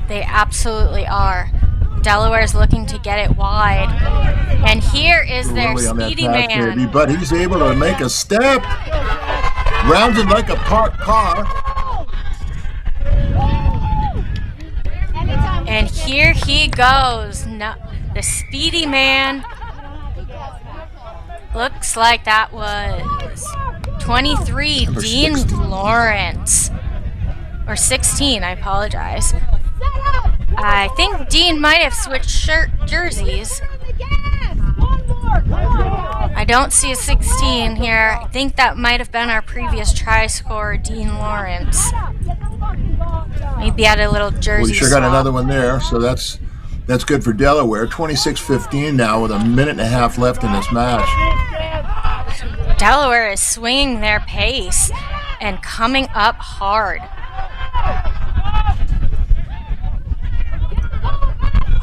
They absolutely are. Delaware's looking to get it wide. And here is their speedy man. Baby, but he's able to make a step. Rounds it like a parked car. And here he goes. No, the speedy man. Looks like that was 23, Number Dean 16. Lawrence. Or 16, I apologize. I think Dean might have switched jerseys. I don't see a 16 here. I think that might have been our previous try scorer, Dean Lawrence. Maybe had a little jersey We sure swap. got another one there, so that's good for Delaware. 26-15 now with a minute and a half left in this match. Delaware is swinging their pace and coming up hard.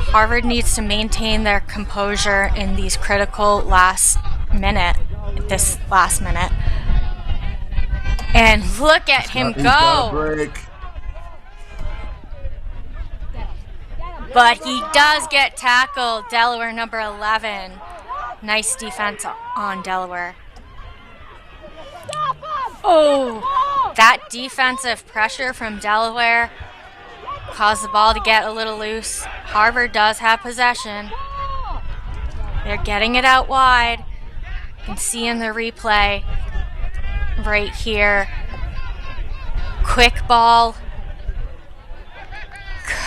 Harvard needs to maintain their composure in these critical last minute. And look at him He's got a go. break. But he does get tackled. Delaware number 11. Nice defense on Delaware. Oh, that defensive pressure from Delaware caused the ball to get a little loose. Harvard does have possession. They're getting it out wide. You can see in the replay right here. Quick ball.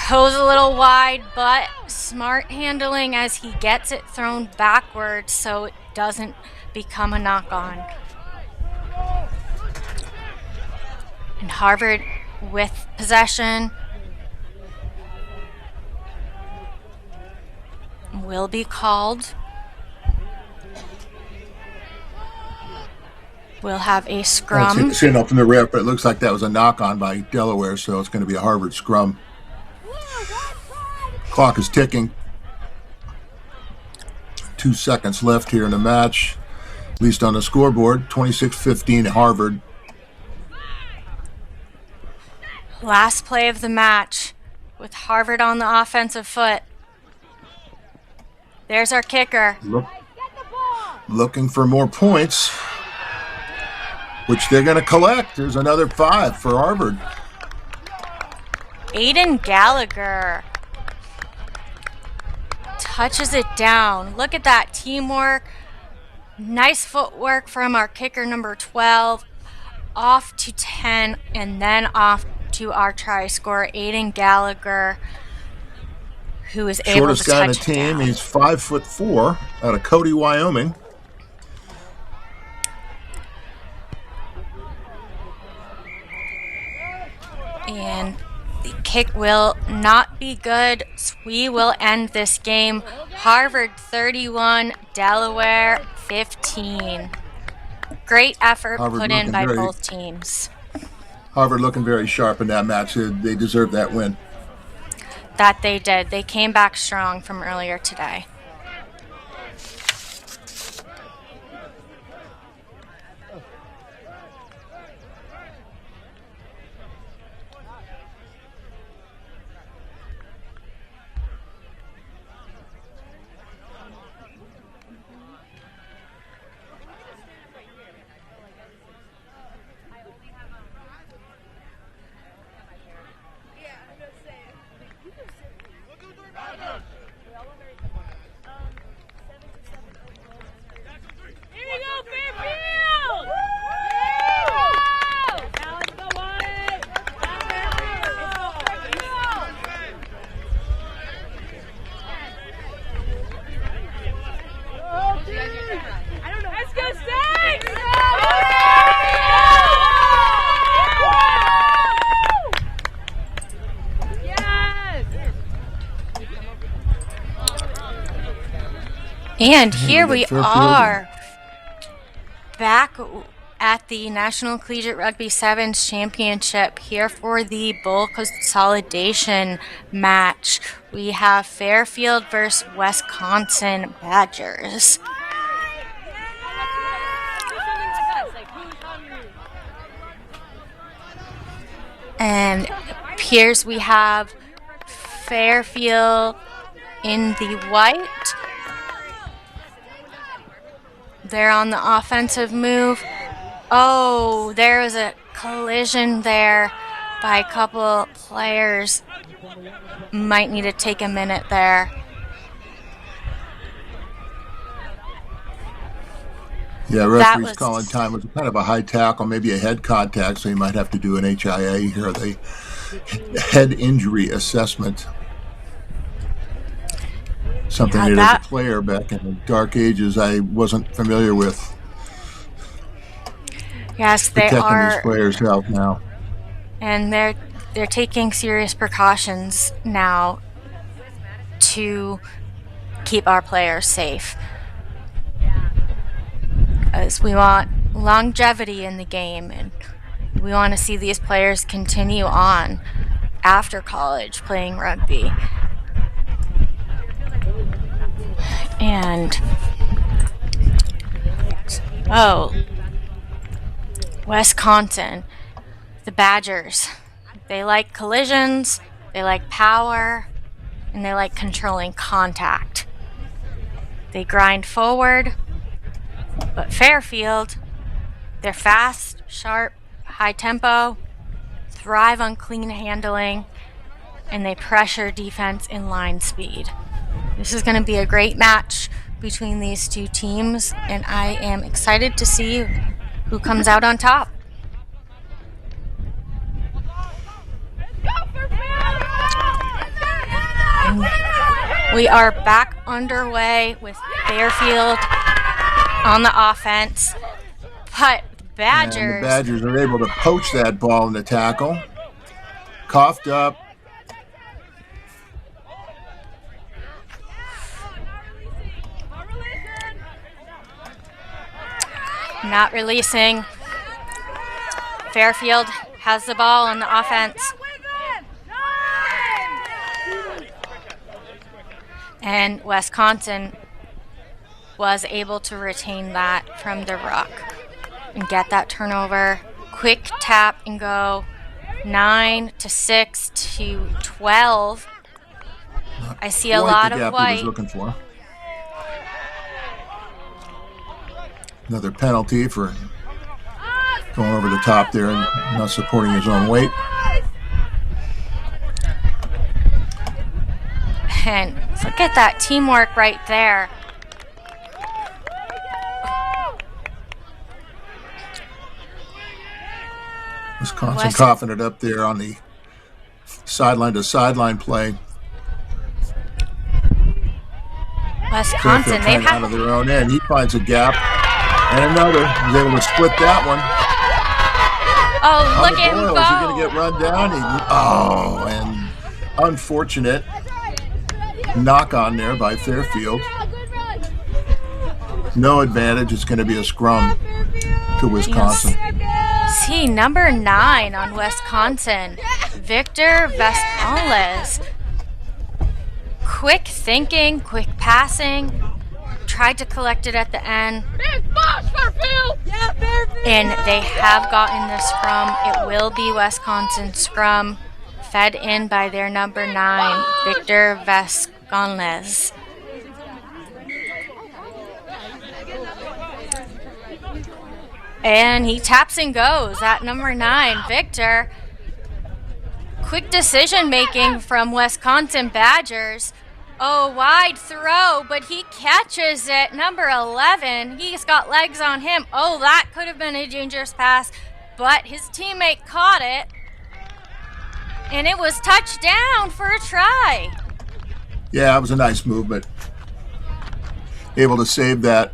Goes a little wide, but smart handling as he gets it thrown backwards so it doesn't become a knock-on. And Harvard with possession will be called. We'll have a scrum. Seeing up from the ref, but it looks like that was a knock-on by Delaware, so it's going to be a Harvard scrum. Clock is ticking. 2 seconds left here in the match, at least on the scoreboard. 26-15 Harvard. Last play of the match with Harvard on the offensive foot. There's our kicker. Looking for more points, which they're going to collect. There's another 5 for Harvard. Aiden Gallagher touches it down. Look at that teamwork. Nice footwork from our kicker number 12. Off to 10 and then off to our try scorer, Aiden Gallagher, who is able to touch it down. Shortest guy in the team. He's 5'4" out of Cody, Wyoming. And the kick will not be good. So we will end this game. Harvard 31, Delaware 15. Great effort put in by both teams. Harvard looking very sharp in that match. They deserve that win. That they did. They came back strong from earlier today. And here we are back at the National Collegiate Rugby Sevens Championship here for the Bowl Consolation match. We have Fairfield versus Wisconsin Badgers. And appears we have Fairfield in the white. They're on the offensive move. Oh, there was a collision there by a couple players. Might need to take a minute there. Yeah, referee's calling time. It was kind of a high tackle, maybe a head contact, so you might have to do an HIA here, the head injury assessment. Something that as a player back in the dark ages I wasn't familiar with. Yes, they protecting are. These players' health now. And they're taking serious precautions now to keep our players safe. As we want longevity in the game, and we want to see these players continue on after college playing rugby. And Wisconsin, the Badgers, they like collisions, they like power, and they like controlling contact. They grind forward, but Fairfield, they're fast, sharp, high tempo, thrive on clean handling, and they pressure defense in line speed. This is going to be a great match between these two teams, and I am excited to see who comes out on top. We are back underway with Fairfield on the offense, but Badgers. And the Badgers are able to poach that ball in the tackle. Coughed up. Not releasing. Fairfield has the ball on the offense. And Wisconsin was able to retain that from the ruck and get that turnover. Quick tap and go. 9-6 to 12. I see a lot of white. He was looking for. Another penalty for going over the top there and not supporting his own weight. And look at that teamwork right there. Wisconsin coughing it up there on the sideline to sideline play. Wisconsin, they've had out of their own end. He finds a gap. And another. He's able to split that one. Oh, look at him go. Is he going to get run down? And unfortunate knock on there by Fairfield. No advantage. It's going to be a scrum to Wisconsin. Yes. See, number 9 on Wisconsin, Victor Vescales. Quick thinking, quick passing. Tried to collect it at the end. And they have gotten the scrum. It will be Wisconsin scrum, fed in by their number 9, Victor Vescales. And he taps and goes at number 9, Victor. Quick decision making from Wisconsin Badgers. Oh, wide throw, but he catches it. Number 11, he's got legs on him. Oh, that could have been a dangerous pass, but his teammate caught it. And it was touchdown for a try. Yeah, it was a nice movement. Able to save that.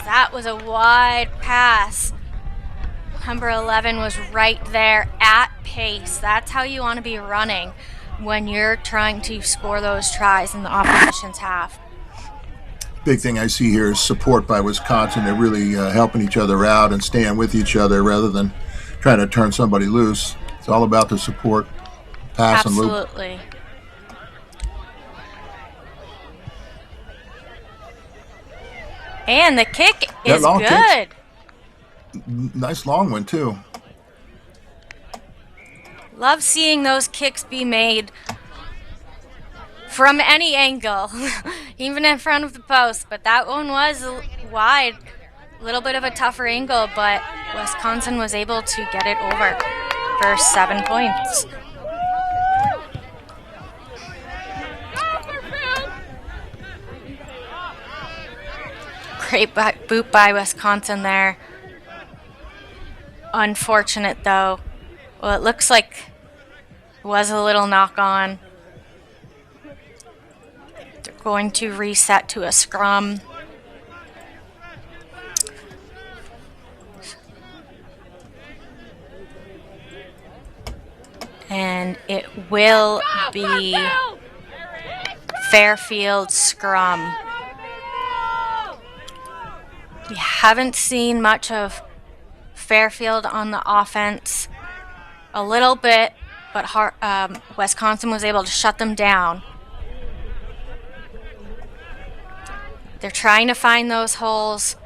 That was a wide pass. Number 11 was right there at pace. That's how you want to be running when you're trying to score those tries in the opposition's half. Big thing I see here is support by Wisconsin. They're really helping each other out and staying with each other rather than trying to turn somebody loose. It's all about the support, pass and loop. Absolutely. And the kick is good. Nice long one, too. Love seeing those kicks be made from any angle, even in front of the post. But that one was wide, a little bit of a tougher angle, but Wisconsin was able to get it over for 7 points. Great boot by Wisconsin there. Unfortunate though. Well, it looks like it was a little knock on. They're going to reset to a scrum. And it will be Fairfield scrum. We haven't seen much of Fairfield on the offense. A little bit, but Wisconsin was able to shut them down. They're trying to find those holes.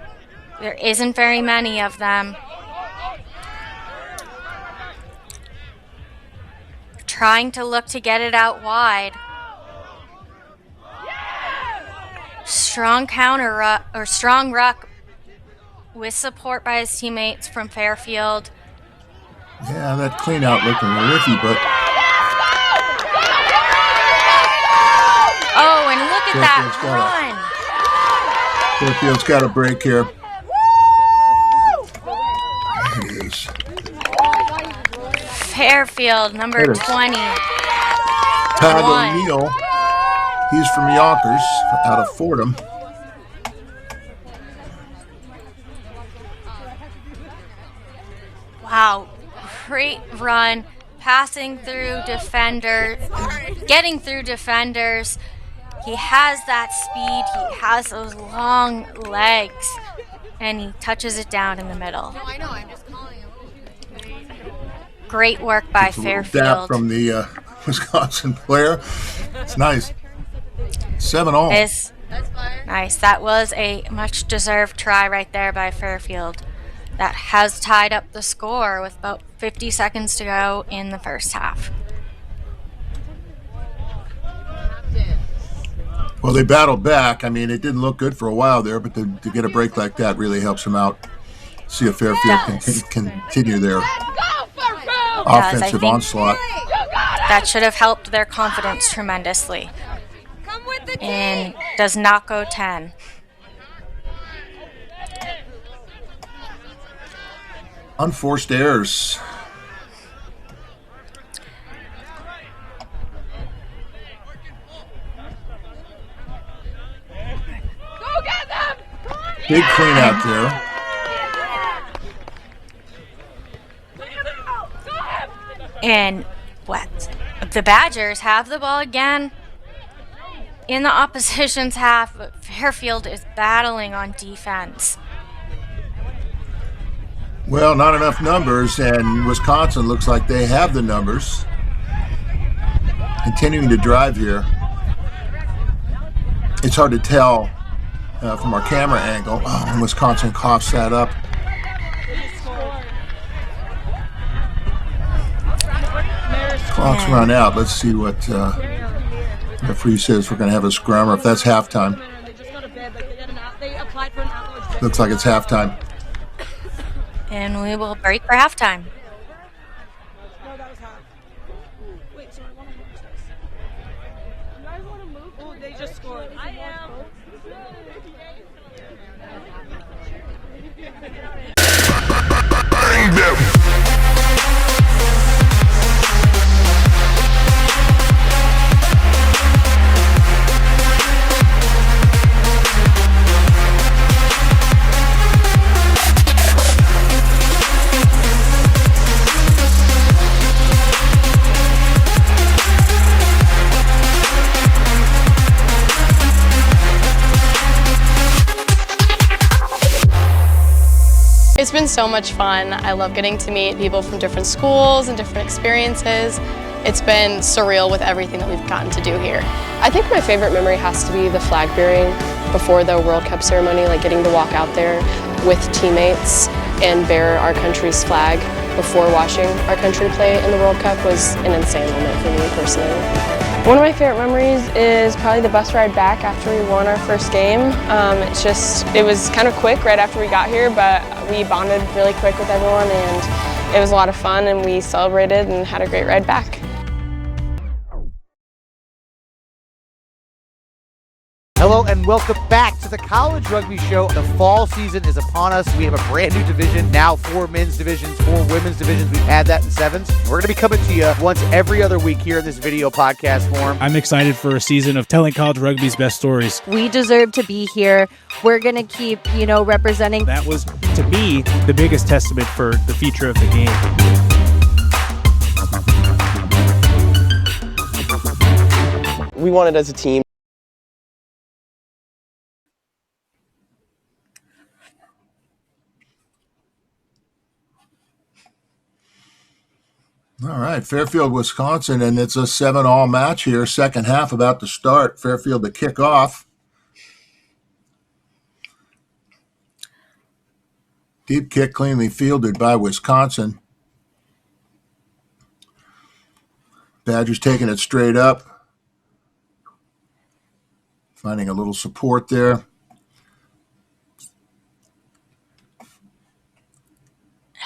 There isn't very many of them. Trying to look to get it out wide. Strong counter or strong ruck with support by his teammates from Fairfield. Yeah, that clean out looking iffy, but oh, and look at that run. Fairfield's got a break here. It is. Fairfield, number 20. Todd O'Neill. He's from Yonkers, out of Fordham. Wow, great run, passing through defenders, getting through defenders. He has that speed, he has those long legs, and he touches it down in the middle. No, I know, I'm just calling him. Great work by Fairfield. Dap from the Wisconsin player. It's nice. 7-all. That's nice. That was a much deserved try right there by Fairfield. That has tied up the score with about 50 seconds to go in the first half. Well, they battled back. I mean, it didn't look good for a while there, but to get a break like that really helps them out. See if Fairfield can continue their offensive onslaught. That should have helped their confidence tremendously. And does not go 10. Unforced errors. Go get them! Big clean out there. And what? The Badgers have the ball again in the opposition's half, but Fairfield is battling on defense. Well, not enough numbers, and Wisconsin looks like they have the numbers. Continuing to drive here. It's hard to tell from our camera angle. Oh, and Wisconsin coughs that up. Clock's run out. Let's see what referee says. We're going to have a scrum, or if that's halftime. Looks like it's halftime. And we will break for halftime. No, that was half. Wait, so I want to watch this. You guys want to move? Oh, they just scored. I am. Bang them! It's been so much fun. I love getting to meet people from different schools and different experiences. It's been surreal with everything that we've gotten to do here. I think my favorite memory has to be the flag bearing before the World Cup ceremony, like getting to walk out there with teammates and bear our country's flag before watching our country play in the World Cup was an insane moment for me personally. One of my favorite memories is probably the bus ride back after we won our first game. It was kind of quick right after we got here, but we bonded really quick with everyone and it was a lot of fun and we celebrated and had a great ride back. Hello and welcome back to the College Rugby Show. The fall season is upon us. We have a brand new division, now 4 men's divisions, 4 women's divisions. We've had that in 7s. We're going to be coming to you once every other week here in this video podcast form. I'm excited for a season of telling college rugby's best stories. We deserve to be here. We're going to keep, representing. That was, to me, the biggest testament for the future of the game. We wanted as a team. All right, Fairfield, Wisconsin, and it's a 7-all match here. Second half about to start. Fairfield to kick off. Deep kick cleanly fielded by Wisconsin. Badgers taking it straight up. Finding a little support there.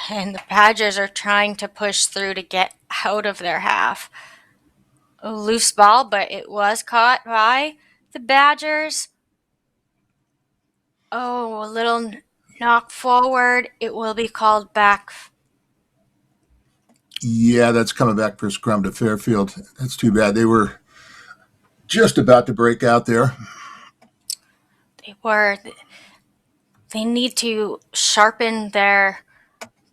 And the Badgers are trying to push through to get out of their half. A loose ball, but it was caught by the Badgers. Oh, a little knock forward. It will be called back. Yeah, that's coming back for a scrum to Fairfield. That's too bad. They were just about to break out there. They need to sharpen their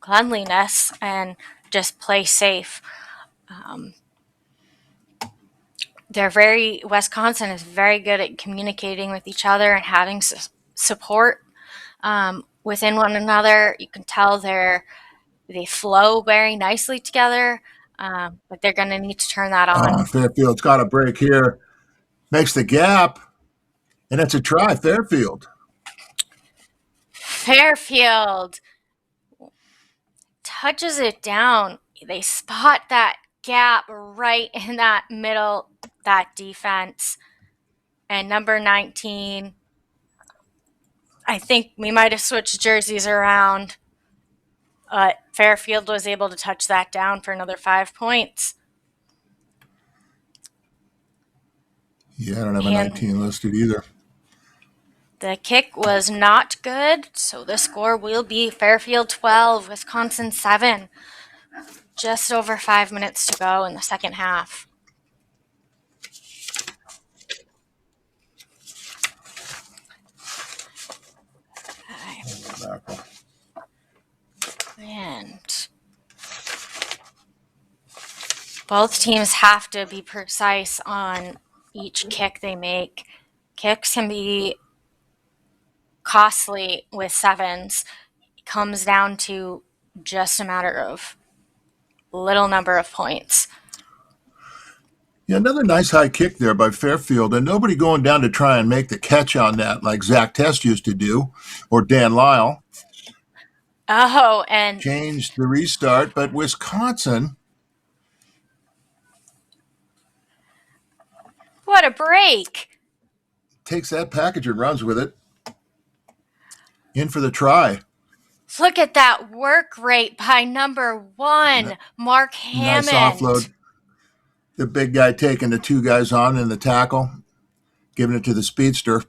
cleanliness and just play safe. Wisconsin is very good at communicating with each other and having support within one another. You can tell they flow very nicely together, but they're going to need to turn that on. Fairfield's got a break here. Makes the gap, and it's a try, Fairfield. Fairfield touches it down. They spot that gap right in that middle, that defense. And number 19, I think we might have switched jerseys around. Fairfield was able to touch that down for another 5 points. Yeah, I don't have a 19 listed either. The kick was not good, so the score will be Fairfield 12, Wisconsin 7. Just over 5 minutes to go in the second half. And both teams have to be precise on each kick they make. Kicks can be costly with 7s. It comes down to just a matter of little number of points. Yeah, another nice high kick there by Fairfield, and nobody going down to try and make the catch on that like Zach Test used to do, or Dan Lyle. Oh, and changed the restart, but Wisconsin. What a break. Takes that package and runs with it. In for the try. Look at that work rate by number 1, Mark Hammond. Nice offload. The big guy taking the 2 guys on in the tackle, giving it to the speedster.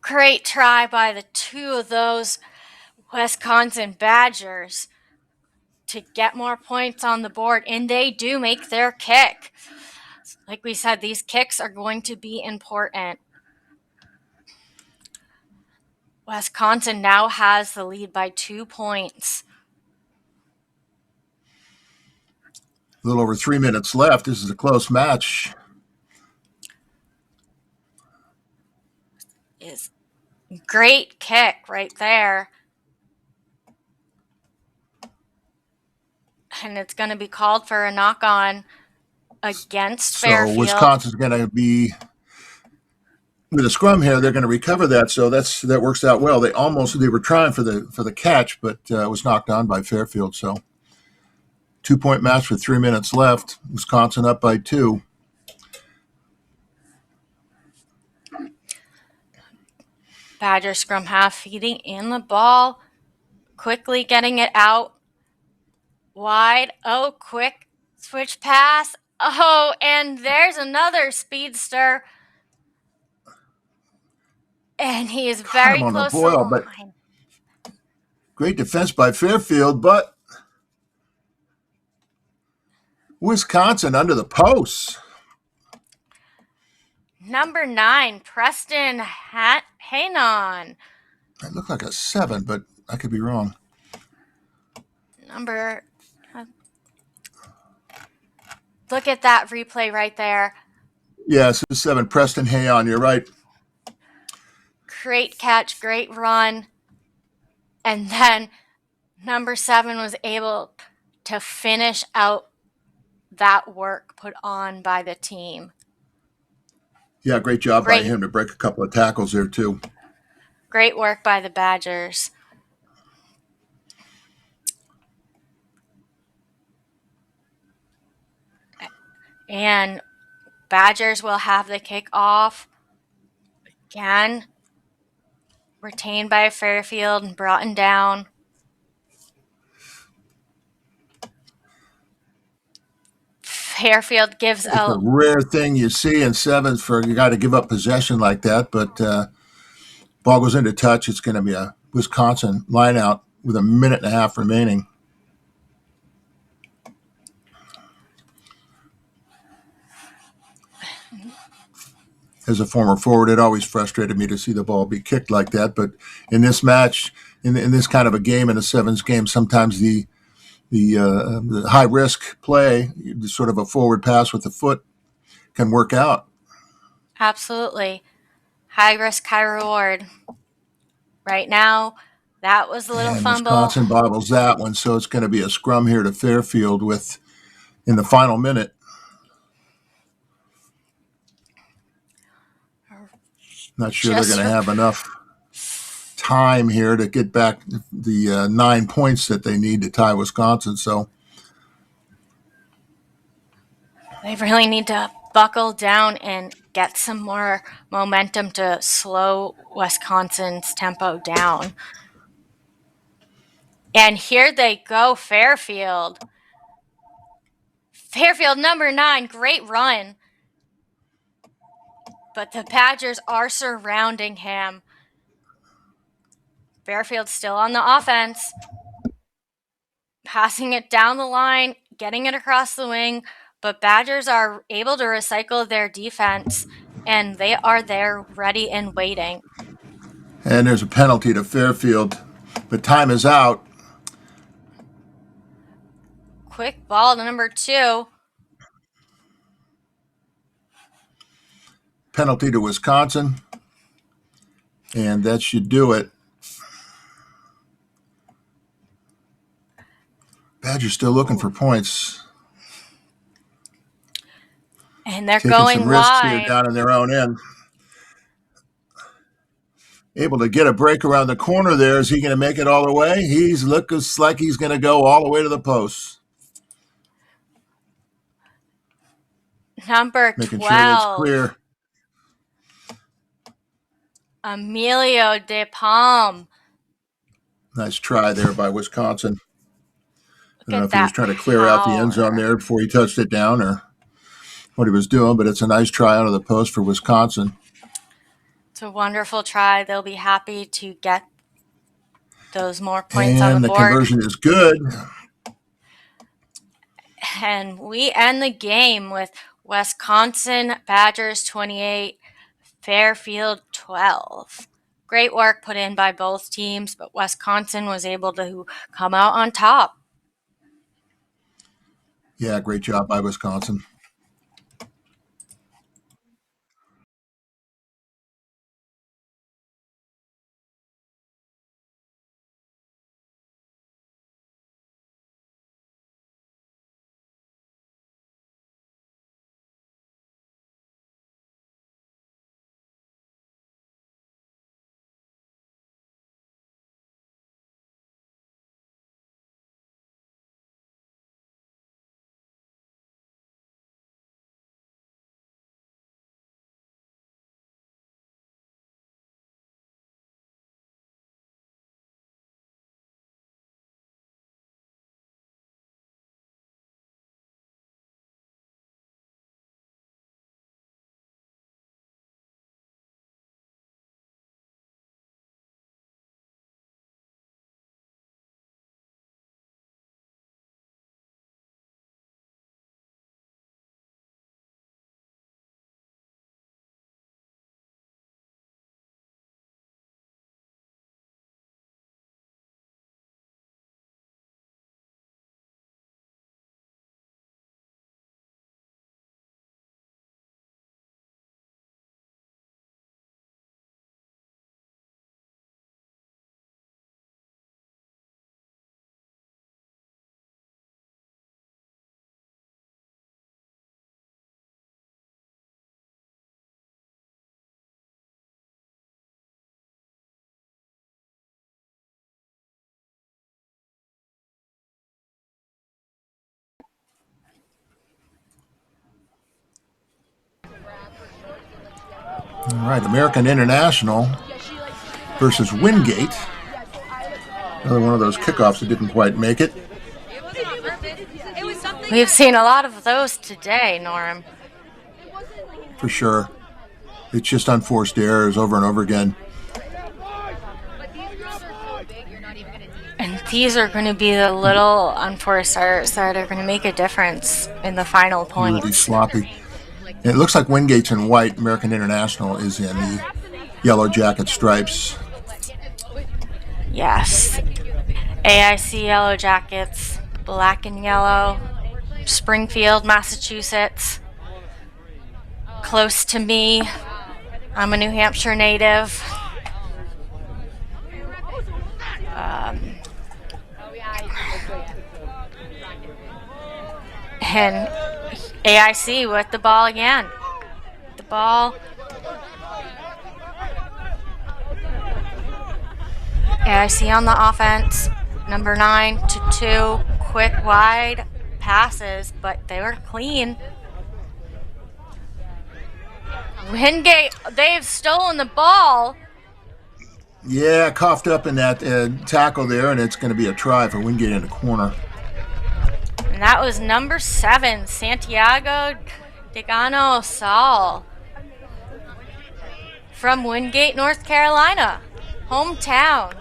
Great try by the 2 of those Wisconsin Badgers to get more points on the board, and they do make their kick. Like we said, these kicks are going to be important. Wisconsin now has the lead by 2 points. A little over 3 minutes left. This is a close match. Is great kick right there. And it's going to be called for a knock-on against Fairfield. So Wisconsin's going to be with a scrum here, they're going to recover that, so that works out well. They were trying for the catch, but was knocked on by Fairfield. So 2-point match with 3 minutes left. Wisconsin up by 2. Badger scrum half feeding in the ball, quickly getting it out wide. Oh, quick switch pass. Oh, and there's another speedster. And he is Caught very him on the close to the boil, but line. great defense by Fairfield, but Wisconsin under the posts. Number 9, Preston Hanon. It looked like a 7, but I could be wrong. Look at that replay right there. Yes, it's 7. Preston Hayon, you're right. Great catch, great run. And then number 7 was able to finish out that work put on by the team. Yeah, great job by him to break a couple of tackles there, too. Great work by the Badgers. And Badgers will have the kickoff. Again, retained by Fairfield and brought down. Fairfield gives It's a rare thing you see in sevens for a guy to give up possession like that, but ball goes into touch. It's going to be a Wisconsin line out with a minute and a half remaining. As a former forward, it always frustrated me to see the ball be kicked like that. But in this match, in this kind of a game, in a sevens game, sometimes the high risk play, sort of a forward pass with the foot, can work out. Absolutely. High risk, high reward. Right now, that was a little fumble. Wisconsin bobbles that one, so it's going to be a scrum here to Fairfield in the final minute. Not sure they're going to have enough time here to get back the 9 points that they need to tie Wisconsin. So they really need to buckle down and get some more momentum to slow Wisconsin's tempo down. And here they go, Fairfield. Fairfield, number 9, great run. But the Badgers are surrounding him. Fairfield still on the offense. Passing it down the line, getting it across the wing. But Badgers are able to recycle their defense, and they are there ready and waiting. And there's a penalty to Fairfield, but time is out. Quick ball to number 2. Penalty to Wisconsin, and that should do it. Badgers still looking for points. And they're taking going some risks wide. here down in their own end. Able to get a break around the corner there. Is he going to make it all the way? He's looks like he's going to go all the way to the post. Number 12. Making sure that's clear. Emilio De Palm. Nice try there by Wisconsin. I don't know if he was trying to clear power out the end zone there before he touched it down or what he was doing, but it's a nice try out of the post for Wisconsin. It's a wonderful try. They'll be happy to get those more points on the board. And the conversion is good. And we end the game with Wisconsin Badgers 28, Fairfield 12. Great work put in by both teams, but Wisconsin was able to come out on top. Yeah, great job by Wisconsin. All right, American International versus Wingate. Another one of those kickoffs that didn't quite make it. We've seen a lot of those today, Norm. For sure. It's just unforced errors over and over again. And these are going to be the little unforced errors that are going to make a difference in the final points. Really sloppy. It looks like Wingate's in white. American International is in the yellow jacket stripes. Yes. AIC Yellow Jackets, black and yellow. Springfield, Massachusetts. Close to me. I'm a New Hampshire native. And AIC with the ball again. The ball. AIC on the offense. Number 9 to 2. Quick wide passes, but they were clean. Windgate, they've stolen the ball. Yeah, coughed up in that tackle there, and it's going to be a try for Wingate in the corner. And that was number 7, Santiago Degano Saul. From Wingate, North Carolina. Hometown.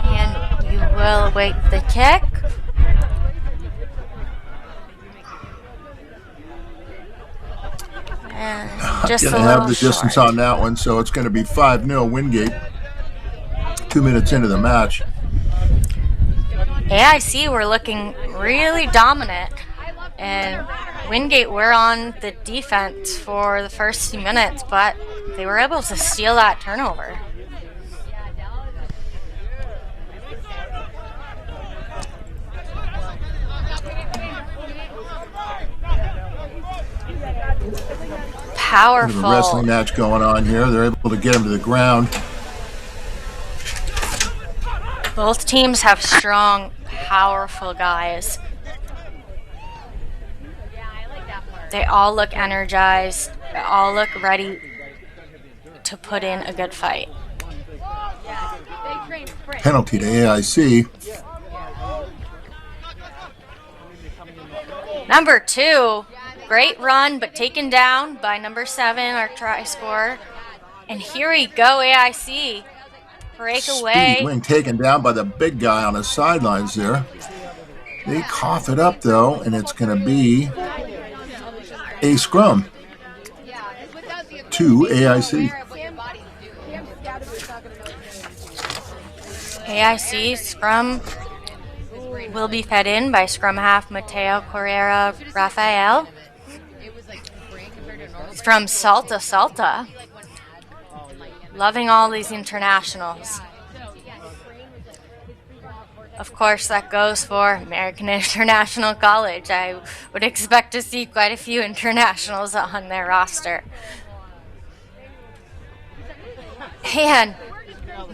And you will await the kick. And just going to have the distance on that one, so it's going to be 5-0 Wingate. 2 minutes into the match. AIC were looking really dominant, and Wingate were on the defense for the first few minutes, but they were able to steal that turnover. Powerful. A wrestling match going on here. They're able to get him to the ground. Both teams have strong, powerful guys. They all look energized. They all look ready to put in a good fight. Penalty to AIC. Number 2, great run, but taken down by number 7, our try scorer. And here we go, AIC. Breakaway. Speed wing taken down by the big guy on the sidelines there. They cough it up, though, and it's going to be a scrum to AIC. AIC scrum will be fed in by scrum half Mateo Correa Rafael. It's from Salta, Salta. Loving all these internationals. Of course, that goes for American International College. I would expect to see quite a few internationals on their roster. And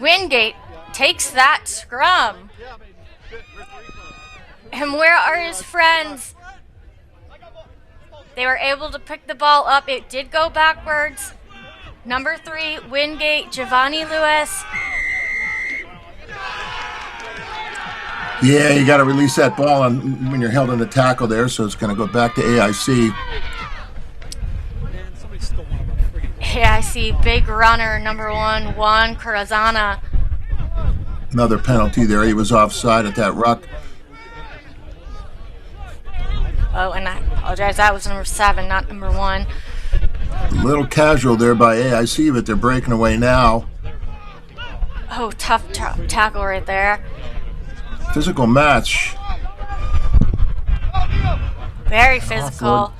Wingate takes that scrum. And where are his friends? They were able to pick the ball up. It did go backwards. Number 3, Wingate, Giovanni Lewis. Yeah, you got to release that ball when you're held in the tackle there, so it's going to go back to AIC. AIC, big runner, number 1, Juan Corazana. Another penalty there. He was offside at that ruck. Oh, and I apologize. That was number 7, not number 1. A little casual there by AIC, but they're breaking away now. Oh, tough tackle right there. Physical match. Very physical.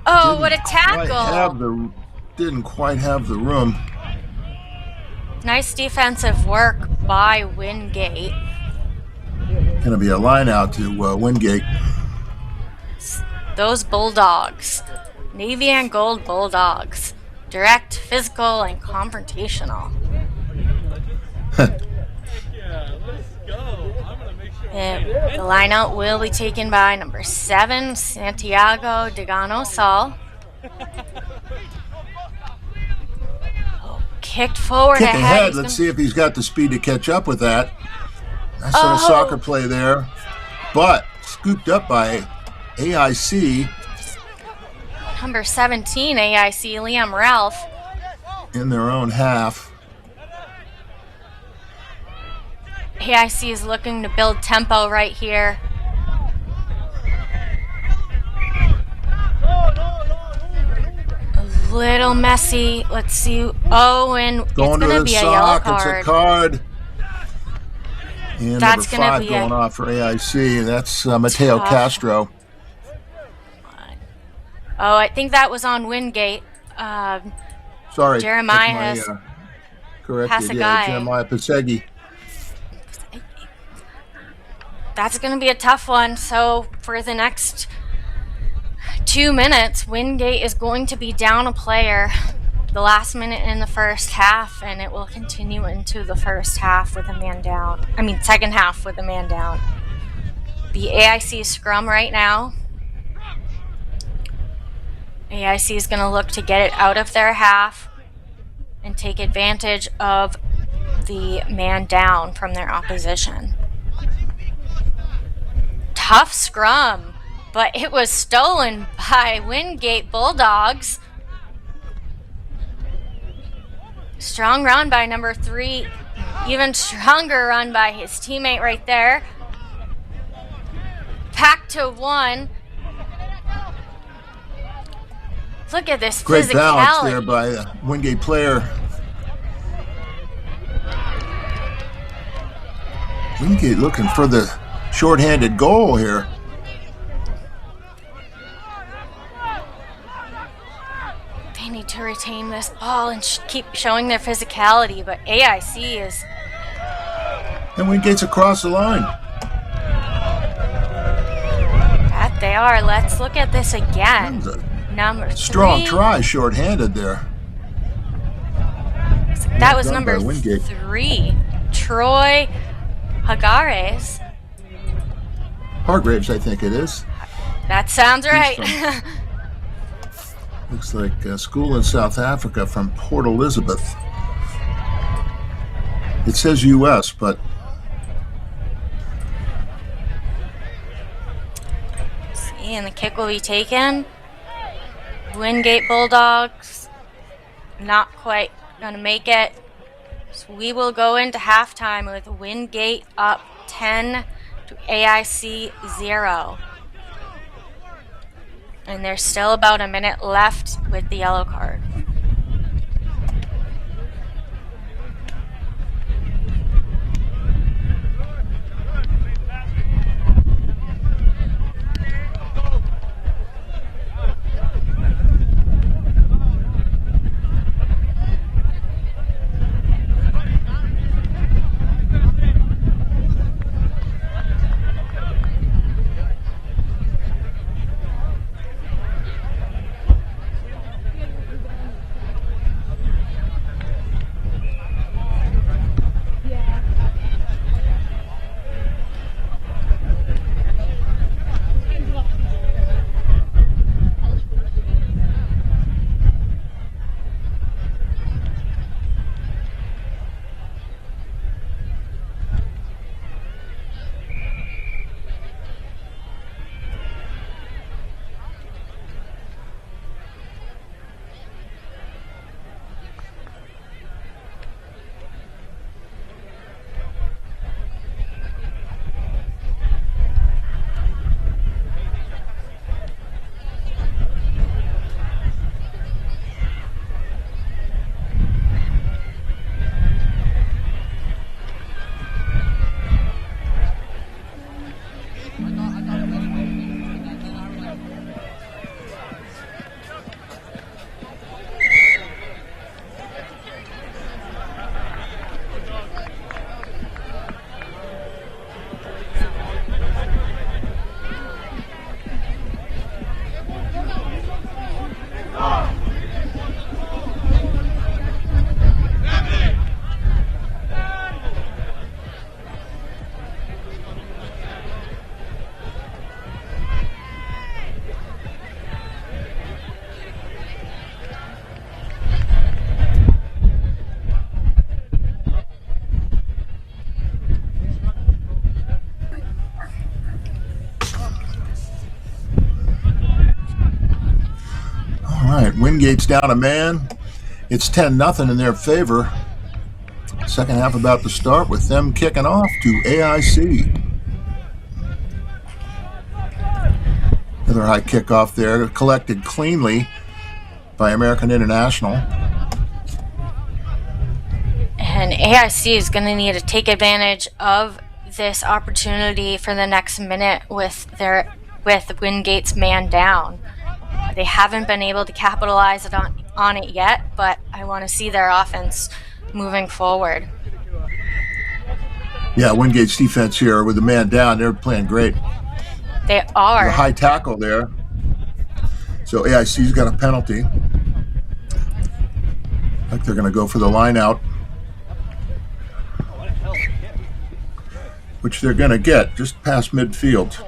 Oh, what a tackle. Didn't quite have the room. Nice defensive work by Wingate. Going to be a line out to Wingate. Those Bulldogs. Navy and gold Bulldogs. Direct, physical, and confrontational. The lineout will be taken by number 7, Santiago Degano Sol. Oh, kicked forward Kick ahead. ahead. Let's see if he's got the speed to catch up with that. Nice little soccer play there. But scooped up by AIC. Number 17, AIC, Liam Ralph. In their own half. AIC is looking to build tempo right here. A little messy. Let's see. Oh, and it's going to be a yellow card. It's a card. And That's number 5 be going off for AIC. That's Mateo Castro. Oh, I think that was on Windgate. Sorry. Jeremiah corrected. Yeah, Jeremiah Pasegui. That's going to be a tough one. So for the next 2 minutes, Wingate is going to be down a player the last minute in the first half, and it will continue into the first half with a man down. I mean, second half with a man down. The AIC scrum right now. AIC is going to look to get it out of their half and take advantage of the man down from their opposition. Tough scrum, but it was stolen by Wingate Bulldogs. Strong run by number 3. Even stronger run by his teammate right there. Back to 1. Look at this Great physicality. balance there by a Wingate player. Wingate looking for the shorthanded goal here. They need to retain this ball and keep showing their physicality, but AIC is... And Wingate's across the line. That they are. Let's look at this again. Number 3. Strong try, shorthanded there. That was number 3. Troy Hagares. Hargraves, I think it is. That sounds right. Looks like a school in South Africa from Port Elizabeth. It says U.S., but... See, and the kick will be taken. Wingate Bulldogs not quite going to make it. So we will go into halftime with Wingate up 10 to AIC 0. And there's still about a minute left with the yellow card. Wingate's down a man. It's 10-0 in their favor. Second half about to start with them kicking off to AIC. Another high kickoff there, collected cleanly by American International. And AIC is going to need to take advantage of this opportunity for the next minute with Wingate's man down. They haven't been able to capitalize on it yet, but I want to see their offense moving forward. Yeah, Wingate's defense here with the man down, they're playing great. They are. A high tackle there. So AIC's got a penalty. Like they're going to go for the line out, which they're going to get just past midfield.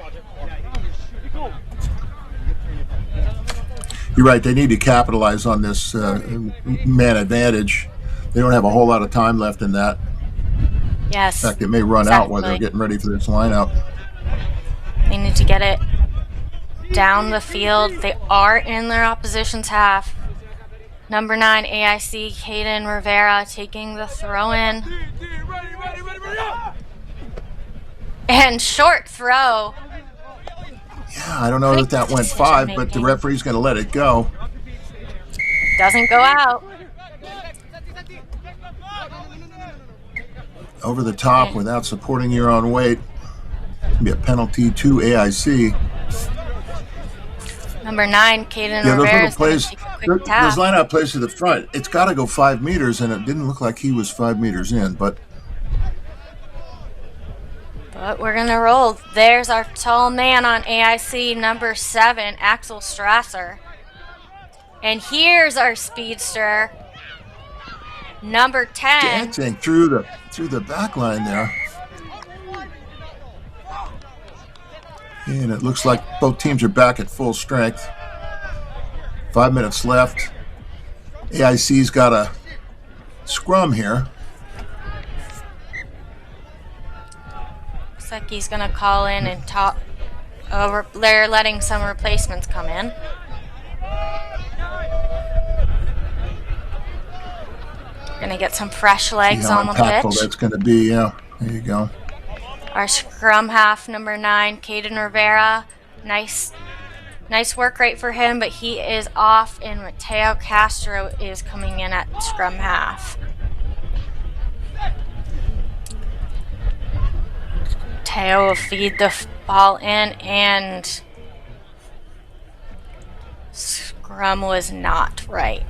You're right, they need to capitalize on this man advantage. They don't have a whole lot of time left in that. Yes. In fact, it may run out while they're getting ready for this line out. They need to get it down the field. They are in their opposition's half. Number 9, AIC, Caden Rivera taking the throw in. And short throw. Yeah, I don't know that that went 5, but the referee's going to let it go. Doesn't go out. Over the top without supporting your own weight. Be a penalty to AIC. Number 9, Caden Rivera is going to take a quick tap. Those line-out plays to the front, it's got to go 5 meters, and it didn't look like he was 5 meters in, but we're going to roll. There's our tall man on AIC, number 7, Axel Strasser. And here's our speedster, number 10. Dancing through the back line there. And it looks like both teams are back at full strength. 5 minutes left. AIC's got a scrum here. Looks like he's going to call in and talk over. They're letting some replacements come in. Going to get some fresh legs on the pitch. That's going to be, yeah. There you go. Our scrum half, number 9, Caden Rivera. Nice work rate for him, but he is off, and Mateo Castro is coming in at scrum half. Mateo will feed the ball in, and scrum was not right.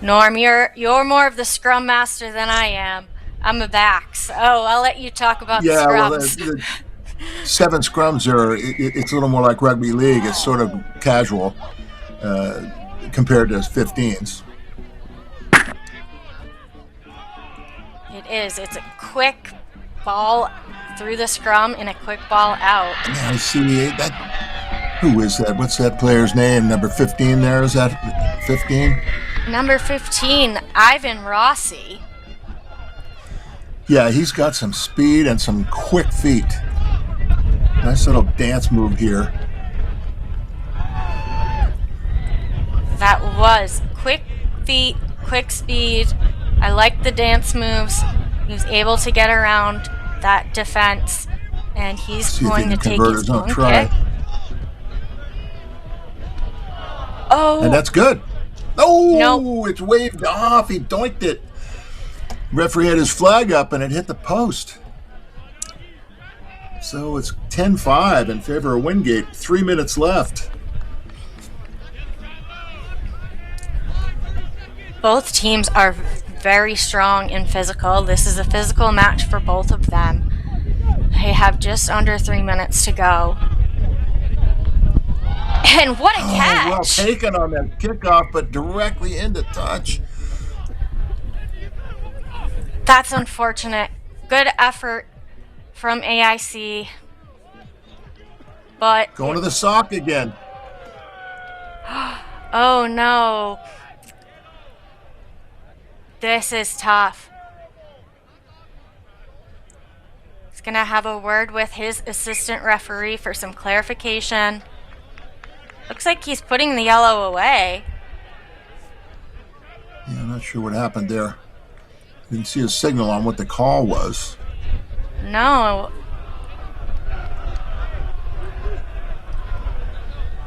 Norm, you're more of the scrum master than I am. I'm a back, so I'll let you talk about the scrums. Well, the 7 scrums are, it's a little more like rugby league. It's sort of casual compared to 15s. It is. It's a quick ball through the scrum and a quick ball out. Yeah, I see that. Who is that? What's that player's name? Number 15 there? Is that 15? Number 15, Ivan Rossi. Yeah, he's got some speed and some quick feet. Nice little dance move here. That was quick feet, quick speed. I like the dance moves. He was able to get around that defense, and he's going to take his own kick. Oh! And that's good. Oh, nope. It's waved off. He doinked it. Referee had his flag up, and it hit the post. So it's 10-5 in favor of Wingate. 3 minutes left. Both teams are very strong and physical. This is a physical match for both of them. They have just under 3 minutes to go. And what a catch! Well taken on that kickoff, but directly into touch. That's unfortunate. Good effort from AIC. But going to the sock again. Oh no. This is tough. He's going to have a word with his assistant referee for some clarification. Looks like he's putting the yellow away. Yeah, I'm not sure what happened there. Didn't see a signal on what the call was. No.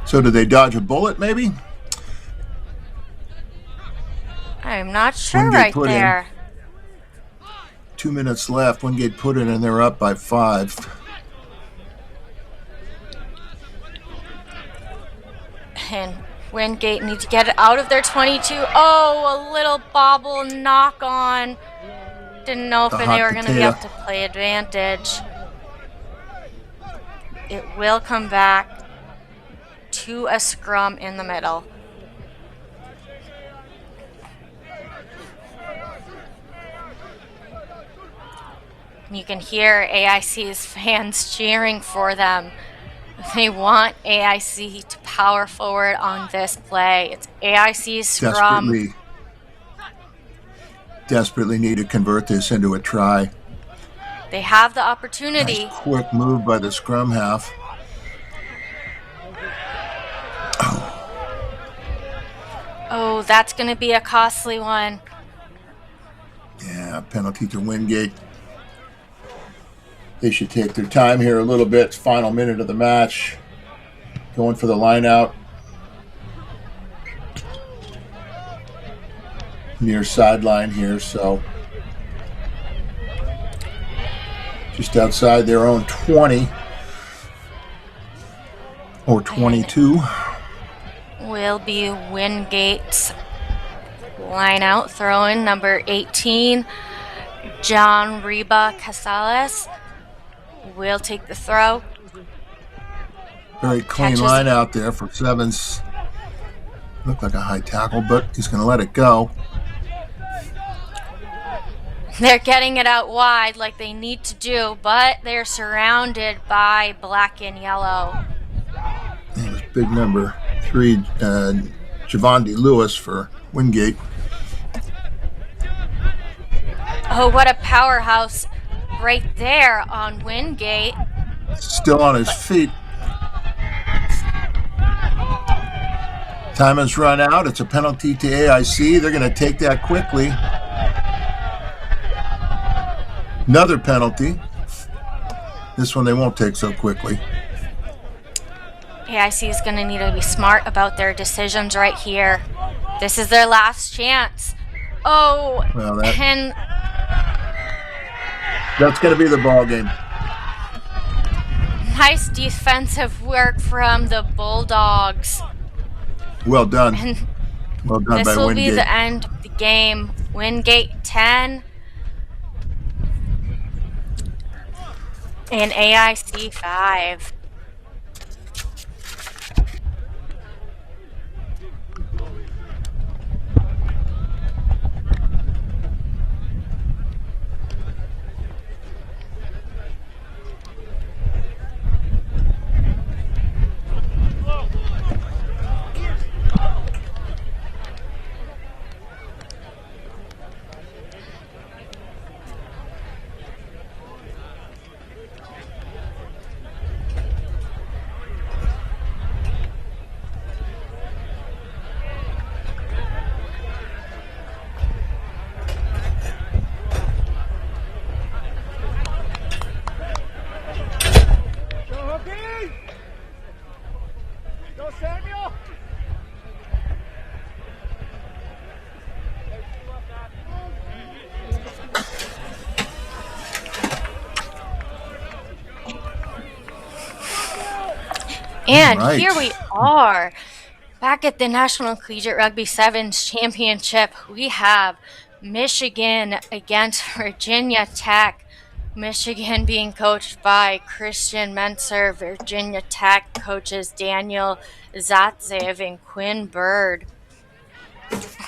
So did they dodge a bullet, maybe? I'm not sure Wingate right put in. there. 2 minutes left. Wingate put it, and they're up by 5. And Windgate need to get it out of their 22. Oh, a little bobble knock on. Didn't know if The they hot were going to be potato. able to play advantage. It will come back to a scrum in the middle. You can hear AIC's fans cheering for them. They want AIC to power forward on this play. It's AIC's scrum. Desperately need to convert this into a try. They have the opportunity. Nice quick move by the scrum half. Oh, that's going to be a costly one. Yeah, penalty to Wingate. They should take their time here a little bit. Final minute of the match. Going for the line out. Near sideline here, so just outside their own 20 or 22. Will be Wingate's line out, throw in number 18, John Reba Casales will take the throw. Very clean Catches. line out there for Sevens. Looked like a high tackle, but he's going to let it go. They're getting it out wide like they need to do, but they're surrounded by black and yellow. It was big number 3, Javonde Lewis for Wingate. Oh, what a powerhouse right there on Windgate. Still on his feet. Time has run out. It's a penalty to AIC. They're going to take that quickly. Another penalty. This one they won't take so quickly. AIC is going to need to be smart about their decisions right here. This is their last chance. Oh, Well, and that's going to be the ball game. nice defensive work from the Bulldogs. Well done. And Well done this by will be Wingate. the end of the game. Wingate 10 and AIC 5. And Right. here we are, back at the National Collegiate Rugby Sevens Championship. We have Michigan against Virginia Tech. Michigan being coached by Christian Menser. Virginia Tech coaches Daniel Zatzev and Quinn Bird.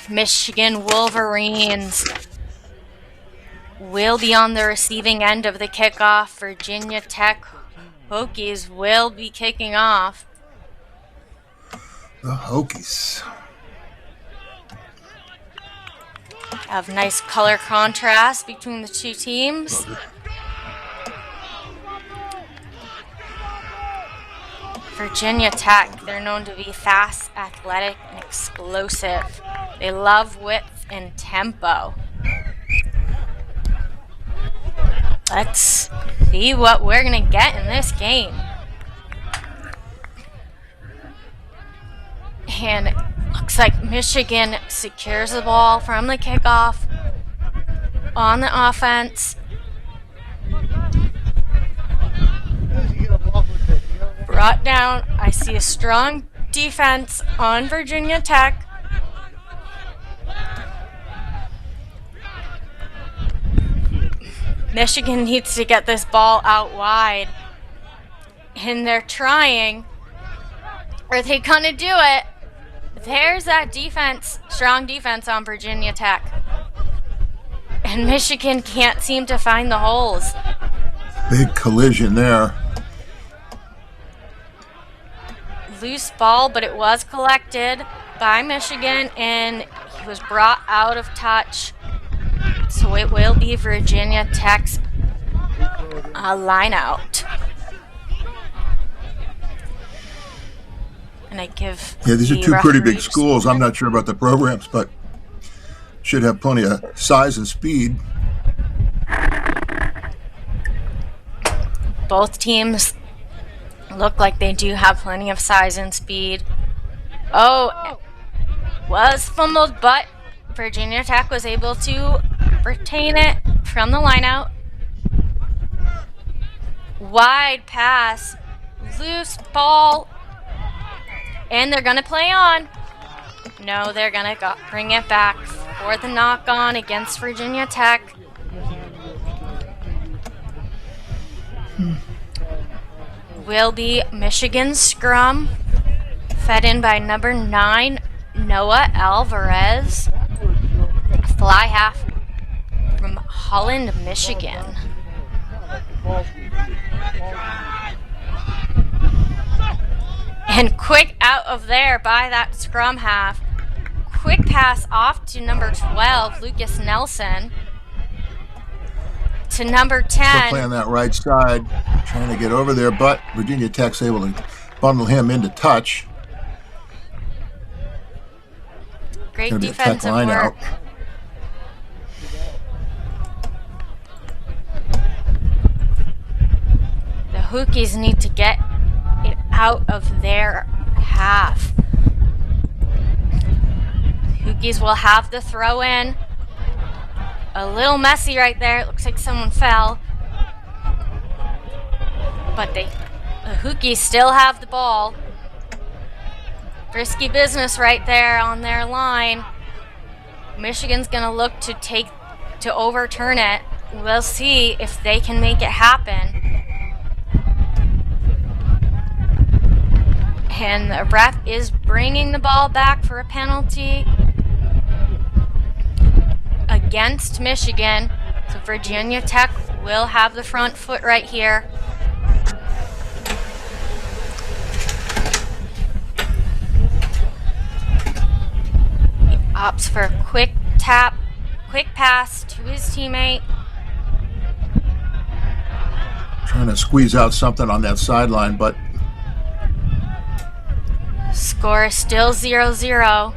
Michigan Wolverines will be on the receiving end of the kickoff. Virginia Tech Hokies will be kicking off. The Hokies. Have nice color contrast between the two teams. Virginia Tech, they're known to be fast, athletic, and explosive. They love width and tempo. Let's see what we're going to get in this game. And it looks like Michigan secures the ball from the kickoff on the offense. Brought down. I see a strong defense on Virginia Tech. Michigan needs to get this ball out wide. And they're trying. Are they going to do it? There's that defense, strong defense on Virginia Tech. And Michigan can't seem to find the holes. Big collision there. Loose ball, but it was collected by Michigan, and he was brought out of touch. So it will be Virginia Tech's line out. And I give these are the two pretty big referees- schools. I'm not sure about the programs, but should have plenty of size and speed. Both teams look like they do have plenty of size and speed. Oh, was fumbled, but Virginia Tech was able to retain it from the lineout. Wide pass, loose ball, and they're going to play on. No, they're going to bring it back for the knock-on against Virginia Tech. Will be Michigan's scrum, fed in by number 9, Noah Alvarez. Fly half from Holland, Michigan. And quick out of there by that scrum half. Quick pass off to number 12, Lucas Nelson. To number 10. Still playing that right side, trying to get over there, but Virginia Tech's able to bundle him into touch. Great Gonna be a Tech defensive line work. out. The Hokies need to get it out of their half. Hokies will have the throw in. A little messy right there. It looks like someone fell. But the Hokies still have the ball. Risky business right there on their line. Michigan's going to look to overturn it. We'll see if they can make it happen. And the ref is bringing the ball back for a penalty against Michigan. So Virginia Tech will have the front foot right here. He opts for a quick pass to his teammate. Trying to squeeze out something on that sideline, but Score is still 0-0.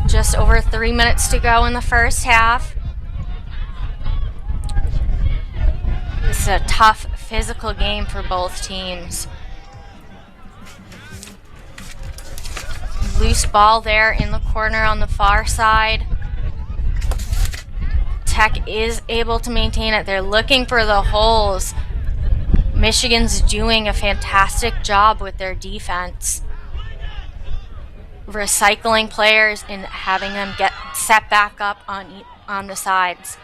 Just over 3 minutes to go in the first half. This is a tough physical game for both teams. Loose ball there in the corner on the far side. Tech is able to maintain it. They're looking for the holes. Michigan's doing a fantastic job with their defense. Recycling players and having them get set back up on the sides.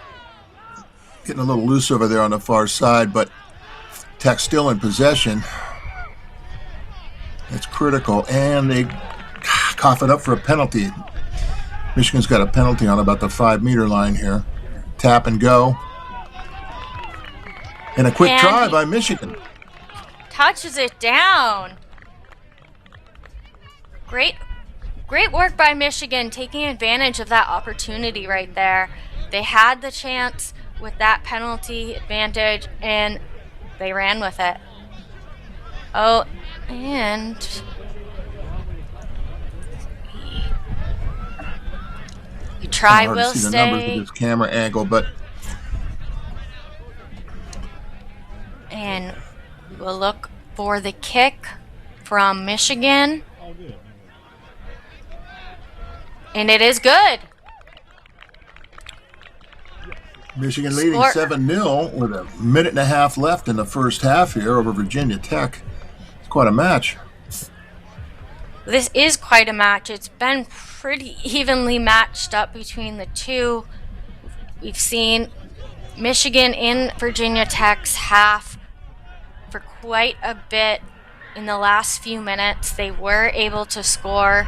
getting a little loose over there on the far side, but Tech's still in possession. It's critical, and they cough it up for a penalty. Michigan's got a penalty on about the 5-meter line here. Tap and go. And a quick try by Michigan. Touches it down. Great work by Michigan, taking advantage of that opportunity right there. They had the chance with that penalty advantage, and they ran with it. Oh, and you try Hard will to see the numbers stay. with this camera angle, but And we'll look for the kick from Michigan. And it is good. Michigan leading Score. 7-0 with a minute and a half left in the first half here over Virginia Tech. It's quite a match. This is quite a match. It's been pretty evenly matched up between the two. We've seen Michigan in Virginia Tech's half for quite a bit in the last few minutes. They were able to score,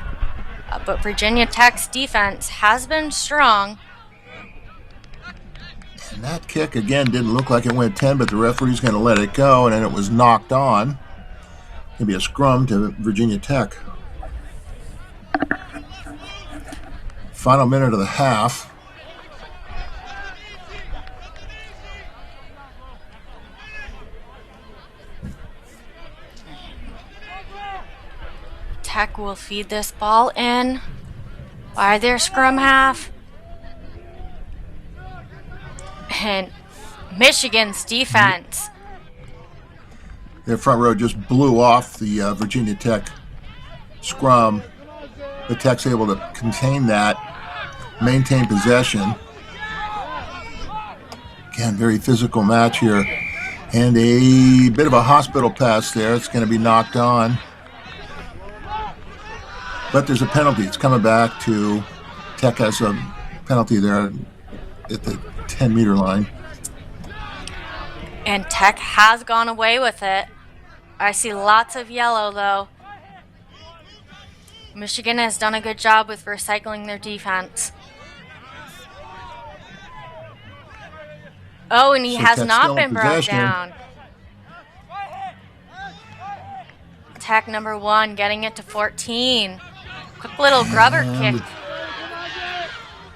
but Virginia Tech's defense has been strong. And that kick, again, didn't look like it went 10, but the referee's going to let it go, and then it was knocked on. Going to be a scrum to Virginia Tech. Final minute of the half. Tech will feed this ball in by their scrum half. And Michigan's defense. Their front row just blew off the Virginia Tech scrum. The Tech's able to contain that, maintain possession. Again, very physical match here. And a bit of a hospital pass there. It's going to be knocked on. But there's a penalty. It's coming back to Tech has a penalty there at the 10-meter line. And Tech has gone away with it. I see lots of yellow, though. Michigan has done a good job with recycling their defense. Oh, and he So has Tech's not still in been brought possession. down. Tech number 1 getting it to 14. Quick little grubber And kick.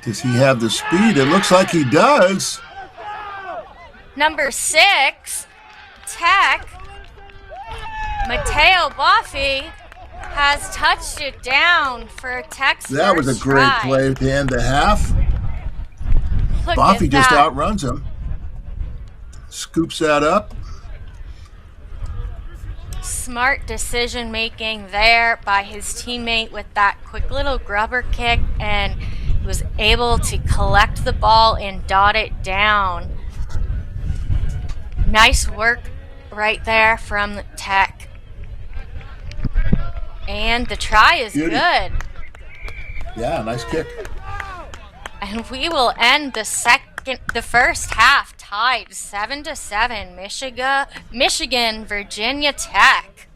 does he have the speed? It looks like he does. Number 6, Tech, Matteo Boffi has touched it down for Tech's That was a first great try. play to end the half. Look Boffi at just that. outruns him. Scoops that up. Smart decision making there by his teammate with that quick little grubber kick, and he was able to collect the ball and dot it down. Nice work right there from Tech. And the try is Beauty. good. Yeah, nice kick. And we will end the first half tied 7-7. Michigan, Virginia Tech.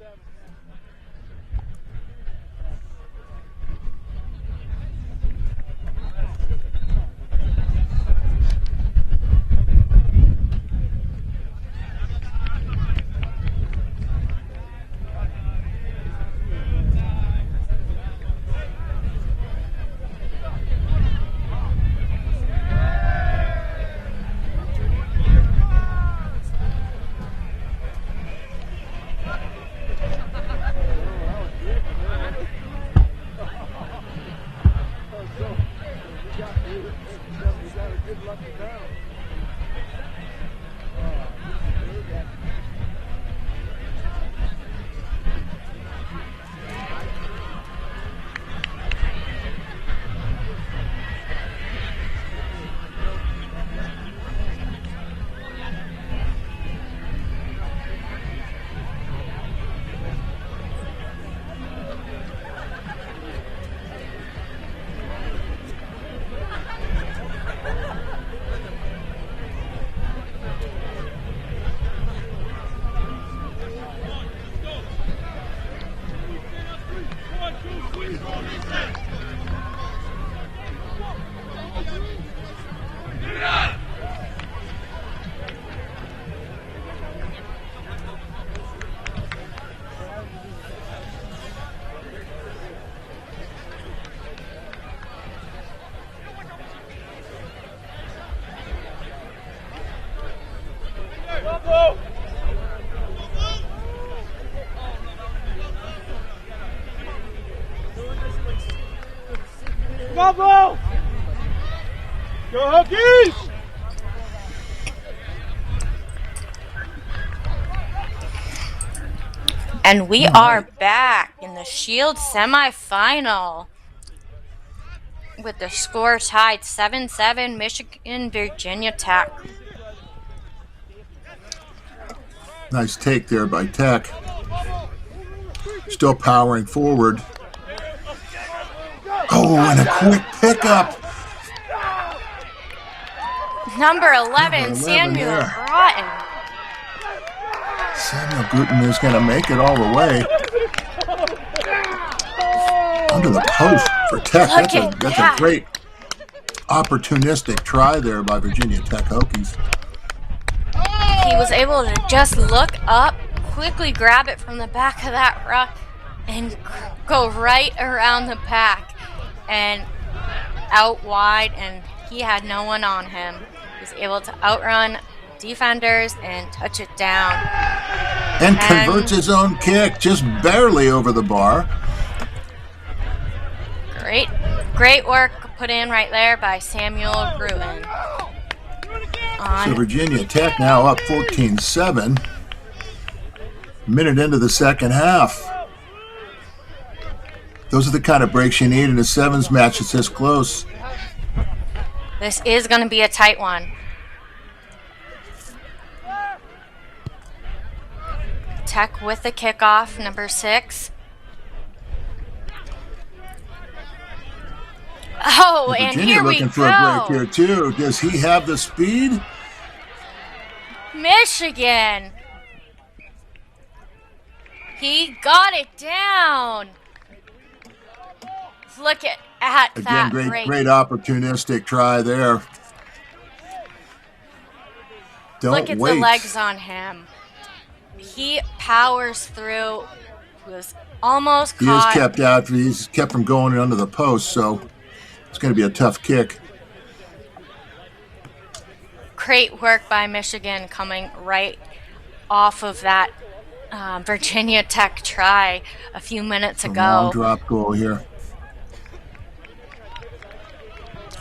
And we are back in the Shield semifinal with the score tied 7-7, Michigan, Virginia Tech. Nice take there by Tech. Still powering forward. Oh, and a quick pickup. Number 11, Samuel there. Broughton. Samuel Bruton is going to make it all the way. Under the post for Tech. That's a great opportunistic try there by Virginia Tech Hokies. He was able to just look up, quickly grab it from the back of that ruck, and go right around the pack and out wide, and he had no one on him. He was able to outrun defenders and touch it down. And converts his own kick just barely over the bar. Great work put in right there by Samuel Bruton. So Virginia Tech now up 14-7. Minute into the second half. Those are the kind of breaks you need in a sevens match that's this close. This is going to be a tight one. Tech with the kickoff, number 6. Oh, and Virginia here we looking for a go. break here too. Does he have the speed? Michigan. He got it down. Look at Again, that great opportunistic try there. Look at the legs on him. He powers through. He was almost caught. He is kept out. He's kept from going under the post, so it's going to be a tough kick. Great work by Michigan coming right off of that Virginia Tech try a few minutes ago. Long drop goal here.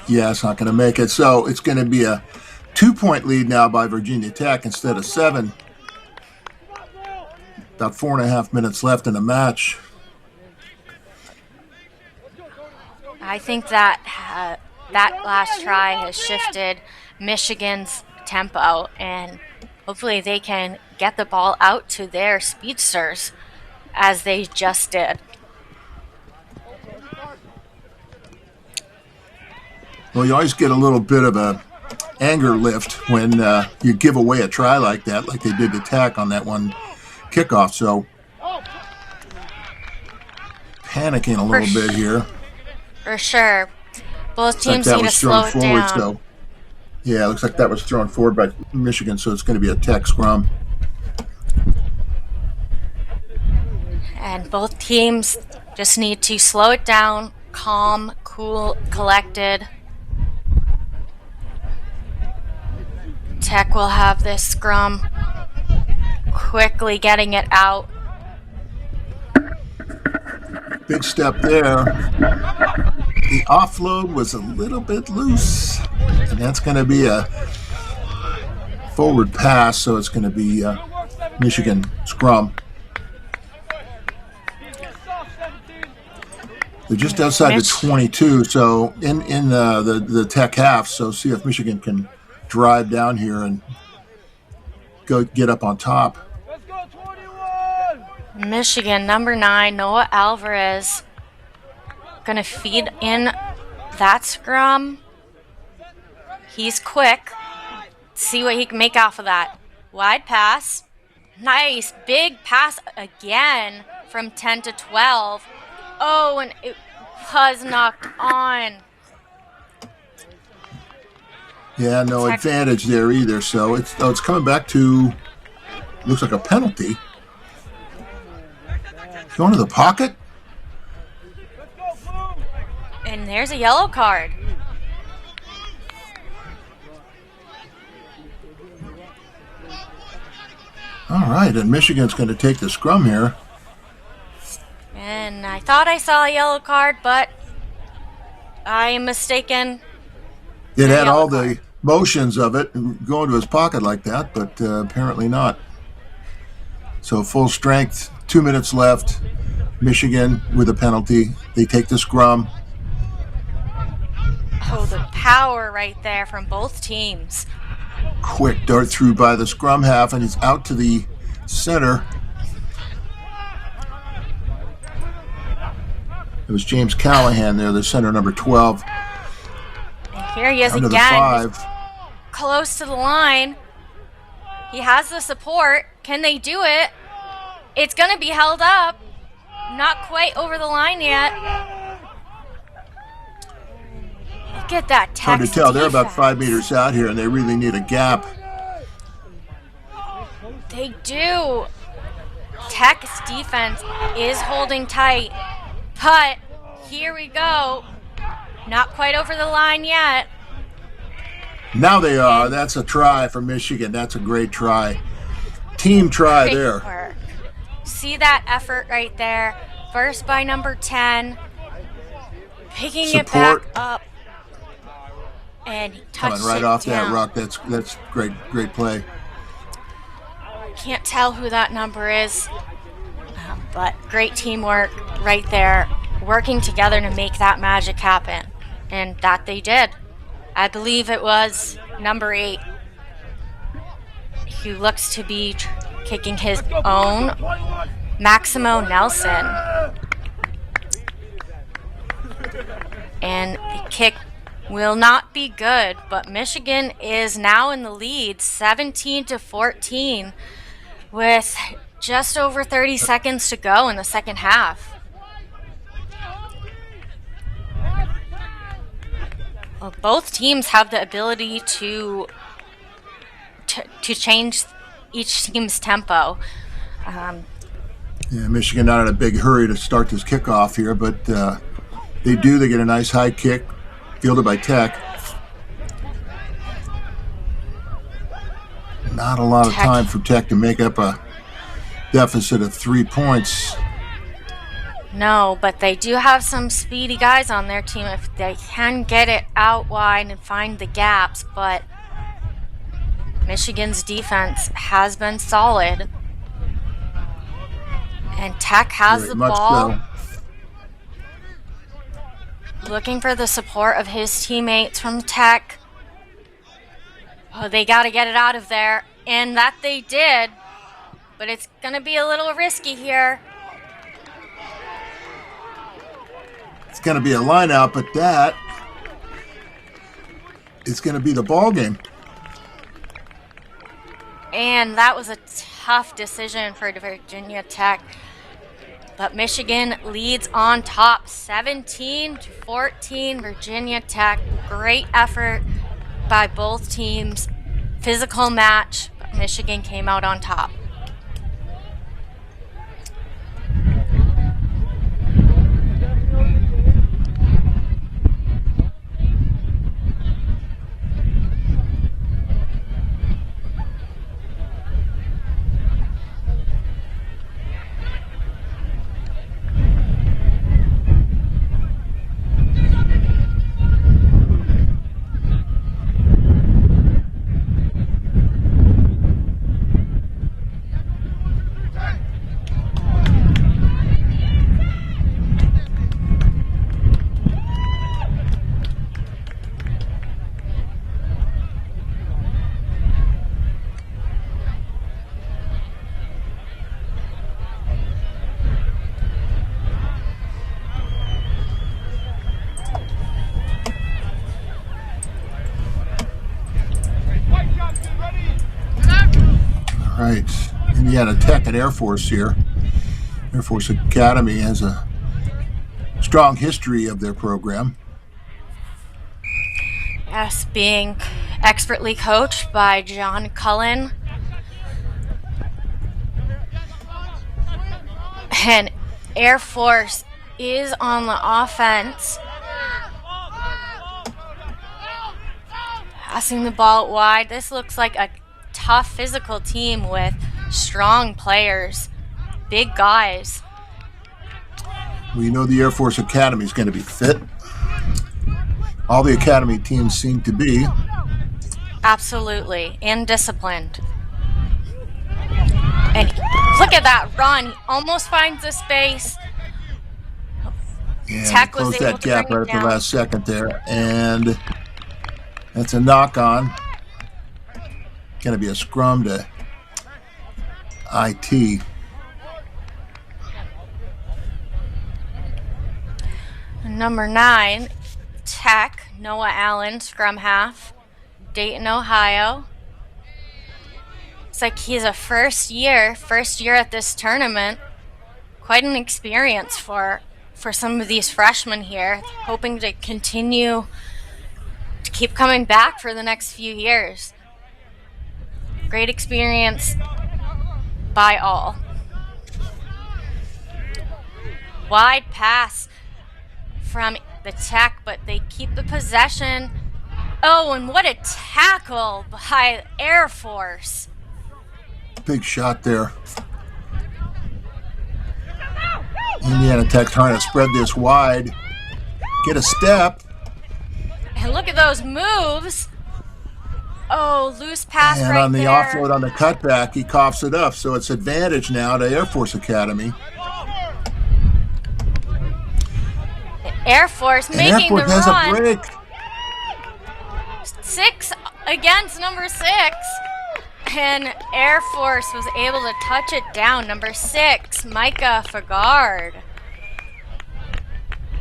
Yeah, it's not going to make it. So it's going to be a 2-point lead now by Virginia Tech instead of 7. About 4.5 minutes left in the match. I think that that last try has shifted Michigan's tempo, and hopefully they can get the ball out to their speedsters as they just did. Well, you always get a little bit of a anger lift when you give away a try like that, like they did to Tech on that one kickoff. So panicking a little bit here. For sure. Both teams that need to was slow thrown it forward, down. so yeah, it looks like that was thrown forward by Michigan, so it's going to be a Tech scrum. And both teams just need to slow it down, calm, cool, collected. Tech will have this scrum, quickly getting it out. Big step there. The offload was a little bit loose, and that's going to be a forward pass, so it's going to be Michigan scrum. They're just outside the 22, so in the Tech half, so see if Michigan can drive down here and go get up on top. Michigan, number 9, Noah Alvarez, gonna feed in that scrum. He's quick. See what he can make off of that. Wide pass. Nice, big pass again from 10 to 12. Oh, and it was knocked on. Yeah, no advantage there either. So it's coming back to, looks like a penalty. Going to the pocket. And there's a yellow card. All right, and Michigan's going to take the scrum here. And I thought I saw a yellow card, but I am mistaken. It had yellow all card. the motions of it going to his pocket like that, but apparently not. So full strength, 2 minutes left. Michigan with a penalty. They take the scrum. Oh, the power right there from both teams. Quick dart through by the scrum half, and he's out to the center. It was James Callahan there, the center, number 12. And here he is Under the again, 5. close to the line. He has the support. Can they do it? It's going to be held up. Not quite over the line yet. Look at that Tech's Hard to tell. They're about defense. 5 meters out here, and they really need a gap. They do. Tech's defense is holding tight, but here we go. Not quite over the line yet. Now they are. That's a try for Michigan. That's a great try. Team try Great there. work. See that effort right there. First by number 10. Picking it back Support. up. And he touched Coming right it off down. that rock. That's great play. Can't tell who that number is, but great teamwork right there, working together to make that magic happen, and that they did. I believe it was number 8 who looks to be kicking his own, Maximo Nelson. And the kick will not be good, but Michigan is now in the lead, 17-14, with just over 30 seconds to go in the second half. Well, both teams have the ability to change each team's tempo. Yeah, Michigan not in a big hurry to start this kickoff here, but they do. They get a nice high kick, fielded by Tech. Not a lot of time for Tech to make up a deficit of 3 points. No, but they do have some speedy guys on their team if they can get it out wide and find the gaps, but Michigan's defense has been solid. And Tech has Very the much ball. so. Looking for the support of his teammates from Tech. Oh, they got to get it out of there. And that they did. But it's going to be a little risky here. It's going to be a line out, but that is going to be the ball game. And that was a tough decision for Virginia Tech. But Michigan leads on top, 17-14, Virginia Tech. Great effort by both teams. Physical match, but Michigan came out on top. Right. Indiana Tech and Air Force here. Air Force Academy has a strong history of their program. Yes, being expertly coached by John Cullen. And Air Force is on the offense. Passing the ball wide. This looks like a tough physical team with strong players, big guys. We know the Air Force Academy is going to be fit. all the academy teams seem to be. Absolutely. And disciplined. And look at that run. He almost finds the space. And Tech was closed able that to gap bring right it at the down. last second there. And that's a knock-on. Going to be a scrum to IT. Number 9, Tech, Noah Allen, scrum half, Dayton, Ohio. It's like he's a first year at this tournament. Quite an experience for some of these freshmen here, hoping to continue to keep coming back for the next few years. Great experience by all. Wide pass from the Tech, but they keep the possession. Oh, and what a tackle by Air Force. Big shot there. Indiana Tech trying to spread this wide. Get a step. And look at those moves. Oh, loose pass And right on the there. offload on the cutback, he coughs it up. So it's advantage now to Air Force Academy. Air Force And making Air Force the has run. a break. 6 against number 6. And Air Force was able to touch it down. Number 6, Micah Fagard.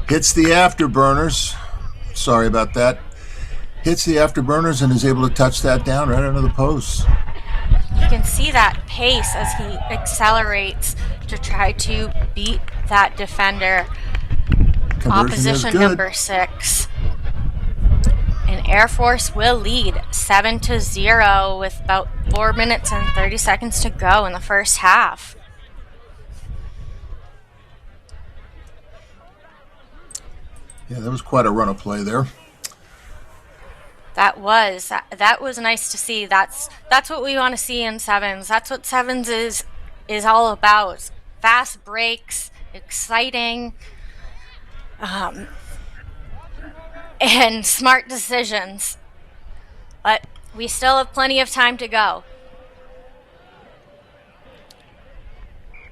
Hits the afterburners. Sorry about that. Hits the afterburners and is able to touch that down right under the post. You can see that pace as he accelerates to try to beat that defender. Conversion Opposition is good. number 6. And Air Force will lead 7-0 with about 4 minutes and 30 seconds to go in the first half. Yeah, that was quite a run of play there. That was nice to see. That's what we want to see in sevens. That's what sevens is all about. Fast breaks, exciting, and smart decisions. But we still have plenty of time to go.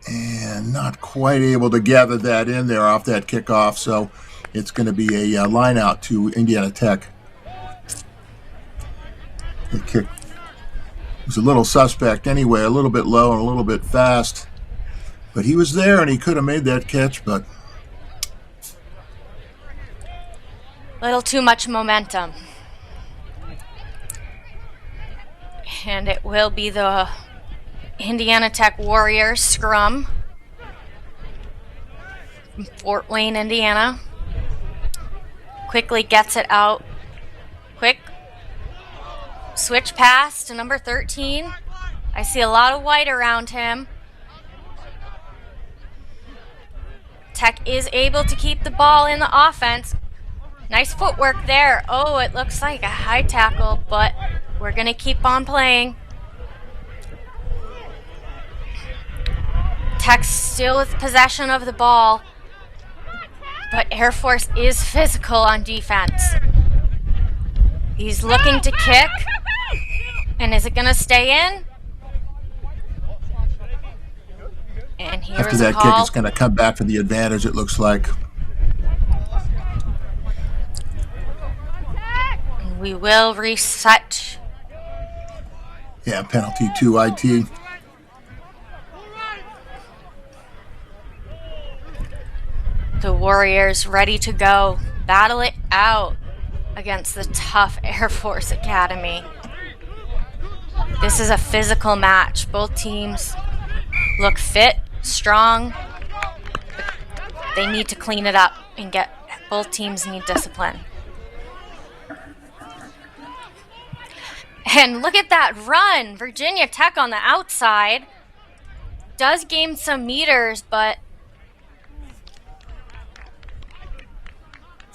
And not quite able to gather that in there off that kickoff, so it's going to be a line out to Indiana Tech. The kick was a little suspect anyway, a little bit low and a little bit fast. But he was there and he could have made that catch, but Little too much momentum. And it will be the Indiana Tech Warriors scrum from Fort Wayne, Indiana. Quickly gets it out. Quick switch pass to number 13. I see a lot of white around him. Tech is able to keep the ball in the offense. Nice footwork there. Oh, it looks like a high tackle, but we're going to keep on playing. Tech still with possession of the ball, but Air Force is physical on defense. He's looking to kick, and is it going to stay in? And here after is a that kick, call. it's going to come back for the advantage, it looks like. We will reset. Yeah, penalty to IT. The Warriors ready to go. Battle it out against the tough Air Force Academy. This is a physical match. Both teams look fit, strong. They need to clean it up and both teams need discipline. And look at that run. Virginia Tech on the outside. Does gain some meters, but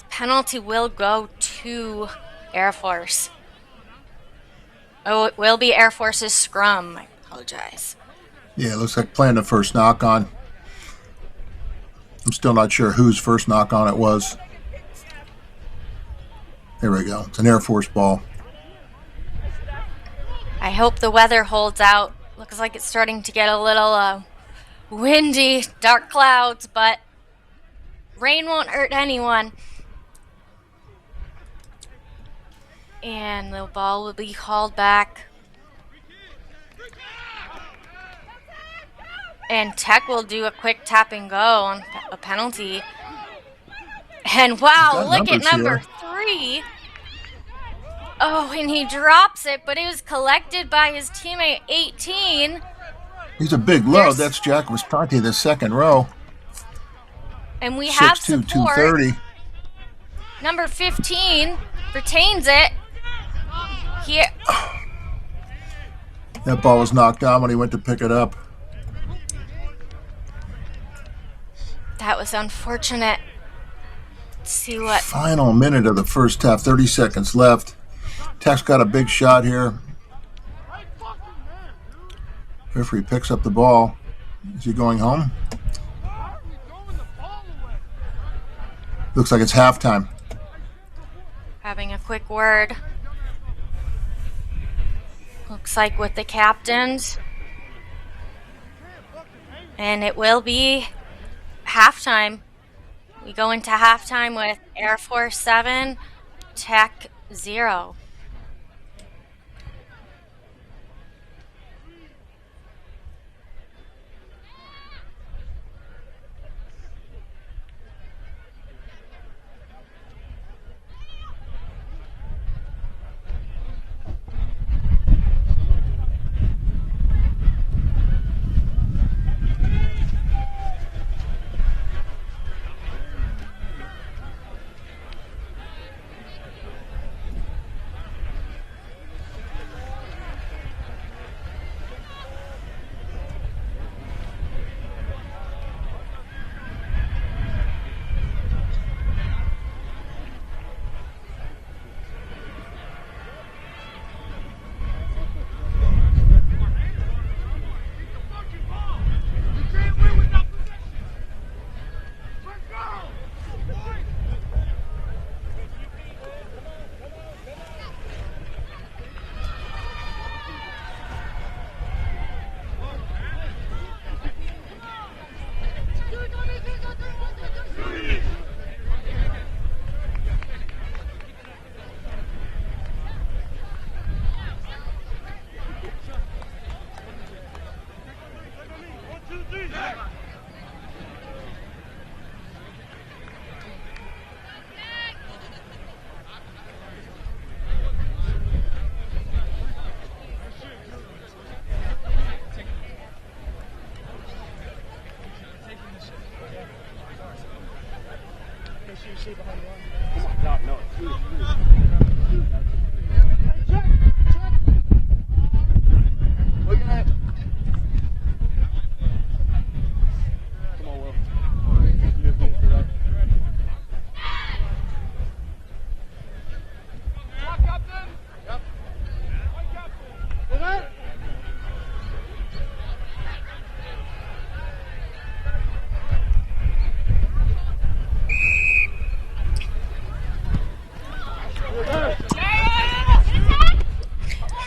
penalty will go to Air Force. Oh, it will be Air Force's scrum. I apologize. Yeah, it looks like playing the first knock on. I'm still not sure whose first knock on it was. There we go. It's an Air Force ball. I hope the weather holds out. Looks like it's starting to get a little windy, dark clouds, but rain won't hurt anyone. And the ball will be called back. And Tech will do a quick tap and go on a penalty. And wow, look at number 3. Oh, and he drops it, but it was collected by his teammate 18. He's a big load. That's Jack Visconti, the second row. And we have 6'2", support. 230. Number 15 retains it. Here. That ball was knocked down when he went to pick it up. That was unfortunate. Let's see what. Final minute of the first half, 30 seconds left. Tech's got a big shot here. Referee picks up the ball. Is he going home? Looks like it's halftime. Having a quick word. Looks like with the captains. And it will be halftime. We go into halftime with Air Force 7, Tech 0.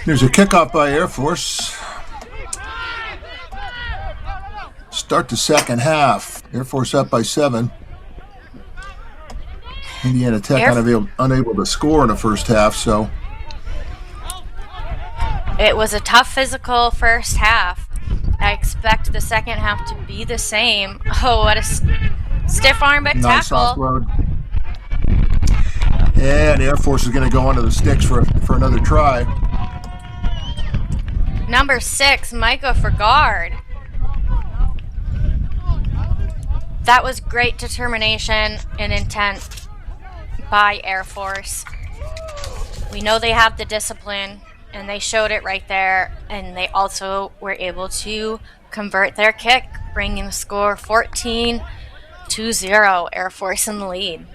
There's a kickoff by Air Force. Start the second half. Air Force up by 7. Indiana Tech unable to score in the first half, so. It was a tough physical first half. I expect the second half to be the same. Oh, what a stiff arm back Nice tackle. offload. And Air Force is going to go onto the sticks for another try. Number 6, Micah for guard. That was great determination and intent by Air Force. We know they have the discipline, and they showed it right there, and they also were able to convert their kick, bringing the score 14-0, Air Force in the lead.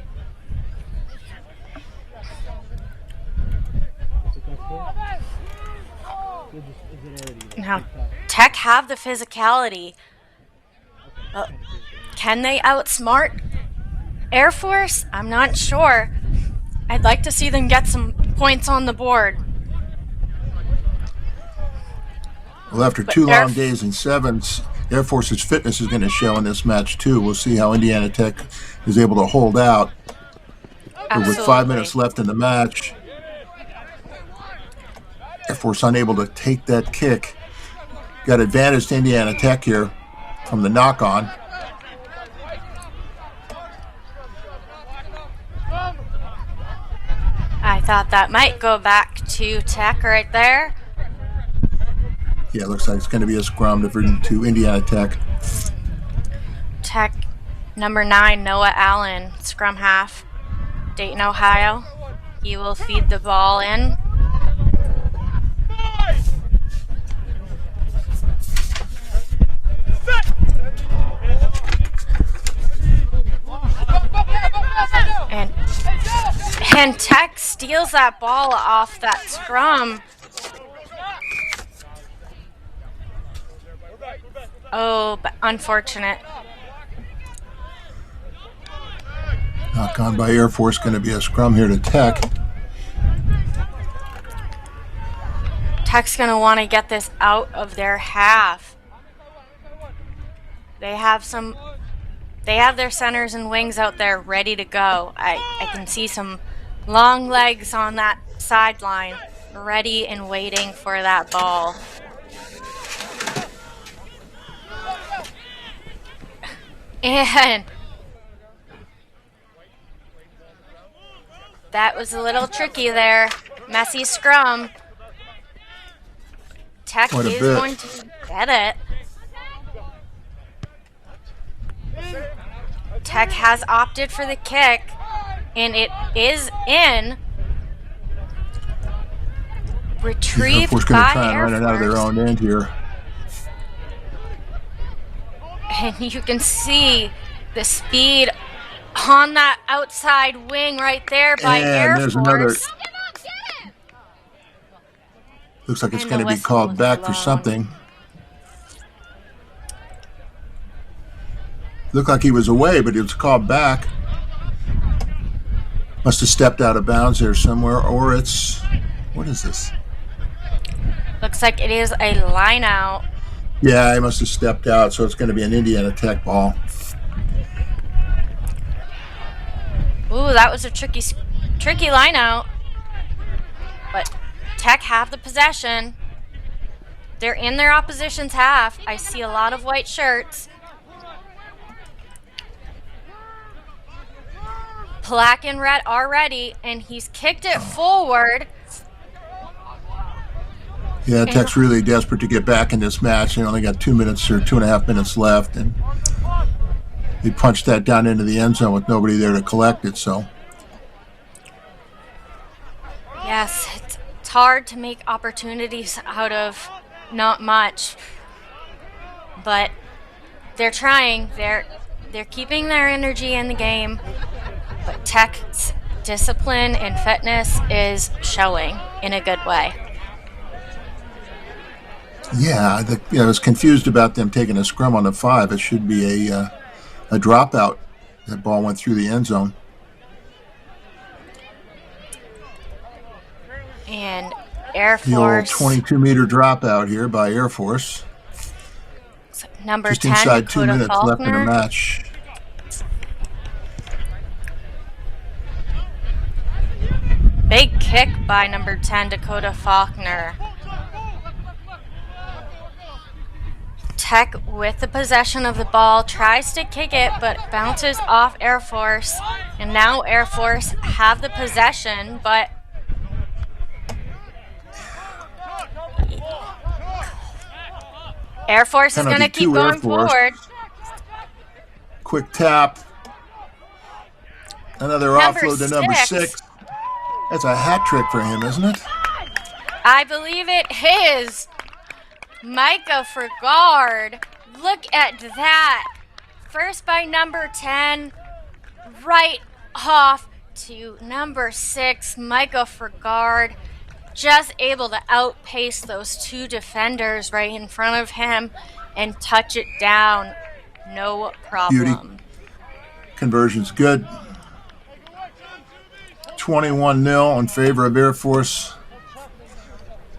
Now, Tech have the physicality. Can they outsmart Air Force? I'm not sure. I'd like to see them get some points on the board. Well, after But 2 long days in sevens, Air Force's fitness is going to show in this match, too. We'll see how Indiana Tech is able to hold out. But with 5 minutes left in the match, Air Force unable to take that kick. Got advantage to Indiana Tech here from the knock-on. I thought that might go back to Tech right there. Yeah, it looks like it's going to be a scrum to Indiana Tech. Tech number 9, Noah Allen, scrum half, Dayton, Ohio. He will feed the ball in. And Tech steals that ball off that scrum. Oh, but unfortunate. Knock on by Air Force, going to be a scrum here to Tech. Tech's going to want to get this out of their half. They have their centers and wings out there ready to go. I can see some long legs on that sideline, ready and waiting for that ball. And that was a little tricky there. Messy scrum. Tech is going to get it. Tech has opted for the kick, and it is in. Retrieved Air Force going to try and run it out of their own end here. And you can see the speed on that outside wing right there by Air Force. Another. Looks like it's going to be called back for something. Looked like he was away, but he was called back. Must have stepped out of bounds there somewhere, or it's... What is this? Looks like it is a line out. Yeah, he must have stepped out, so it's going to be an Indiana Tech ball. Ooh, that was a tricky line out. But Tech have the possession. They're in their opposition's half. I see a lot of white shirts. Black and red are ready, and he's kicked it forward. Yeah, Tech's really desperate to get back in this match. They only got 2 minutes or 2.5 minutes left, and he punched that down into the end zone with nobody there to collect it. So, yes, it's hard to make opportunities out of not much, but they're trying. They're keeping their energy in the game, but Tech's discipline and fitness is showing in a good way. yeah, I was confused about them taking a scrum on the 5. It should be a dropout. That ball went through the end zone. And Air The old Force, 22-meter dropout here by Air Force. number Just 10, inside 2 Dakota minutes left in the Faulkner. match. Big kick by number 10, Dakota Faulkner. Tech with the possession of the ball, tries to kick it, but bounces off Air Force. And now Air Force have the possession, but Air Force is going to keep going forward. Quick tap. Another offload to number 6. That's a hat trick for him, isn't it? I believe it is. Micah for guard. Look at that. First by number 10, right off to number 6, Micah for guard. Just able to outpace those 2 defenders right in front of him and touch it down. No problem. Beauty. Conversion's good. 21-0 in favor of Air Force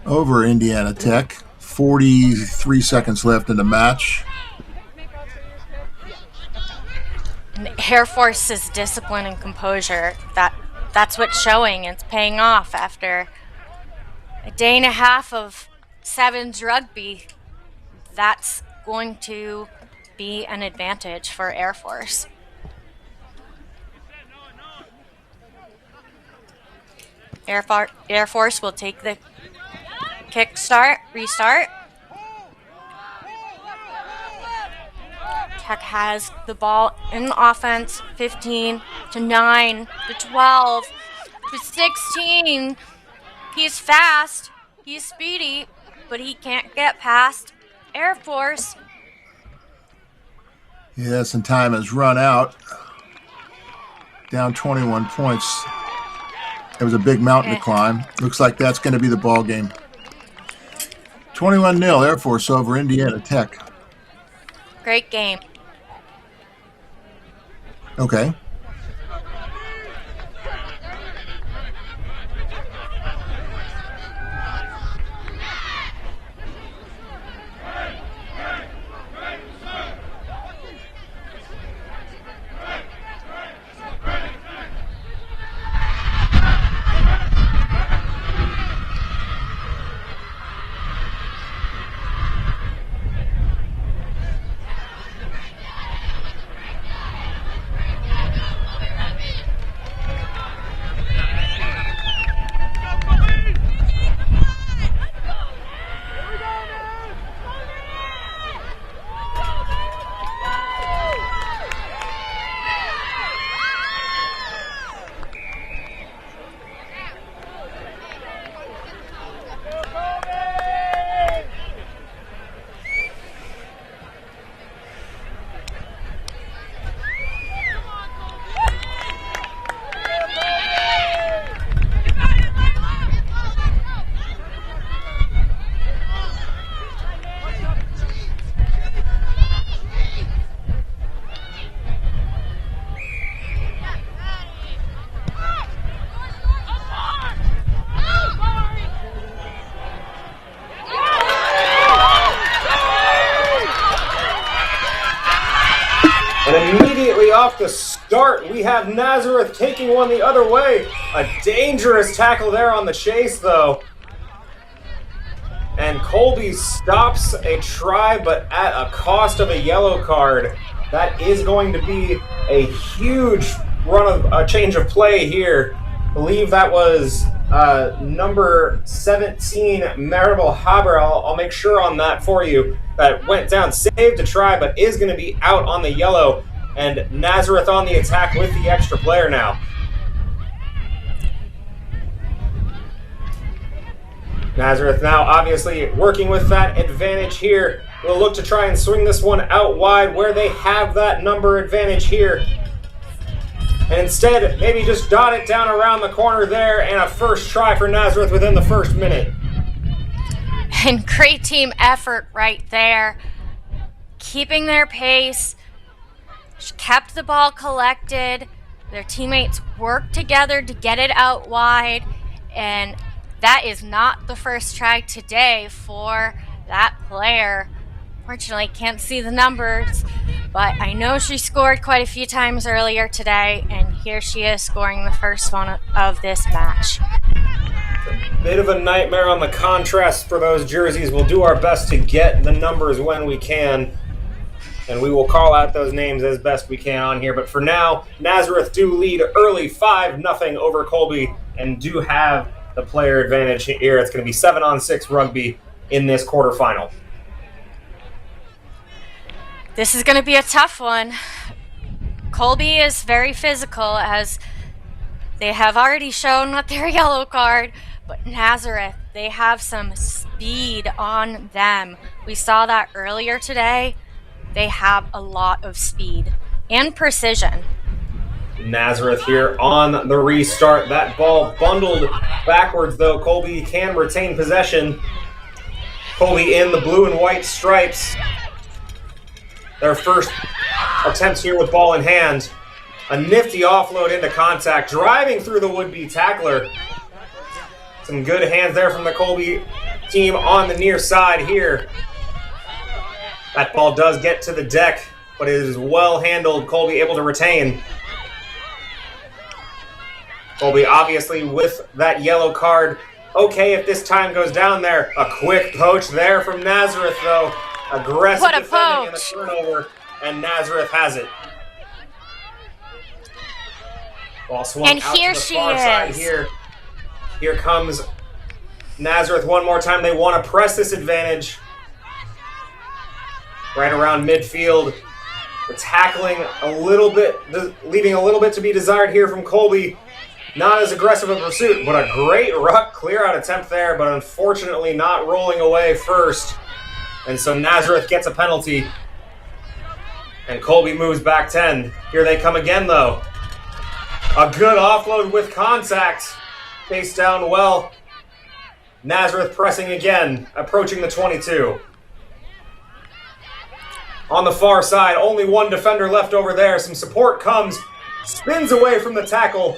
over Indiana Tech. 43 seconds left in the match. And Air Force's discipline and composure, that's what's showing. It's paying off after a day and a half of sevens rugby. That's going to be an advantage for Air Force. Air Force will take the restart. Tech has the ball in offense, 15 to 9 to 12 to 16. He's fast, he's speedy, but he can't get past Air Force. Yes, and time has run out. Down 21 points. It was a big mountain to climb. Looks like that's going to be the ball game. 21-0 Air Force over Indiana Tech. Great game. Okay. And immediately off the start, we have Nazareth taking one the other way. A dangerous tackle there on the chase, though. And Colby stops a try, but at a cost of a yellow card. That is going to be a huge change of play here. I believe that was number 17, Maribel Haber. I'll make sure on that for you. That went down, saved a try, but is going to be out on the yellow. And Nazareth on the attack with the extra player now. Nazareth now obviously working with that advantage here. We'll look to try and swing this one out wide where they have that number advantage here. And instead, maybe just dot it down around the corner there, and a first try for Nazareth within the first minute. And great team effort right there. Keeping their pace, kept the ball collected. Their teammates worked together to get it out wide, and that is not the first try today for that player. Fortunately, can't see the numbers, but I know she scored quite a few times earlier today, and here she is scoring the first one of this match. Bit of a nightmare on the contrast for those jerseys. We'll do our best to get the numbers when we can, and we will call out those names as best we can on here. But for now, Nazareth do lead early 5-0 over Colby and do have the player advantage here. It's going to be 7-on-6 rugby in this quarterfinal. This is going to be a tough one. Colby is very physical, as they have already shown with their yellow card, but Nazareth, they have some speed on them. We saw that earlier today. They have a lot of speed and precision. Nazareth here on the restart. That ball bundled backwards, though. Colby can retain possession. Colby in the blue and white stripes. Their first attempts here with ball in hand. A nifty offload into contact, driving through the would-be tackler. Some good hands there from the Colby team on the near side here. That ball does get to the deck, but it is well handled. Colby able to retain. Colby obviously with that yellow card. Okay, if this time goes down there. A quick poach there from Nazareth, though. Aggressive What a defending in the poach. turnover, and Nazareth has it. Ball swung And out here to the she far side is. here. Here comes Nazareth one more time. They want to press this advantage. Right around midfield. The tackling a little bit, leaving a little bit to be desired here from Colby. Not as aggressive a pursuit, but a great ruck clear out attempt there, but unfortunately not rolling away first. And so Nazareth gets a penalty. And Colby moves back 10. Here they come again, though. A good offload with contact. Chased down well. Nazareth pressing again, approaching the 22. On the far side, only one defender left over there. Some support comes, spins away from the tackle.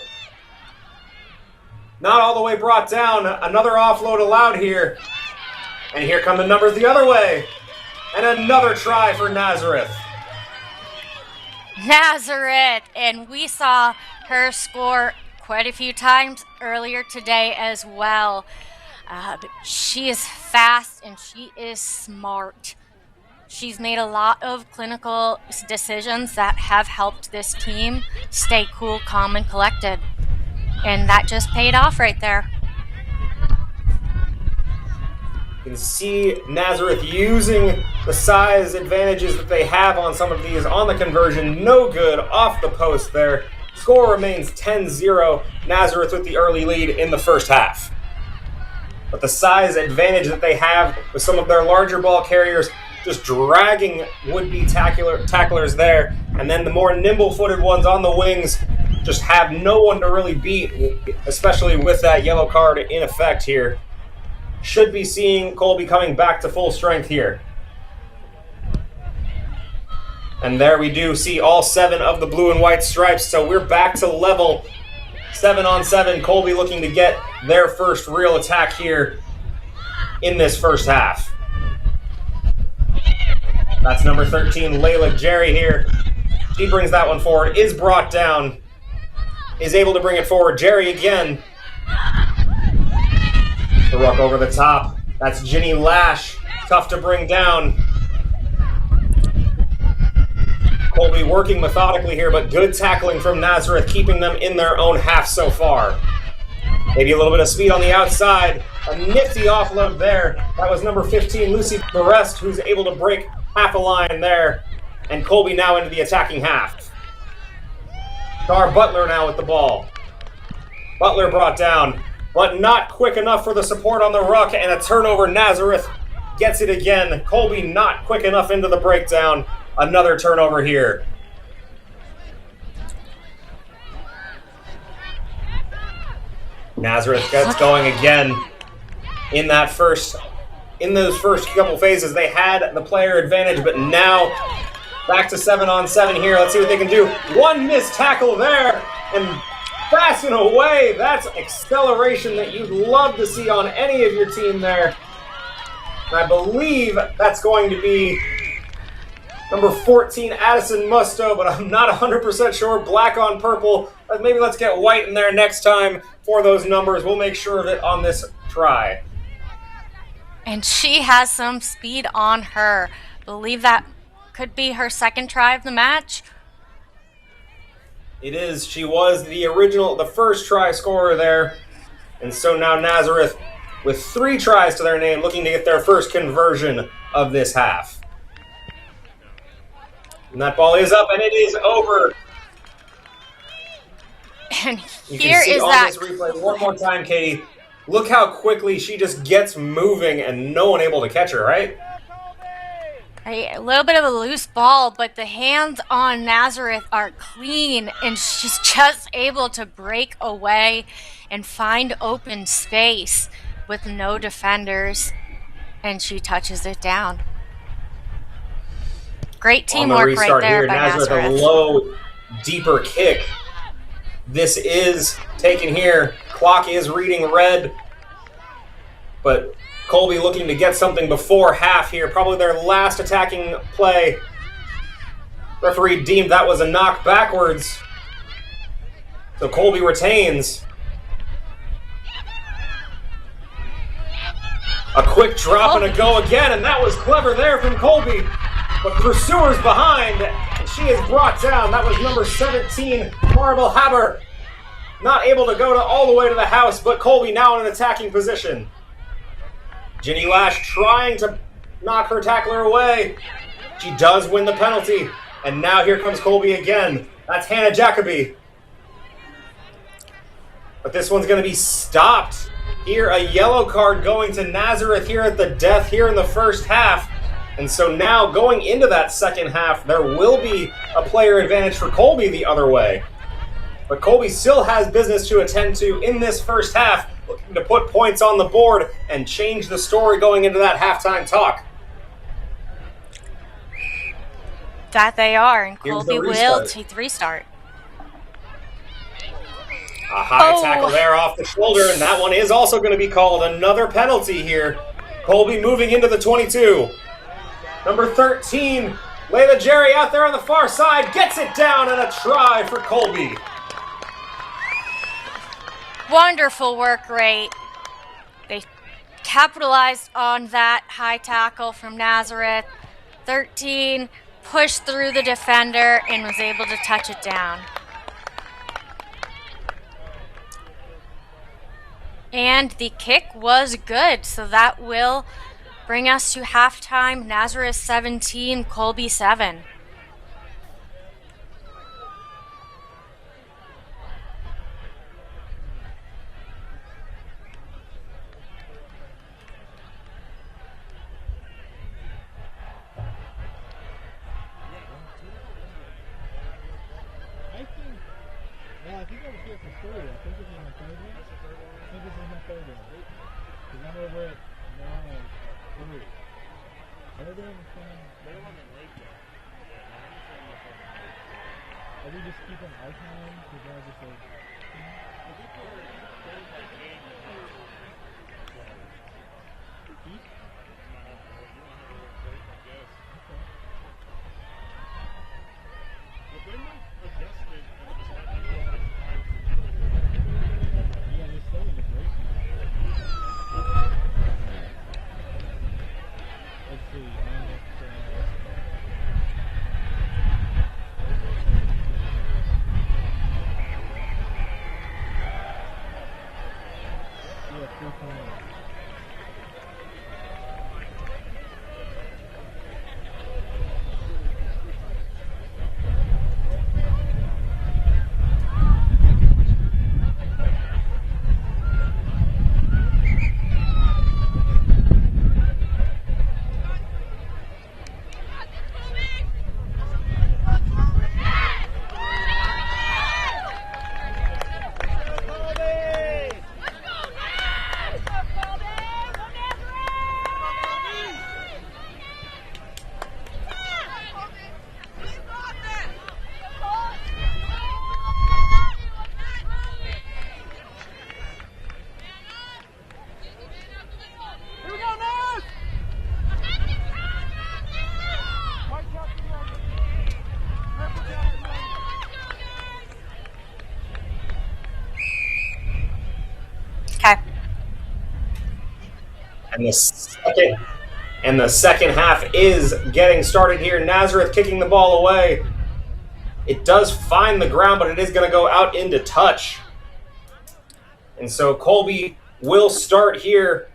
Not all the way brought down. Another offload allowed here. And here come the numbers the other way. And another try for Nazareth. Nazareth, and we saw her score quite a few times earlier today as well. She is fast and she is smart. She's made a lot of clinical decisions that have helped this team stay cool, calm, and collected. And that just paid off right there. You can see Nazareth using the size advantages that they have on some of these on the conversion. No good off the post there. Score remains 10-0. Nazareth with the early lead in the first half. But the size advantage that they have with some of their larger ball carriers just dragging would-be tacklers there. And then the more nimble-footed ones on the wings just have no one to really beat, especially with that yellow card in effect here. Should be seeing Colby coming back to full strength here. And there we do see all 7 of the blue and white stripes, so we're back to level 7-on-7. Colby looking to get their first real attack here in this first half. That's number 13, Layla Jerry here. She brings that one forward, is brought down, is able to bring it forward. Jerry again. The ruck over the top. That's Ginny Lash. Tough to bring down. Colby working methodically here, but good tackling from Nazareth, keeping them in their own half so far. Maybe a little bit of speed on the outside. A nifty offload there. That was number 15, Lucy Berest, who's able to break half a line there. And Colby now into the attacking half. Tar Butler now with the ball. Butler brought down, but not quick enough for the support on the ruck, and a turnover. Nazareth gets it again. Colby not quick enough into the breakdown. Another turnover here. Nazareth gets going again. In those first couple phases, they had the player advantage, but now back to 7-on-7 here. Let's see what they can do. One missed tackle there, and passing away. That's acceleration that you'd love to see on any of your team there. And I believe that's going to be number 14, Addison Musto, but I'm not 100% sure. Black on purple. Maybe let's get white in there next time for those numbers. We'll make sure of it on this try. And she has some speed on her. Believe that could be her second try of the match. It is. She was the first try scorer there. And so now Nazareth, with 3 tries to their name, looking to get their first conversion of this half. And that ball is up, and it is over. And You here can see is on that. this replay one more time, Katie. Look how quickly she just gets moving and no one able to catch her, right? A little bit of a loose ball, but the hands on Nazareth are clean, and she's just able to break away and find open space with no defenders, and she touches it down. Great On the teamwork right restart there here, by Nazareth, Nazareth. a low deeper kick. This is taken here. Clock is reading red. But Colby looking to get something before half here. Probably their last attacking play. Referee deemed that was a knock backwards. So Colby retains. A quick drop and a go again, and that was clever there from Colby. But pursuers behind, and she is brought down. That was number 17, Marble Haber. Not able to go all the way to the house, but Colby now in an attacking position. Ginny Lash trying to knock her tackler away. She does win the penalty. And now here comes Colby again. That's Hannah Jacoby. But this one's going to be stopped. Here, a yellow card going to Nazareth here at the death here in the first half. And so now going into that second half, there will be a player advantage for Colby the other way. But Colby still has business to attend to in this first half, looking to put points on the board and change the story going into that halftime talk. That they are, and Here's Colby the will restart. take the restart. A high tackle there off the shoulder, and that one is also going to be called. Another penalty here. Colby moving into the 22. Number 13, Layla Jerry out there on the far side, gets it down, and a try for Colby. Wonderful work rate. They capitalized on that high tackle from Nazareth. 13 pushed through the defender and was able to touch it down. And the kick was good, so that will bring us to halftime. Nazareth 17, Colby 7. And the second half is getting started here. Nazareth kicking the ball away. It does find the ground, but it is going to go out into touch. And so Colby will start here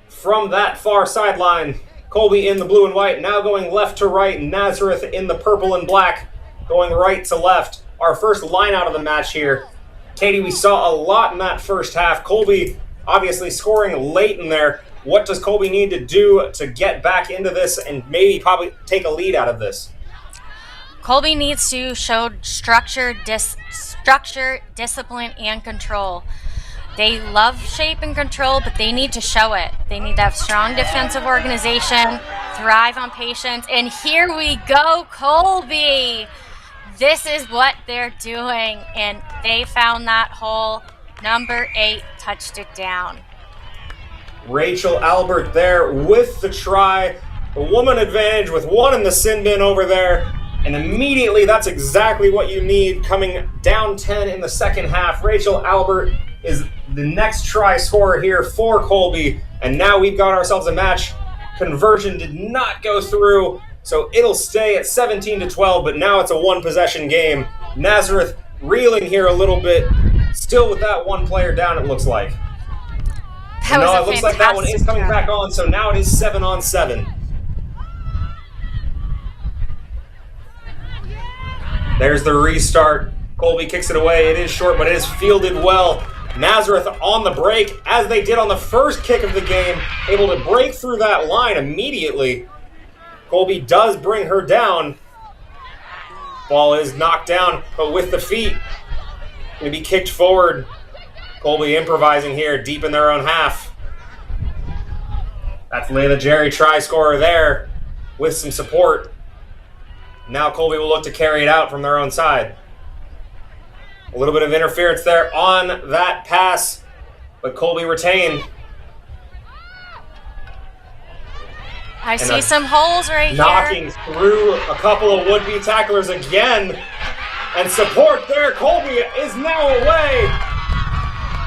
from that far sideline. Colby in the blue and white, now going left to right. Nazareth in the purple and black, going right to left. Our first line out of the match here. Katie, we saw a lot in that first half. Colby obviously scoring late in there. What does Colby need to do to get back into this and maybe probably take a lead out of this? Colby needs to show structure, discipline, and control. They love shape and control, but they need to show it. They need to have strong defensive organization, thrive on patience, and here we go, Colby. This is what they're doing, and they found that hole. Number 8 touched it down. Rachel Albert there with the try. The woman advantage with one in the sin bin over there. And immediately that's exactly what you need coming down 10 in the second half. Rachel Albert is the next try scorer here for Colby. And now we've got ourselves a match. Conversion did not go through, so it'll stay at 17-12, but now it's a one-possession game. Nazareth reeling here a little bit, still with that one player down, it looks like. That was it looks like that one is coming back on, so now it is 7-on-7. There's the restart. Colby kicks it away. It is short, but it is fielded well. Nazareth on the break, as they did on the first kick of the game, able to break through that line immediately. Colby does bring her down. Ball is knocked down, but with the feet, going to be kicked forward. Colby improvising here, deep in their own half. That's Layla Jerry, try scorer there, with some support. Now Colby will look to carry it out from their own side. A little bit of interference there on that pass, but Colby retained. I see some holes right knocking here. Through a couple of would-be tacklers again. And support there. Colby is now away.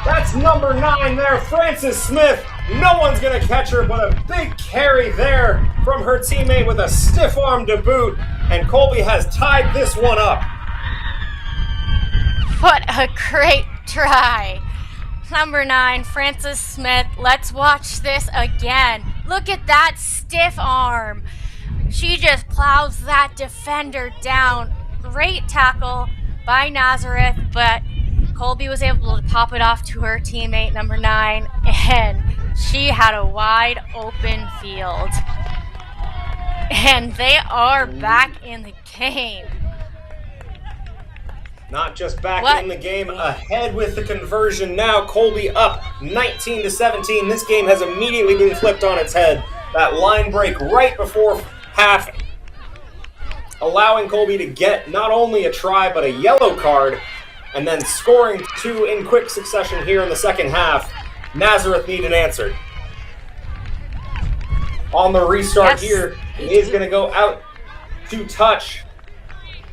That's number 9 there, Frances Smith. No one's going to catch her, but a big carry there from her teammate with a stiff arm to boot. And Colby has tied this one up. What a great try. Number 9, Frances Smith. Let's watch this again. Look at that stiff arm. She just plows that defender down. Great tackle by Nazareth, but Colby was able to pop it off to her teammate, number 9, and she had a wide open field. And they are back in the game. Not just back in the game, ahead with the conversion now. Colby up 19-17. This game has immediately been flipped on its head. That line break right before half, allowing Colby to get not only a try, but a yellow card, and then scoring 2 in quick succession here in the second half. Nazareth need an answer. On the restart here, it is going to go out to touch.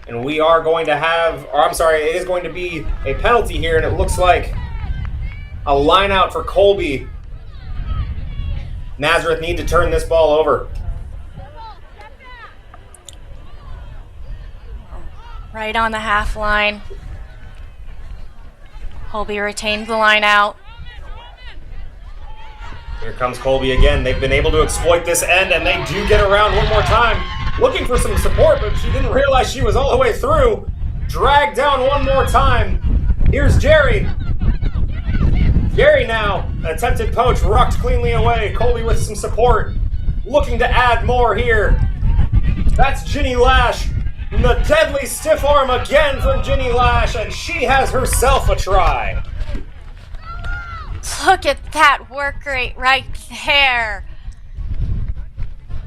And we are going to have, it is going to be a penalty here, and it looks like a line out for Colby. Nazareth need to turn this ball over. Right on the half line. Colby retained the line out. Here comes Colby again. They've been able to exploit this end, and they do get around one more time. Looking for some support, but she didn't realize she was all the way through. Dragged down one more time. Here's Jerry. Jerry now, an attempted poach, rocked cleanly away. Colby with some support. Looking to add more here. That's Ginny Lash. The deadly stiff arm again from Ginny Lash, and she has herself a try. Look at that work rate right there.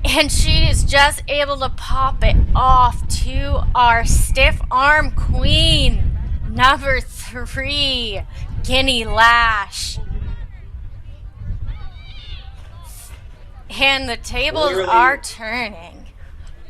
And she is just able to pop it off to our stiff arm queen, number 3, Ginny Lash. And the tables are turning.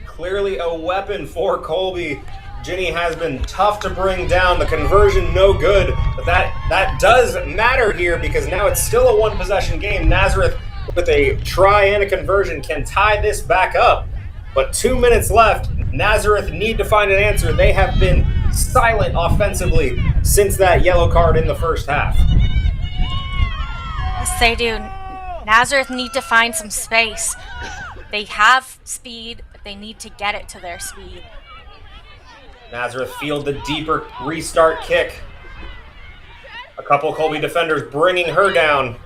Clearly a weapon for Colby. Ginny has been tough to bring down. The conversion no good, but that does matter here because now it's still a one-possession game. Nazareth, with a try and a conversion, can tie this back up. But 2 minutes left. Nazareth need to find an answer. They have been silent offensively since that yellow card in the first half. Yes, they do. Nazareth need to find some space. They have speed, but they need to get it to their speed. Nazareth field the deeper restart kick. A couple Colby defenders bringing her down.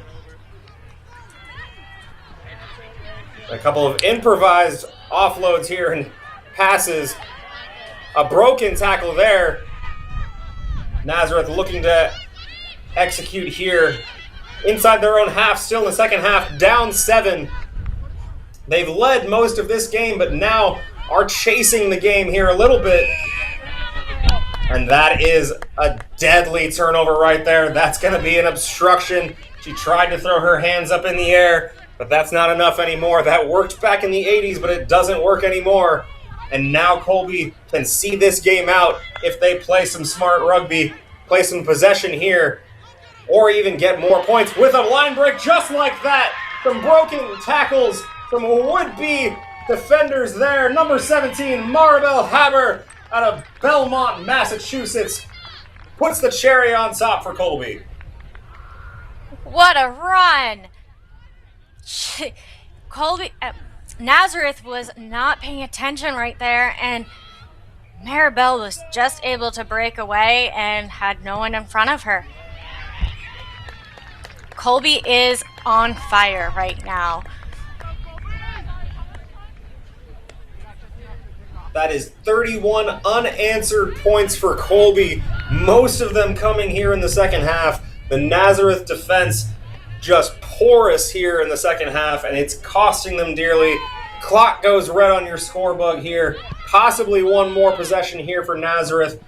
A couple of improvised offloads here and passes. A broken tackle there. Nazareth looking to execute here. Inside their own half, still in the second half, down 7. They've led most of this game, but now are chasing the game here a little bit. And that is a deadly turnover right there. That's going to be an obstruction. She tried to throw her hands up in the air, but that's not enough anymore. That worked back in the 80s, but it doesn't work anymore. And now Colby can see this game out if they play some smart rugby, play some possession here, or even get more points with a line break just like that. Some broken tackles from would-be defenders there. Number 17, Maribel Haber out of Belmont, Massachusetts, puts the cherry on top for Colby. What a run! Colby, Nazareth was not paying attention right there, and Maribel was just able to break away and had no one in front of her. Colby is on fire right now. That is 31 unanswered points for Colby, most of them coming here in the second half. The Nazareth defense just porous here in the second half, and it's costing them dearly. Clock goes red on your scorebook here. Possibly one more possession here for Nazareth,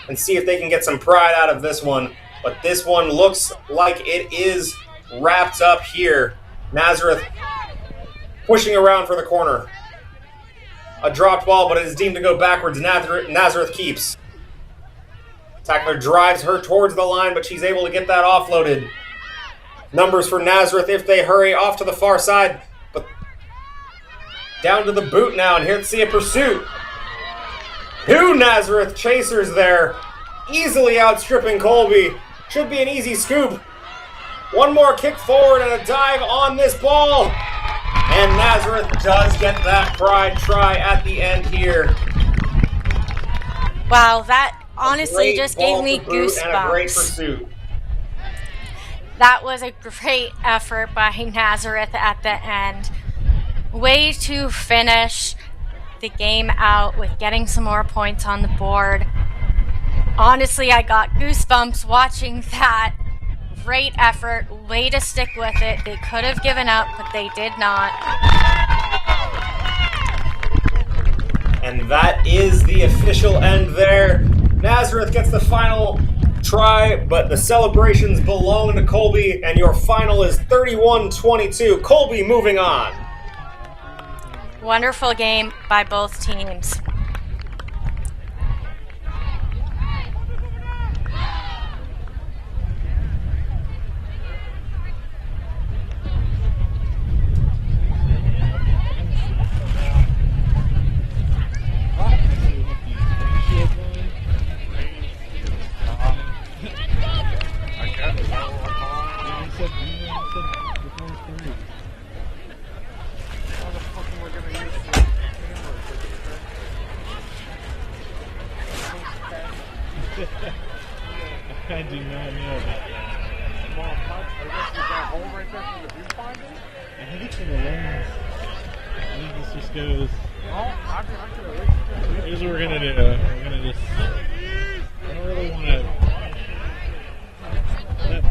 and see if they can get some pride out of this one. But this one looks like it is wrapped up here. Nazareth pushing around for the corner. A dropped ball, but it is deemed to go backwards. Nazareth keeps. Tackler drives her towards the line, but she's able to get that offloaded. Numbers for Nazareth if they hurry off to the far side, but down to the boot now, and here to see a pursuit. Two Nazareth chasers there, easily outstripping Colby. Should be an easy scoop. One more kick forward and a dive on this ball. And Nazareth does get that pride try at the end here. Wow, that honestly just gave me goosebumps. And a great pursuit. That was a great effort by Nazareth at the end. Way to finish the game out with getting some more points on the board. Honestly, I got goosebumps watching that. Great effort, way to stick with it. They could have given up, but they did not. And that is the official end there. Nazareth gets the final try, but the celebrations belong to Colby, and your final is 31-22. Colby moving on. Wonderful game by both teams. I do not know about that. I think it's in the lens. I think this just goes. Here's what we're gonna do. We're gonna just. I don't really want to. That's it.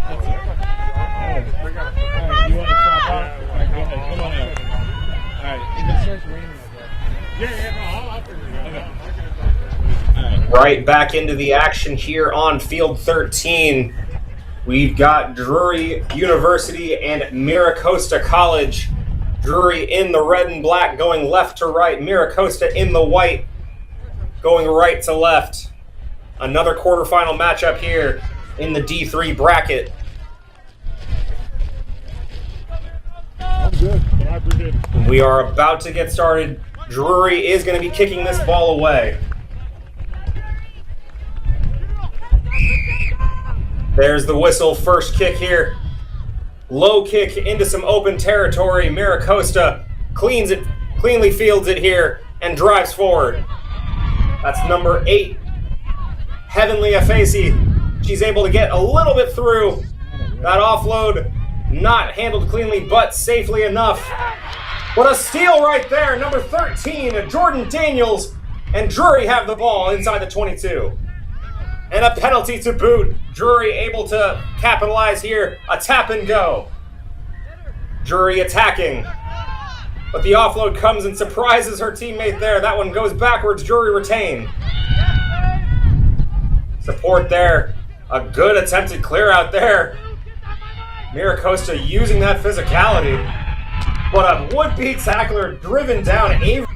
Alright, you want to swap out? Alright, go ahead. Come on out. Alright, if it starts raining like that. Yeah, no, I'll figure it out. Right back into the action here on field 13. We've got Drury University and MiraCosta College. Drury in the red and black going left to right. MiraCosta in the white going right to left. Another quarterfinal matchup here in the D3 bracket. I'm good. I'm good. We are about to get started. Drury is going to be kicking this ball away. There's the whistle, first kick here. Low kick into some open territory. MiraCosta cleanly fields it here and drives forward. That's number 8, Heavenly Afasi. She's able to get a little bit through. That offload not handled cleanly, but safely enough. What a steal right there. Number 13, Jordan Daniels, and Drury have the ball inside the 22. And a penalty to boot. Drury able to capitalize here. A tap and go. Drury attacking. But the offload comes and surprises her teammate there. That one goes backwards. Drury retain. Support there. A good attempted clear out there. MiraCosta using that physicality. But a would-be tackler driven down Avery.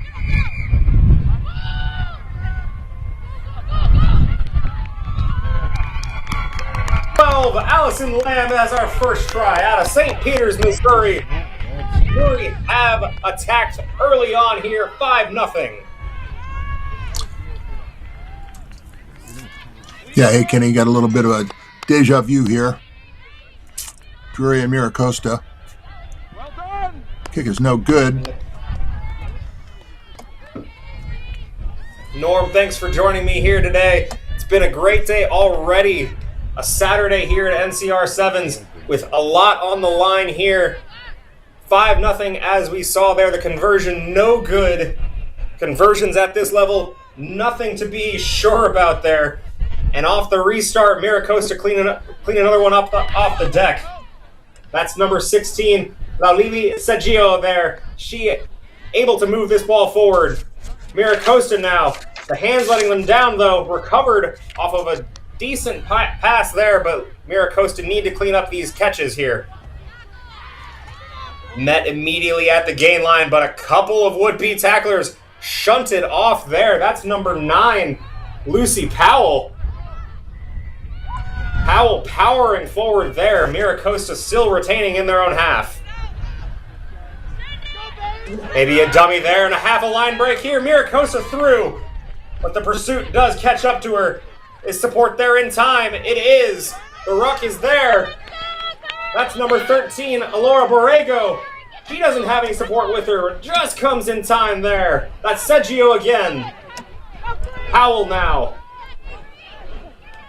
Allison Lamb has our first try out of St. Peters, Missouri. Drury have attacked early on here, 5-0. Yeah, hey, Kenny, got a little bit of a deja vu here. Drury and MiraCosta. Kick is no good. Norm, thanks for joining me here today. It's been a great day already. A Saturday here at NCR Sevens with a lot on the line here. 5-0 as we saw there. The conversion no good. Conversions at this level, nothing to be sure about there. And off the restart, MiraCosta clean another one up off the deck. That's number 16, Lalili Sergio there. She able to move this ball forward. MiraCosta now. The hands letting them down though. Recovered off of a decent pass there, but MiraCosta need to clean up these catches here. Met immediately at the gain line, but a couple of would-be tacklers shunted off there. That's number 9, Lucy Powell. Powell powering forward there. MiraCosta still retaining in their own half. Maybe a dummy there and a half a line break here. MiraCosta through, but the pursuit does catch up to her. Is support there in time? It is. The ruck is there. That's number 13, Alora Borrego. She doesn't have any support with her. Just comes in time there. That's Sergio again. Powell now.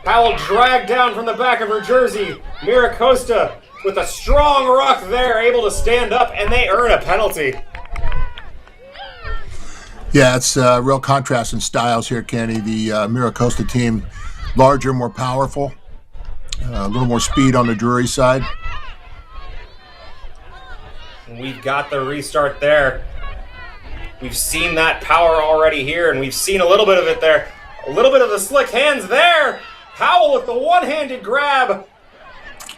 Powell dragged down from the back of her jersey. MiraCosta with a strong ruck there, able to stand up, and they earn a penalty. Yeah, it's a real contrast in styles here, Kenny. The MiraCosta team, larger, more powerful, a little more speed on the Drury side. We've got the restart there. We've seen that power already here, and we've seen a little bit of it there. A little bit of the slick hands there. Powell with the one-handed grab.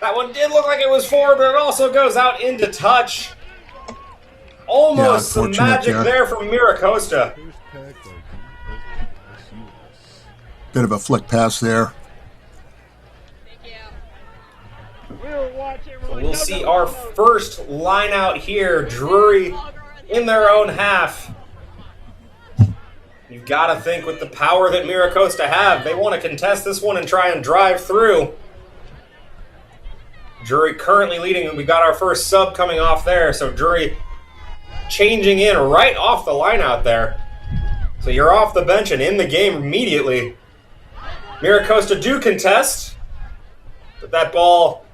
That one did look like it was forward, but it also goes out into touch. Almost some magic there from MiraCosta. Bit of a flick pass there. We'll see our first line out here. Drury in their own half. You've got to think with the power that MiraCosta have, they want to contest this one and try and drive through. Drury currently leading, and we got our first sub coming off there. So Drury changing in right off the line out there. So you're off the bench and in the game immediately. MiraCosta do contest, but that ball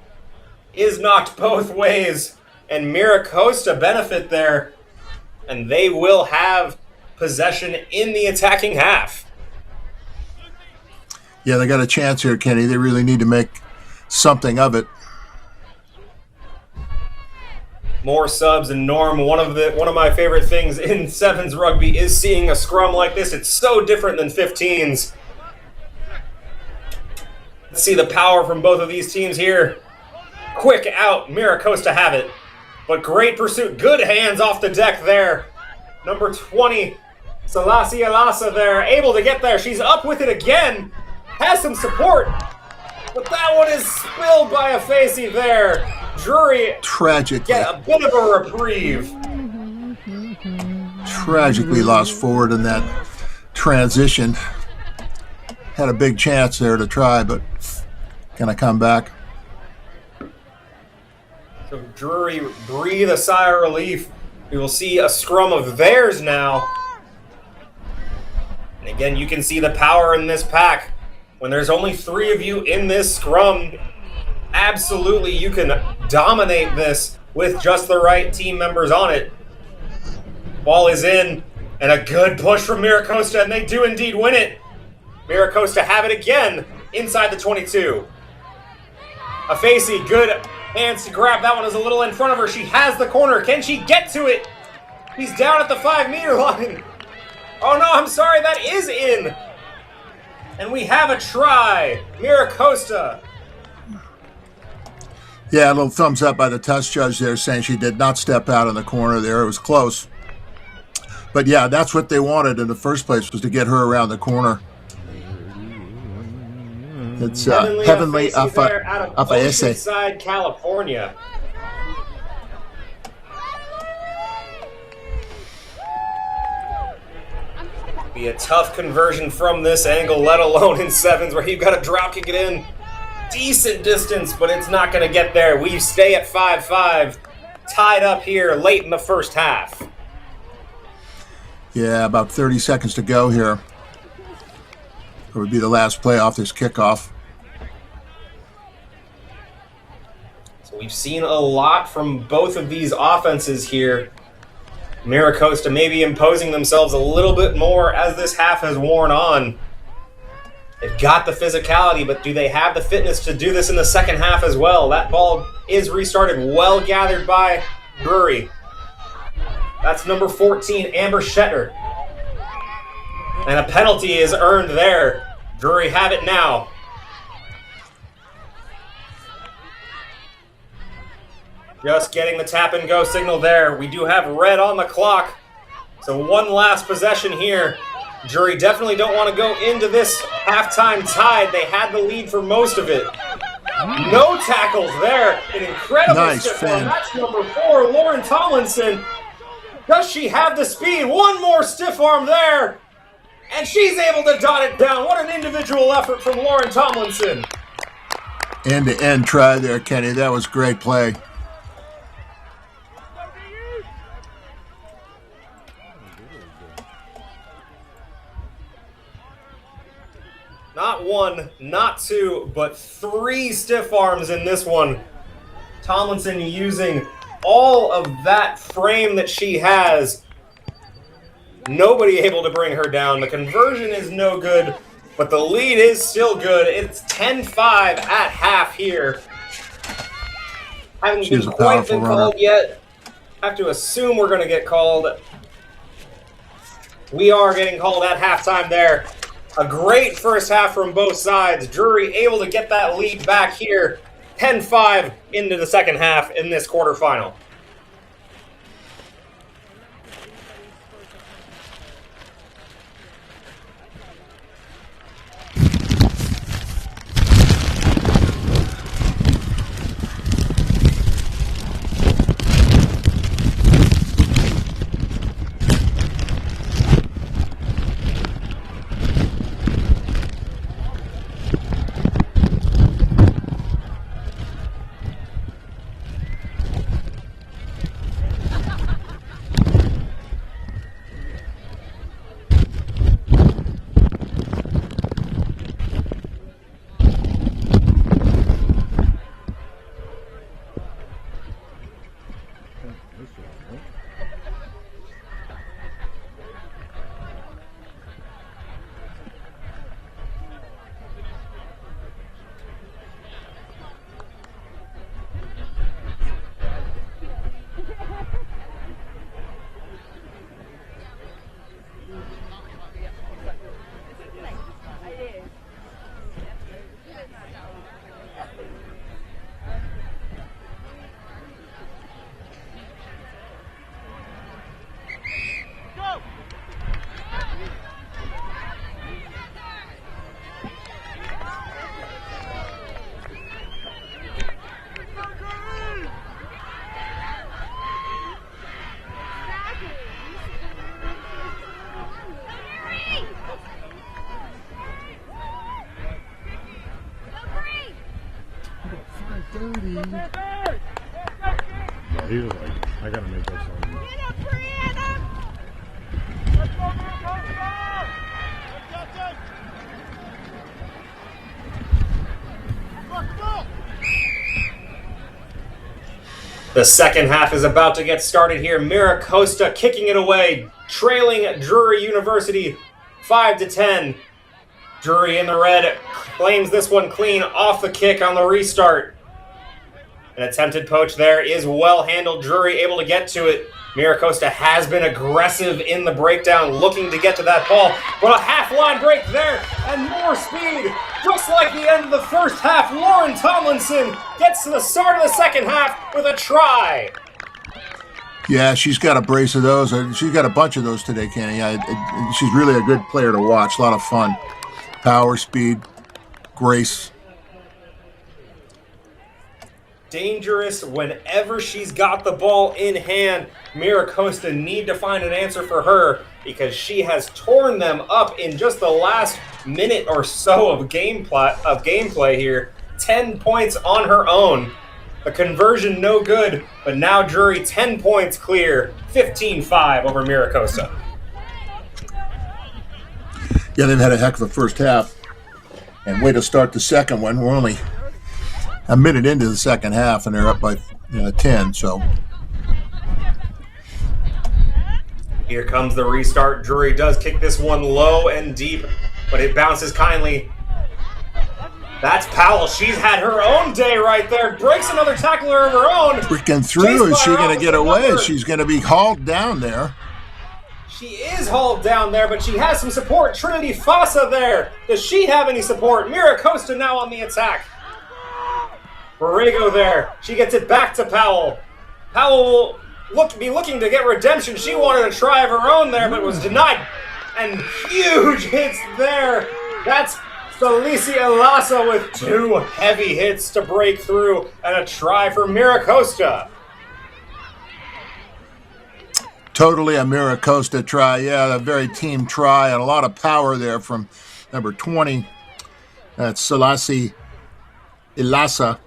is knocked both ways, and MiraCosta benefit there, and they will have possession in the attacking half. Yeah, they got a chance here, Kenny. They really need to make something of it. More subs, and Norm, one of my favorite things in sevens rugby is seeing a scrum like this. It's so different than 15s. Let's see the power from both of these teams here. Quick out, MiraCosta have it. But great pursuit, good hands off the deck there. Number 20, Selassie Alasa there, able to get there. She's up with it again, has some support. But that one is spilled by a facey there. Drury tragically get a bit of a reprieve. Tragically lost forward in that transition. Had a big chance there to try, but can I come back? So Drury breathe a sigh of relief. We will see a scrum of theirs now. And again, you can see the power in this pack. When there's only 3 of you in this scrum, absolutely you can dominate this with just the right team members on it. Ball is in, and a good push from MiraCosta, and they do indeed win it. MiraCosta have it again inside the 22. A facey, good hands to grab. That one is a little in front of her. She has the corner. Can she get to it? He's down at the 5-meter line. Oh no, I'm sorry, that is in. And we have a try. Mira Costa. Yeah, a little thumbs up by the test judge there saying she did not step out in the corner there. It was close. But yeah, that's what they wanted in the first place, was to get her around the corner. It's Heavenly there out of Afaese. Oceanside, California. Be a tough conversion from this angle, let alone in sevens where you've got to drop kick it in. Decent distance, but it's not going to get there. We stay at 5-5, tied up here late in the first half. Yeah, about 30 seconds to go here. It would be the last play off this kickoff. So we've seen a lot from both of these offenses here. MiraCosta maybe imposing themselves a little bit more as this half has worn on. They've got the physicality, but do they have the fitness to do this in the second half as well? That ball is restarted, well gathered by Drury. That's number 14, Amber Shetter. And a penalty is earned there. Drury have it now. Just getting the tap and go signal there. We do have red on the clock. So one last possession here. Drury definitely don't want to go into this halftime tied. They had the lead for most of it. No tackles there. An incredible stiff arm. That's number 4, Lauren Tomlinson. Does she have the speed? One more stiff arm there. And she's able to dot it down. What an individual effort from Lauren Tomlinson. End-to-end try there, Kenny. That was great play. Not one, not two, but 3 stiff arms in this one. Tomlinson using all of that frame that she has. Nobody able to bring her down. The conversion is no good, but the lead is still good. It's 10-5 at half here. Haven't been quite been called yet. Have to assume we're going to get called. We are getting called at halftime there. A great first half from both sides. Drury able to get that lead back here. 10-5 into the second half in this quarterfinal. Yeah, he was like, I gotta make that song. The second half is about to get started here. Mira Costa kicking it away, trailing Drury University 5-10. Drury in the red claims this one clean off the kick on the restart. An attempted poach there is well handled. Drury able to get to it. MiraCosta has been aggressive in the breakdown, looking to get to that ball. But a half-line break there, and more speed. Just like the end of the first half, Lauren Tomlinson gets to the start of the second half with a try. Yeah, she's got a brace of those. She's got a bunch of those today, Kenny. She's really a good player to watch. A lot of fun. Power, speed, grace. Dangerous whenever she's got the ball in hand. MiraCosta need to find an answer for her because she has torn them up in just the last minute or so of gameplay here. 10 points on her own. The conversion no good, but now Drury 10 points clear, 15-5 over MiraCosta. Yeah, they've had a heck of a first half. And way to start the second one. We're only a minute into the second half, and they're up by 10, so. Here comes the restart. Drury does kick this one low and deep, but it bounces kindly. That's Powell. She's had her own day right there. Breaks another tackler of her own. Freaking through. Is she going to get away? She's going to be hauled down there. She is hauled down there, but she has some support. Trinity Fossa there. Does she have any support? MiraCosta now on the attack. Borrego there. She gets it back to Powell. Powell will be looking to get redemption. She wanted a try of her own there, but was denied. And huge hits there. That's Felicia Lassa with 2 heavy hits to break through and a try for MiraCosta. Totally a MiraCosta try. Yeah, a very team try and a lot of power there from number 20. That's Selassie Ilasa.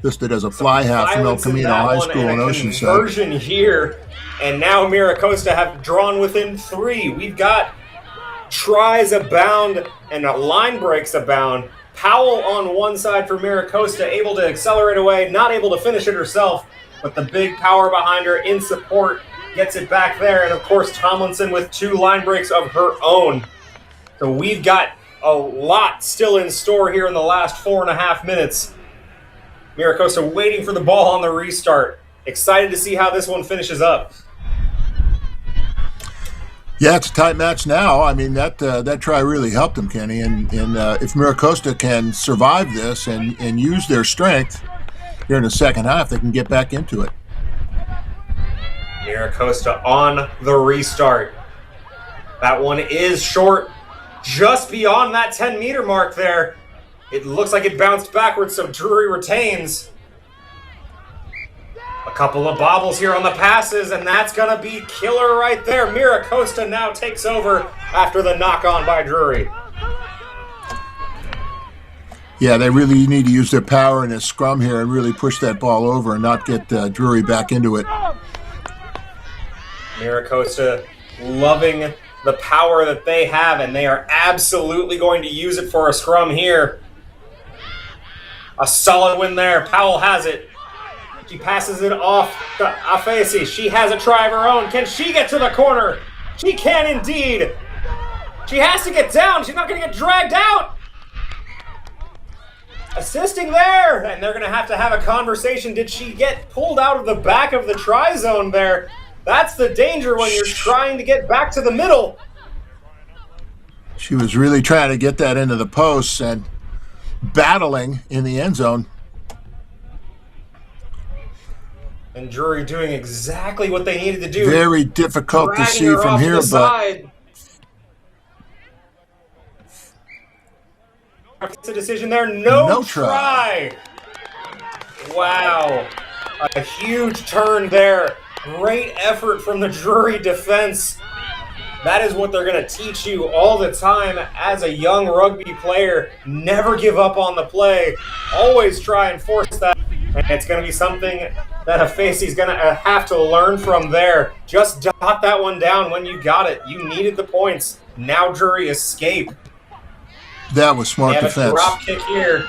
Listed as a fly half from El Camino High School in Oceanside. Conversion here, and now MiraCosta have drawn within 3. We've got tries abound and line breaks abound. Powell on one side for MiraCosta, able to accelerate away, not able to finish it herself, but the big power behind her in support gets it back there. And of course, Tomlinson with 2 line breaks of her own. So we've got a lot still in store here in the last 4.5 minutes. MiraCosta waiting for the ball on the restart. Excited to see how this one finishes up. Yeah, it's a tight match now. I mean, that try really helped them, Kenny. And if MiraCosta can survive this and use their strength here in the second half, they can get back into it. MiraCosta on the restart. That one is short, just beyond that 10-meter mark there. It looks like it bounced backwards, so Drury retains. A couple of bobbles here on the passes, and that's going to be killer right there. MiraCosta now takes over after the knock-on by Drury. Yeah, they really need to use their power in this scrum here and really push that ball over and not get Drury back into it. MiraCosta loving the power that they have, and they are absolutely going to use it for a scrum here. A solid win there. Powell has it. She passes it off to Afesi. She has a try of her own. Can she get to the corner? She can indeed. She has to get down. She's not going to get dragged out. Assisting there. And they're going to have a conversation. Did she get pulled out of the back of the try zone there? That's the danger when you're trying to get back to the middle. She was really trying to get that into the posts and battling in the end zone. And Drury doing exactly what they needed to do. Very difficult to see from here, but it's a decision there. No try. Wow. A huge turn there. Great effort from the Drury defense. That is what they're going to teach you all the time as a young rugby player. Never give up on the play. Always try and force that. And it's going to be something that Afesi's going to have to learn from there. Just dot that one down when you got it. You needed the points. Now Drury escape. That was smart defense. A drop kick here.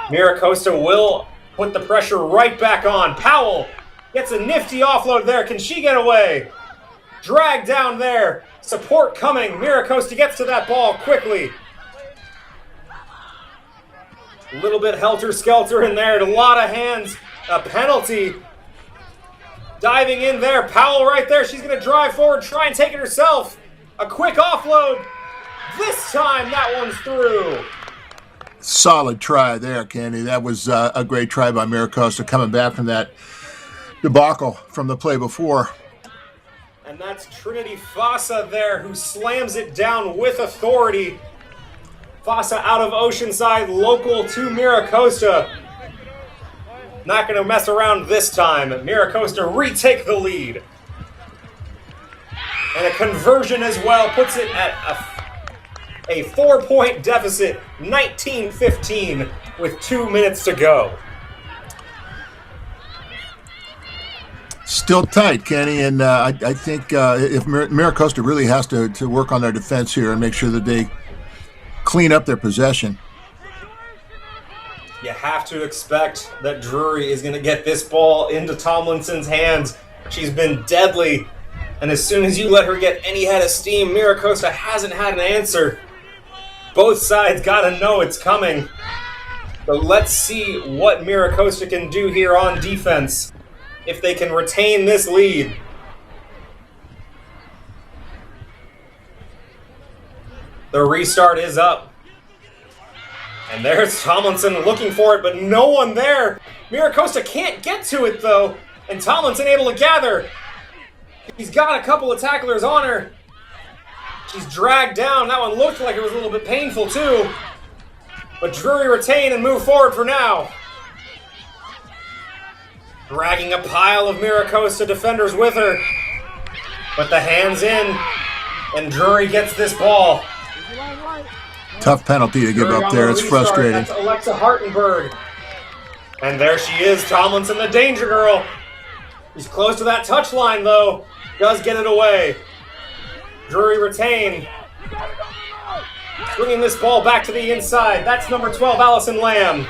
MiraCosta will put the pressure right back on. Powell gets a nifty offload there. Can she get away? Drag down there. Support coming. MiraCosta gets to that ball quickly. A little bit helter-skelter in there. A lot of hands. A penalty. Diving in there. Powell right there. She's going to drive forward, try and take it herself. A quick offload. This time, that one's through. Solid try there, Kenny. That was a great try by Mira Costa coming back from that debacle from the play before. And that's Trinity Fossa there, who slams it down with authority. Fossa out of Oceanside, local to Mira Costa. Not going to mess around this time. Mira Costa retake the lead. And a conversion as well puts it at a 4-point deficit, 19-15, with 2 minutes to go. Still tight, Kenny, and I think if Mira Costa really has to work on their defense here and make sure that they clean up their possession. You have to expect that Drury is going to get this ball into Tomlinson's hands. She's been deadly, and as soon as you let her get any head of steam, Mira Costa hasn't had an answer. Both sides got to know it's coming. So let's see what Mira Costa can do here on defense. If they can retain this lead. The restart is up. And there's Tomlinson looking for it, but no one there. Mira Costa can't get to it, though. And Tomlinson able to gather. He's got a couple of tacklers on her. She's dragged down. That one looked like it was a little bit painful, too. But Drury retain and move forward for now. Dragging a pile of Mira Costa defenders with her. But the hands in, and Drury gets this ball. Tough penalty to give up there. It's frustrating. That's Alexa Hartenberg. And there she is, Tomlinson, the danger girl. He's close to that touchline, though. Does get it away. Drury retain. Bringing this ball back to the inside. That's number 12, Allison Lamb.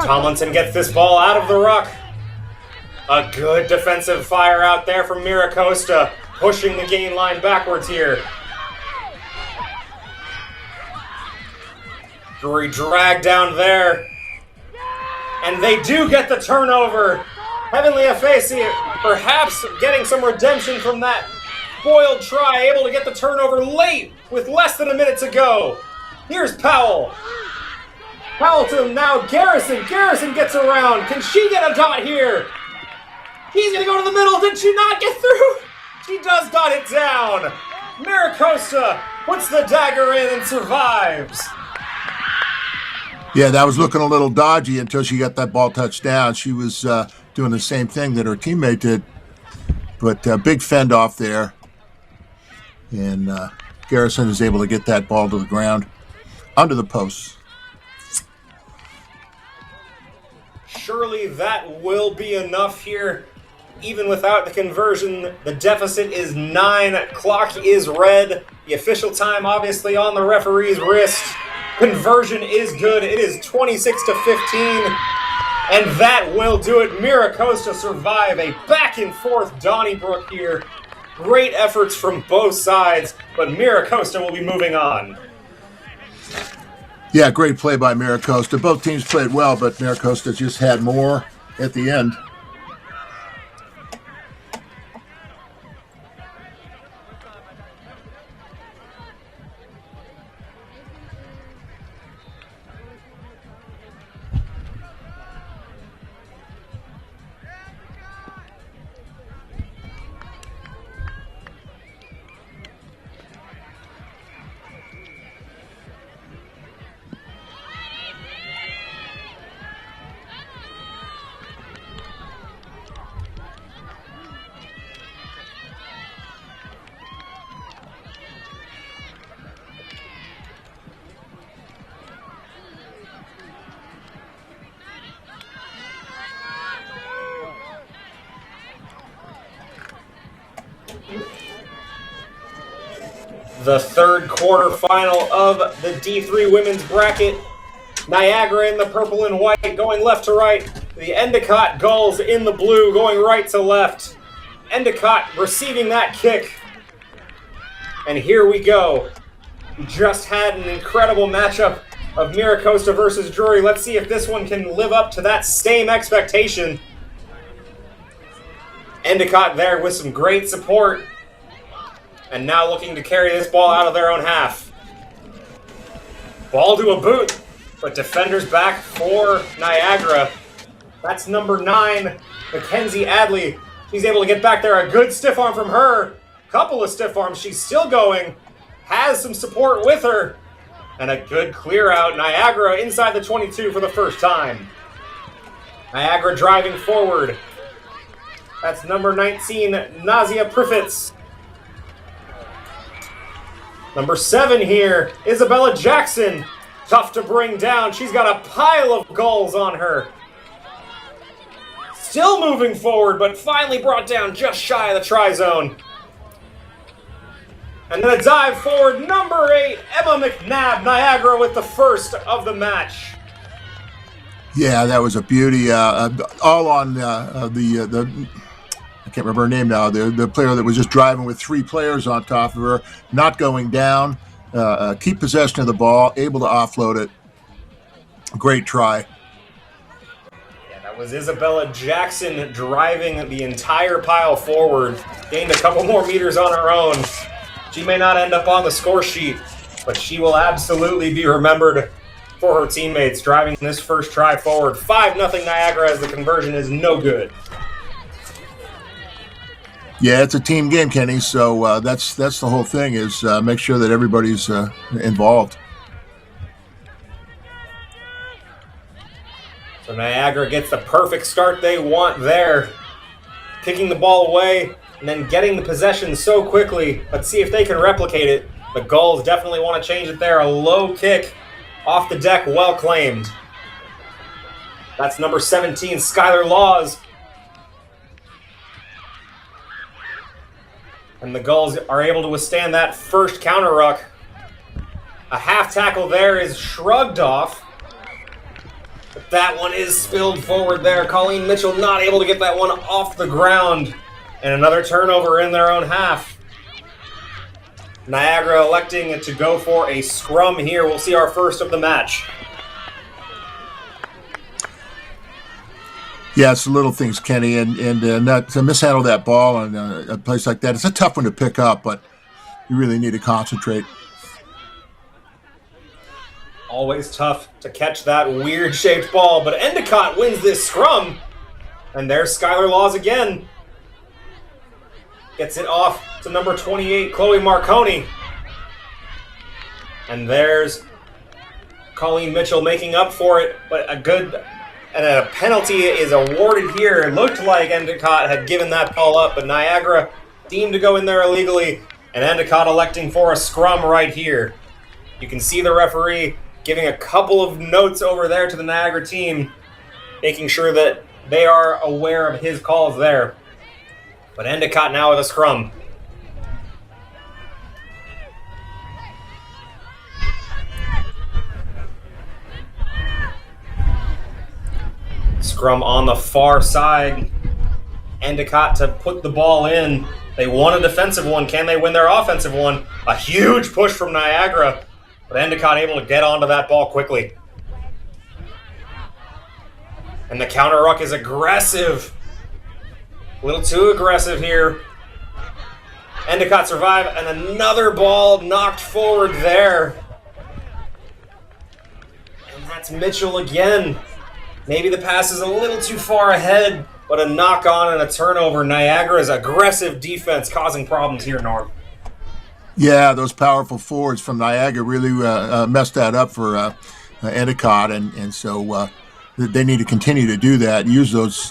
Tomlinson gets this ball out of the ruck. A good defensive fire out there from Mira Costa, pushing the gain line backwards here. Drury dragged down there. And they do get the turnover. Heavenly Afesi perhaps getting some redemption from that spoiled try, able to get the turnover late with less than a minute to go. Here's Powell. Powell to him now. Garrison. Garrison gets around. Can she get a dot here? He's going to go to the middle. Did she not get through? She does dot it down. MiraCosta puts the dagger in and survives. Yeah, that was looking a little dodgy until she got that ball touched down. She was doing the same thing that her teammate did. But big fend off there. And Garrison is able to get that ball to the ground, under the posts. Surely that will be enough here. Even without the conversion, the deficit is 9. Clock is red. The official time obviously on the referee's wrist. Conversion is good. It is 26-15. And that will do it. MiraCosta survive a back and forth Donnybrook here. Great efforts from both sides, but MiraCosta will be moving on. Yeah, great play by MiraCosta. Both teams played well, but MiraCosta just had more at the end. The third quarterfinal of the D3 women's bracket. Niagara in the purple and white going left to right. The Endicott Gulls in the blue going right to left. Endicott receiving that kick. And here we go. We just had an incredible matchup of MiraCosta versus Drury. Let's see if this one can live up to that same expectation. Endicott there with some great support. And now looking to carry this ball out of their own half. Ball to a boot, but defenders back for Niagara. That's number 9, Mackenzie Adley. She's able to get back there. A good stiff arm from her. Couple of stiff arms. She's still going. Has some support with her. And a good clear out. Niagara inside the 22 for the first time. Niagara driving forward. That's number 19, Nazia Priffits. Number 7 here, Isabella Jackson. Tough to bring down. She's got a pile of goals on her. Still moving forward, but finally brought down just shy of the try zone. And then a dive forward, number 8, Emma McNabb, Niagara with the first of the match. Yeah, that was a beauty. All on the I can't remember her name now. The player that was just driving with 3 players on top of her, not going down, keep possession of the ball, able to offload it. Great try. Yeah, that was Isabella Jackson driving the entire pile forward. Gained a couple more meters on her own. She may not end up on the score sheet, but she will absolutely be remembered for her teammates driving this first try forward. 5-0 Niagara as the conversion is no good. Yeah, it's a team game, Kenny. So that's the whole thing is make sure that everybody's involved. So Niagara gets the perfect start they want there. Kicking the ball away and then getting the possession so quickly. Let's see if they can replicate it. The Gulls definitely want to change it there. A low kick off the deck, well claimed. That's number 17, Skylar Laws. And the Gulls are able to withstand that first counter ruck. A half tackle there is shrugged off. But that one is spilled forward there. Colleen Mitchell not able to get that one off the ground. And another turnover in their own half. Niagara electing to go for a scrum here. We'll see our first of the match. Yeah, it's the little things, Kenny, and not to mishandle that ball on a place like that. It's a tough one to pick up, but you really need to concentrate. Always tough to catch that weird-shaped ball, but Endicott wins this scrum. And there's Skylar Laws again. Gets it off to number 28, Chloe Marconi. And there's Colleen Mitchell making up for it, but a penalty is awarded here. It looked like Endicott had given that ball up, but Niagara deemed to go in there illegally, and Endicott electing for a scrum right here. You can see the referee giving a couple of notes over there to the Niagara team, making sure that they are aware of his calls there. But Endicott now with a scrum. Scrum on the far side. Endicott to put the ball in. They want a defensive one. Can they win their offensive one? A huge push from Niagara. But Endicott able to get onto that ball quickly. And the counter ruck is aggressive. A little too aggressive here. Endicott survive, and another ball knocked forward there. And that's Mitchell again. Maybe the pass is a little too far ahead, but a knock on and a turnover. Niagara's aggressive defense causing problems here, Norm. Yeah, those powerful forwards from Niagara really messed that up for Endicott, and so they need to continue to do that, use those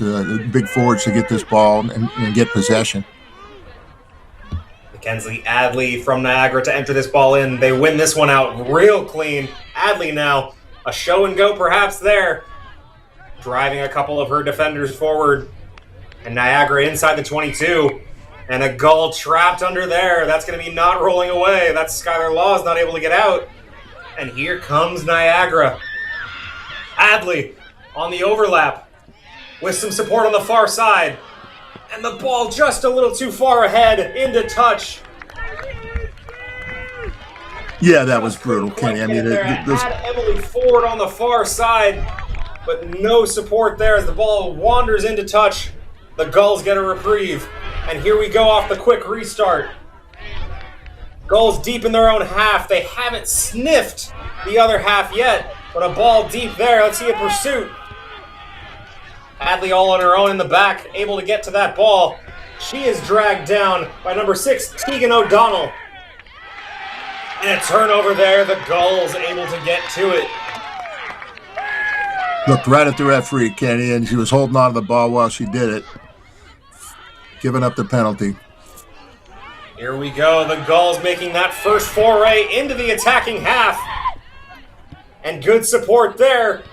big forwards to get this ball and get possession. Mackenzie Adley from Niagara to enter this ball in. They win this one out real clean. Adley now, a show and go perhaps there. Driving a couple of her defenders forward. And Niagara inside the 22. And a Gull trapped under there. That's going to be not rolling away. That's Skylar Laws not able to get out. And here comes Niagara. Adley on the overlap with some support on the far side. And the ball just a little too far ahead into touch. Yeah, that was brutal, Kenny. I mean, had Emily Ford on the far side, but no support there as the ball wanders into touch. The Gulls get a reprieve, and here we go off the quick restart. Gulls deep in their own half. They haven't sniffed the other half yet, but a ball deep there. Let's see a pursuit. Hadley all on her own in the back, able to get to that ball. She is dragged down by number 6, Tegan O'Donnell. And a turnover there. The Gulls able to get to it. Looked right at the referee, Kenny, and she was holding on to the ball while she did it. Giving up the penalty. Here we go. The Gulls making that first foray into the attacking half. And good support there.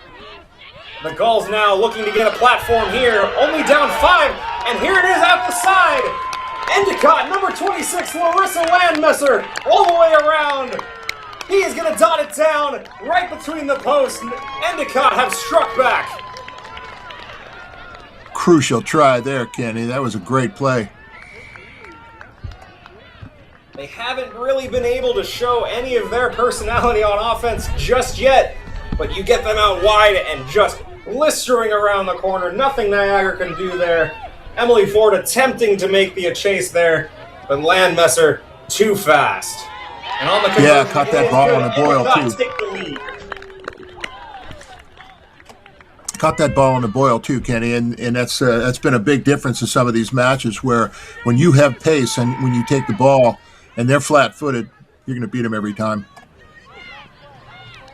The Gulls now looking to get a platform here. Only down 5. And here it is out the side. Endicott, number 26, Larissa Landmesser, all the way around. He is going to dot it down right between the posts. Endicott have struck back. Crucial try there, Kenny. That was a great play. They haven't really been able to show any of their personality on offense just yet, but you get them out wide and just blistering around the corner. Nothing Niagara can do there. Emily Ford attempting to make the chase there, but Landmesser too fast. And on the caught that ball on the boil too. Take the lead. Caught that ball on the boil too, Kenny, and that's been a big difference in some of these matches where when you have pace and when you take the ball and they're flat-footed, you're going to beat them every time.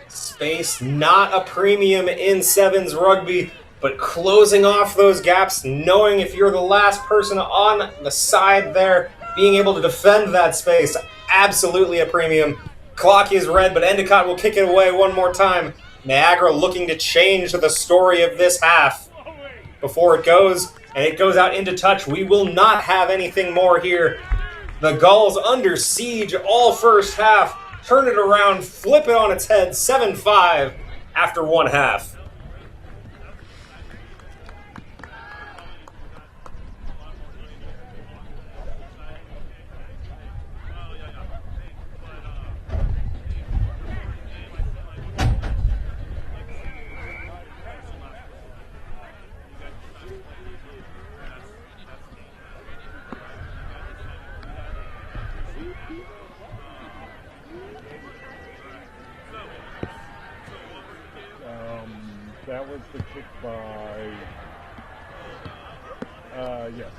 Space not a premium in sevens rugby, but closing off those gaps, knowing if you're the last person on the side there, being able to defend that space, absolutely a premium. Clock is red, but Endicott will kick it away one more time. Niagara looking to change the story of this half before it goes, and it goes out into touch. We will not have anything more here. The Gulls under siege all first half. Turn it around, flip it on its head, 7-5 after one half. That was the kick by, yes.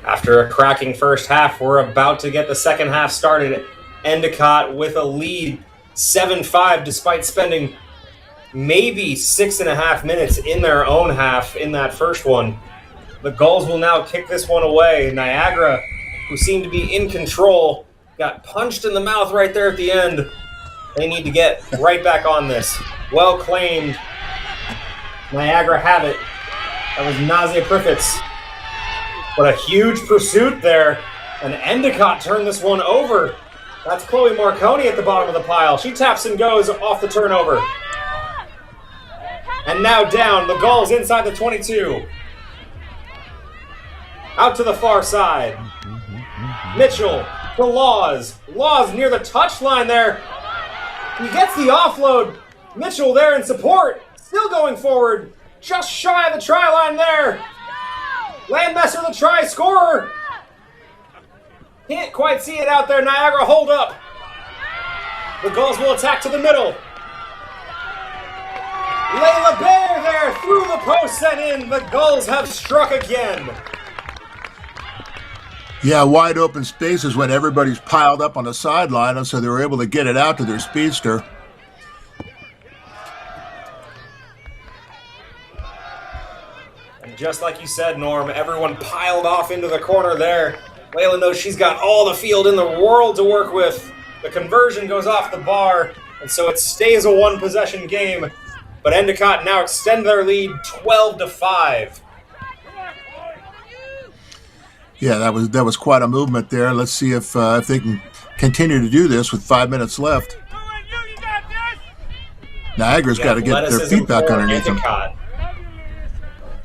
After a cracking first half, we're about to get the second half started. Endicott with a lead, 7-5, despite spending maybe 6.5 minutes in their own half in that first one. The Gulls will now kick this one away. Niagara, who seemed to be in control, got punched in the mouth right there at the end. They need to get right back on this. Well claimed. Niagara have it. That was Nazia Priffits. But a huge pursuit there. And Endicott turned this one over. That's Chloe Marconi at the bottom of the pile. She taps and goes off the turnover. And now down. The Gulls inside the 22. Out to the far side. Mitchell to Laws. Laws near the touchline there. He gets the offload. Mitchell there in support. Still going forward. Just shy of the try line there. Landmesser, the try scorer. Can't quite see it out there. Niagara hold up. The Gulls will attack to the middle. Layla Bear there through the post and in. The Gulls have struck again. Yeah, wide open spaces when everybody's piled up on the sideline, and so they were able to get it out to their speedster. And just like you said, Norm, everyone piled off into the corner there. Layla knows she's got all the field in the world to work with. The conversion goes off the bar, and so it stays a one-possession game. But Endicott now extend their lead 12-5. Yeah, that was quite a movement there. Let's see if they can continue to do this with 5 minutes left. Niagara's got to get their feet back underneath them.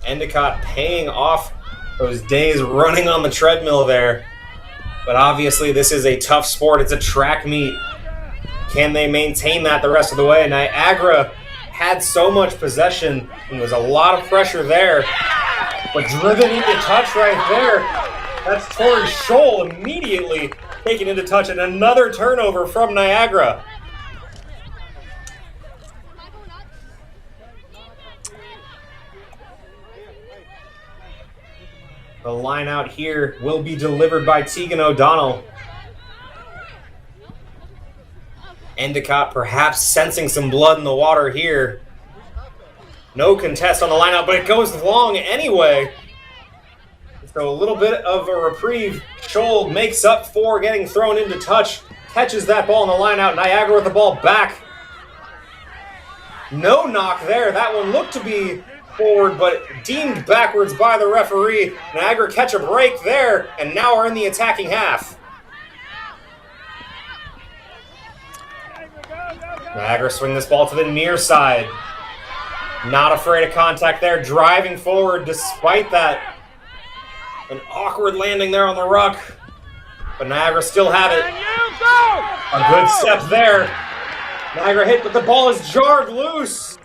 Endicott paying off those days running on the treadmill there. But obviously this is a tough sport. It's a track meet. Can they maintain that the rest of the way? Niagara had so much possession and there was a lot of pressure there. But driven into touch right there. That's Tori Scholl immediately taken into touch, and another turnover from Niagara. The line out here will be delivered by Tegan O'Donnell. Endicott perhaps sensing some blood in the water here. No contest on the line out, but it goes long anyway. So a little bit of a reprieve. Scholl makes up for getting thrown into touch. Catches that ball in the line out. Niagara with the ball back. No knock there. That one looked to be forward, but deemed backwards by the referee. Niagara catch a break there, and now are in the attacking half. Niagara swing this ball to the near side. Not afraid of contact there. Driving forward despite that. An awkward landing there on the ruck. But Niagara still have it. A good step there. Niagara hit, but the ball is jarred loose.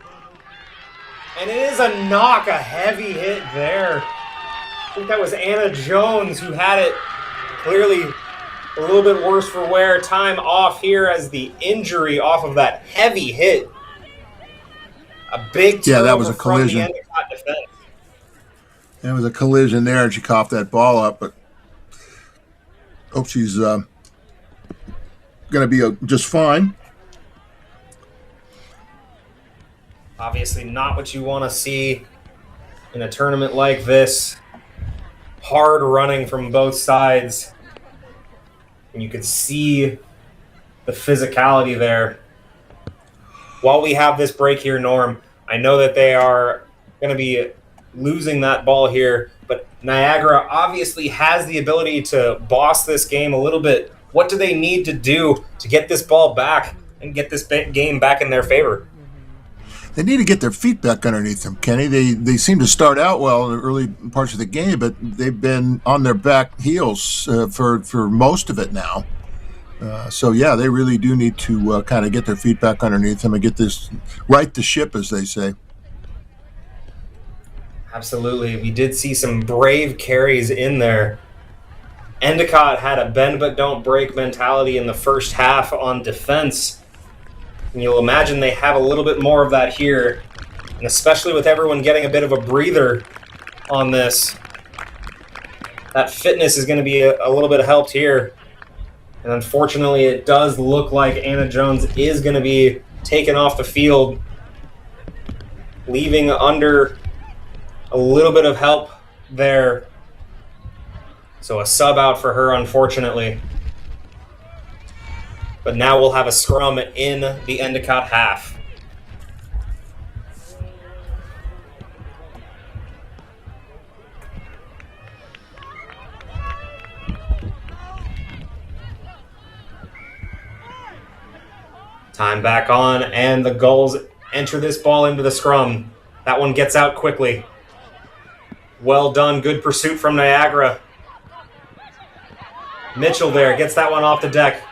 And it is a knock, a heavy hit there. I think that was Anna Jones who had it. Clearly a little bit worse for wear. Time off here as the injury off of that heavy hit. A big turnover that was a collision. from the Endicott defense. There was a collision there, and she coughed that ball up, but hope she's going to be just fine. Obviously not what you want to see in a tournament like this. Hard running from both sides. And you can see the physicality there. While we have this break here, Norm, I know that they are going to be losing that ball here, but Niagara obviously has the ability to boss this game a little bit. What do they need to do to get this ball back and get this game back in their favor? They need to get their feet back underneath them, Kenny. They seem to start out well in the early parts of the game, but they've been on their back heels for most of it now. So, yeah, they really do need to kind of get their feet back underneath them and get this right the ship, as they say. Absolutely. We did see some brave carries in there. Endicott had a bend but don't break mentality in the first half on defense. And you'll imagine they have a little bit more of that here. And especially with everyone getting a bit of a breather on this, that fitness is going to be a little bit helped here. And unfortunately, it does look like Anna Jones is going to be taken off the field, leaving under a little bit of help there. So a sub out for her, unfortunately. But now we'll have a scrum in the Endicott half. Time back on, and the Gulls enter this ball into the scrum. That one gets out quickly. Well done, good pursuit from Niagara. Mitchell there, gets that one off the deck.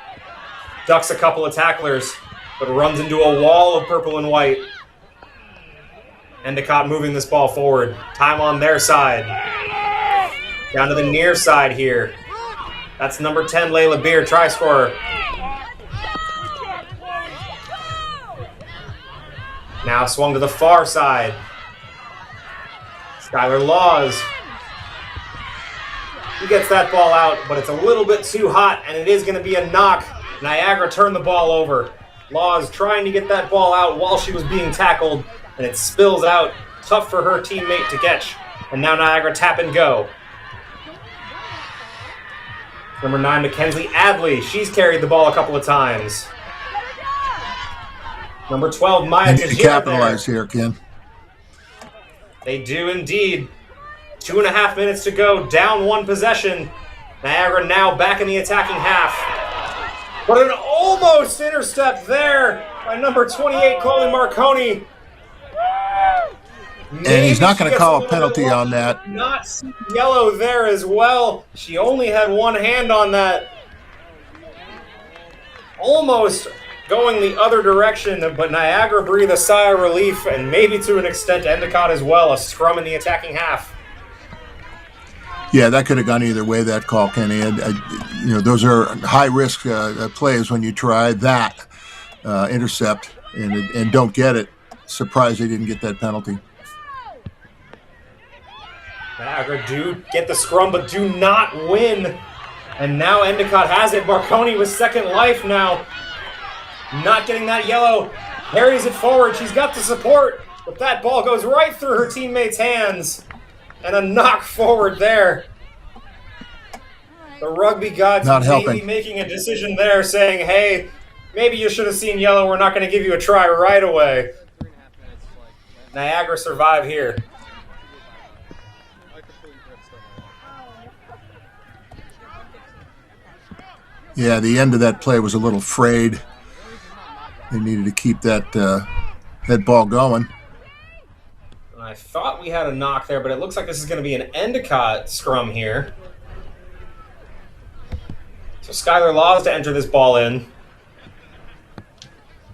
Ducks a couple of tacklers. but runs into a wall of purple and white. Endicott moving this ball forward. Time on their side. Down to the near side here. That's number 10, Layla Beer, try scorer. Now swung to the far side. Skylar Laws. He gets that ball out, but it's a little bit too hot, and it is going to be a knock. Niagara turned the ball over. Laws trying to get that ball out while she was being tackled, and it spills out. Tough for her teammate to catch. And now Niagara tap and go. Number 9, Mackenzie Adley. She's carried the ball a couple of times. Number 12, Maya They need to capitalize here, Ken. They do indeed. 2.5 minutes to go, down 1 possession. Niagara now back in the attacking half. But an almost intercept there by number 28, Chloe Marconi. And he's not going to call a penalty on that. Not see yellow there as well. She only had one hand on that. Almost going the other direction, but Niagara breathed a sigh of relief, and maybe to an extent Endicott as well. A scrum in the attacking half. Yeah, that could have gone either way, that call, Kenny. Those are high-risk plays when you try that intercept and don't get it. Surprised they didn't get that penalty. Niagara do get the scrum, but do not win. And now Endicott has it. Marconi with second life now. Not getting that yellow. Carries it forward. She's got the support, but that ball goes right through her teammate's hands. And a knock forward there. The rugby gods maybe making a decision there, saying, hey, maybe you should have seen yellow. We're not going to give you a try right away. Niagara survive here. Yeah, the end of that play was a little frayed. They needed to keep that ball going. I thought we had a knock there, but it looks like this is going to be an Endicott scrum here. So Skylar Laws to enter this ball in.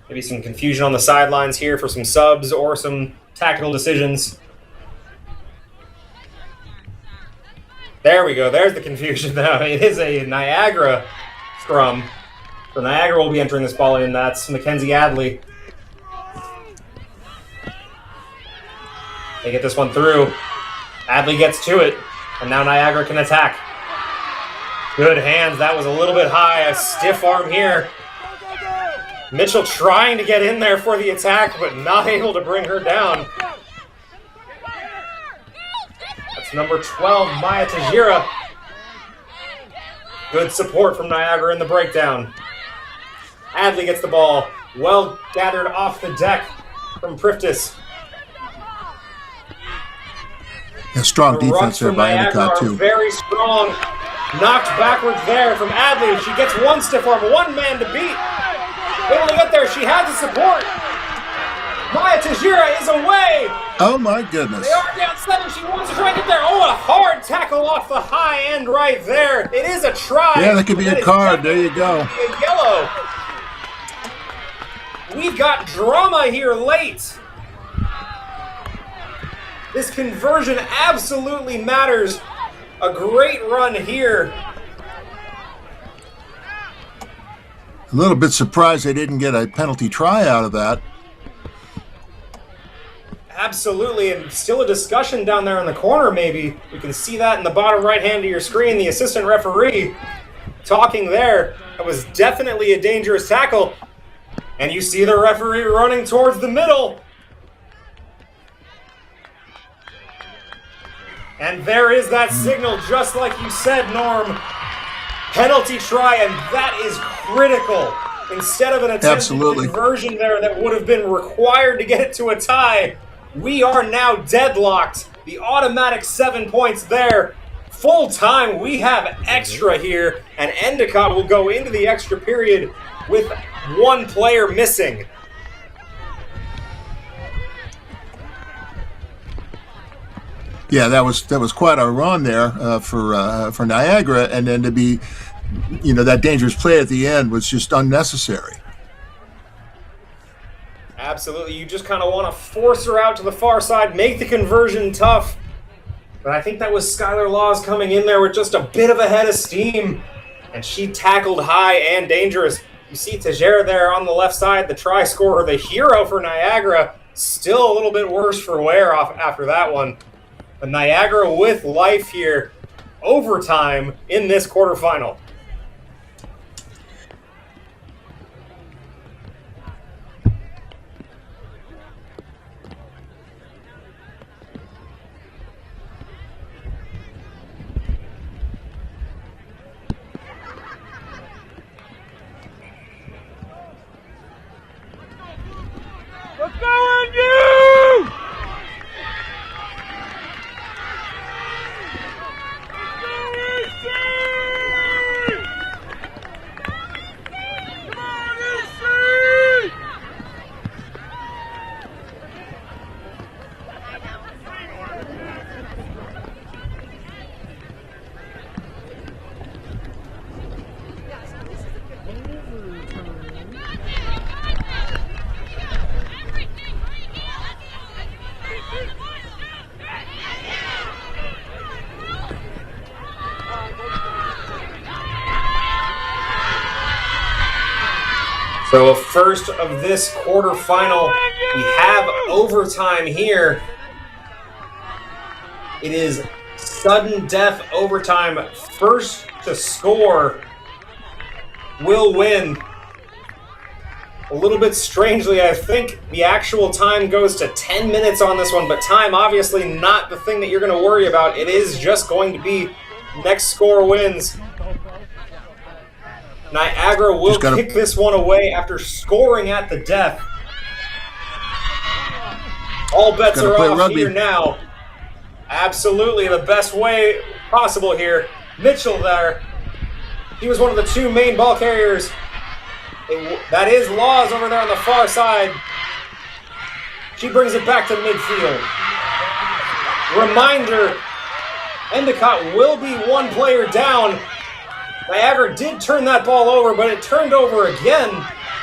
Maybe some confusion on the sidelines here for some subs or some tactical decisions. There we go. There's the confusion now. It is a Niagara scrum. So Niagara will be entering this ball in. That's Mackenzie Adley. They get this one through. Adley gets to it, and now Niagara can attack. Good hands. That was a little bit high. A stiff arm here. Mitchell trying to get in there for the attack, but not able to bring her down. That's number 12, Maya Tajira. Good support from Niagara in the breakdown. Adley gets the ball. Well gathered off the deck from Priftis. A strong defense there by Endicott, too. Very strong. Knocked backwards there from Adley. She gets one stiff arm, one man to beat. Able to get there. She has the support. Maya Tajira is away. Oh, my goodness. They are down 7. She wants to try and get there. Oh, a hard tackle off the high end right there. It is a try. Yeah, that could be a card. There you go. A yellow. We've got drama here late. This conversion absolutely matters. A great run here. A little bit surprised they didn't get a penalty try out of that. Absolutely, and still a discussion down there in the corner maybe. You can see that in the bottom right hand of your screen. The assistant referee talking there. That was definitely a dangerous tackle. And you see the referee running towards the middle. And there is that signal, just like you said, Norm. Penalty try, and that is critical. Instead of an attempted conversion there that would have been required to get it to a tie, we are now deadlocked. The automatic 7 points there. Full time, we have extra here, and Endicott will go into the extra period with one player missing. Yeah, that was quite a run there for Niagara, and then to be, that dangerous play at the end was just unnecessary. Absolutely. You just kind of want to force her out to the far side, make the conversion tough. But I think that was Skylar Laws coming in there with just a bit of a head of steam. And she tackled high and dangerous. You see Tejera there on the left side, the try scorer, the hero for Niagara. Still a little bit worse for wear off after that one. But Niagara with life here. Overtime in this quarterfinal. Let's go on you! So first of this quarterfinal, we have overtime here. It is sudden death overtime. First to score will win. A little bit strangely, I think the actual time goes to 10 minutes on this one, but time obviously not the thing that you're going to worry about. It is just going to be next score wins. Niagara will kick this one away after scoring at the death. All bets are off here now. Absolutely the best way possible here. Mitchell there. He was one of the two main ball carriers. That is Laws over there on the far side. She brings it back to midfield. Reminder, Endicott will be one player down. Niagara did turn that ball over, but it turned over again.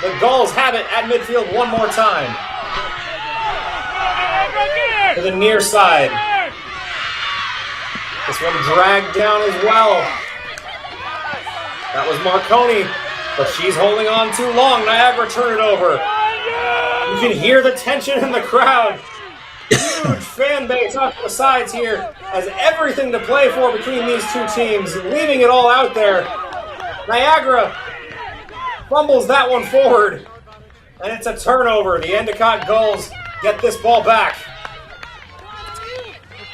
The Gulls have it at midfield one more time. To the near side. This one dragged down as well. That was Marconi, but she's holding on too long. Niagara turned it over. You can hear the tension in the crowd. Huge fan base off the sides here, has everything to play for between these two teams, leaving it all out there. Niagara fumbles that one forward, and it's a turnover. The Endicott Gulls get this ball back.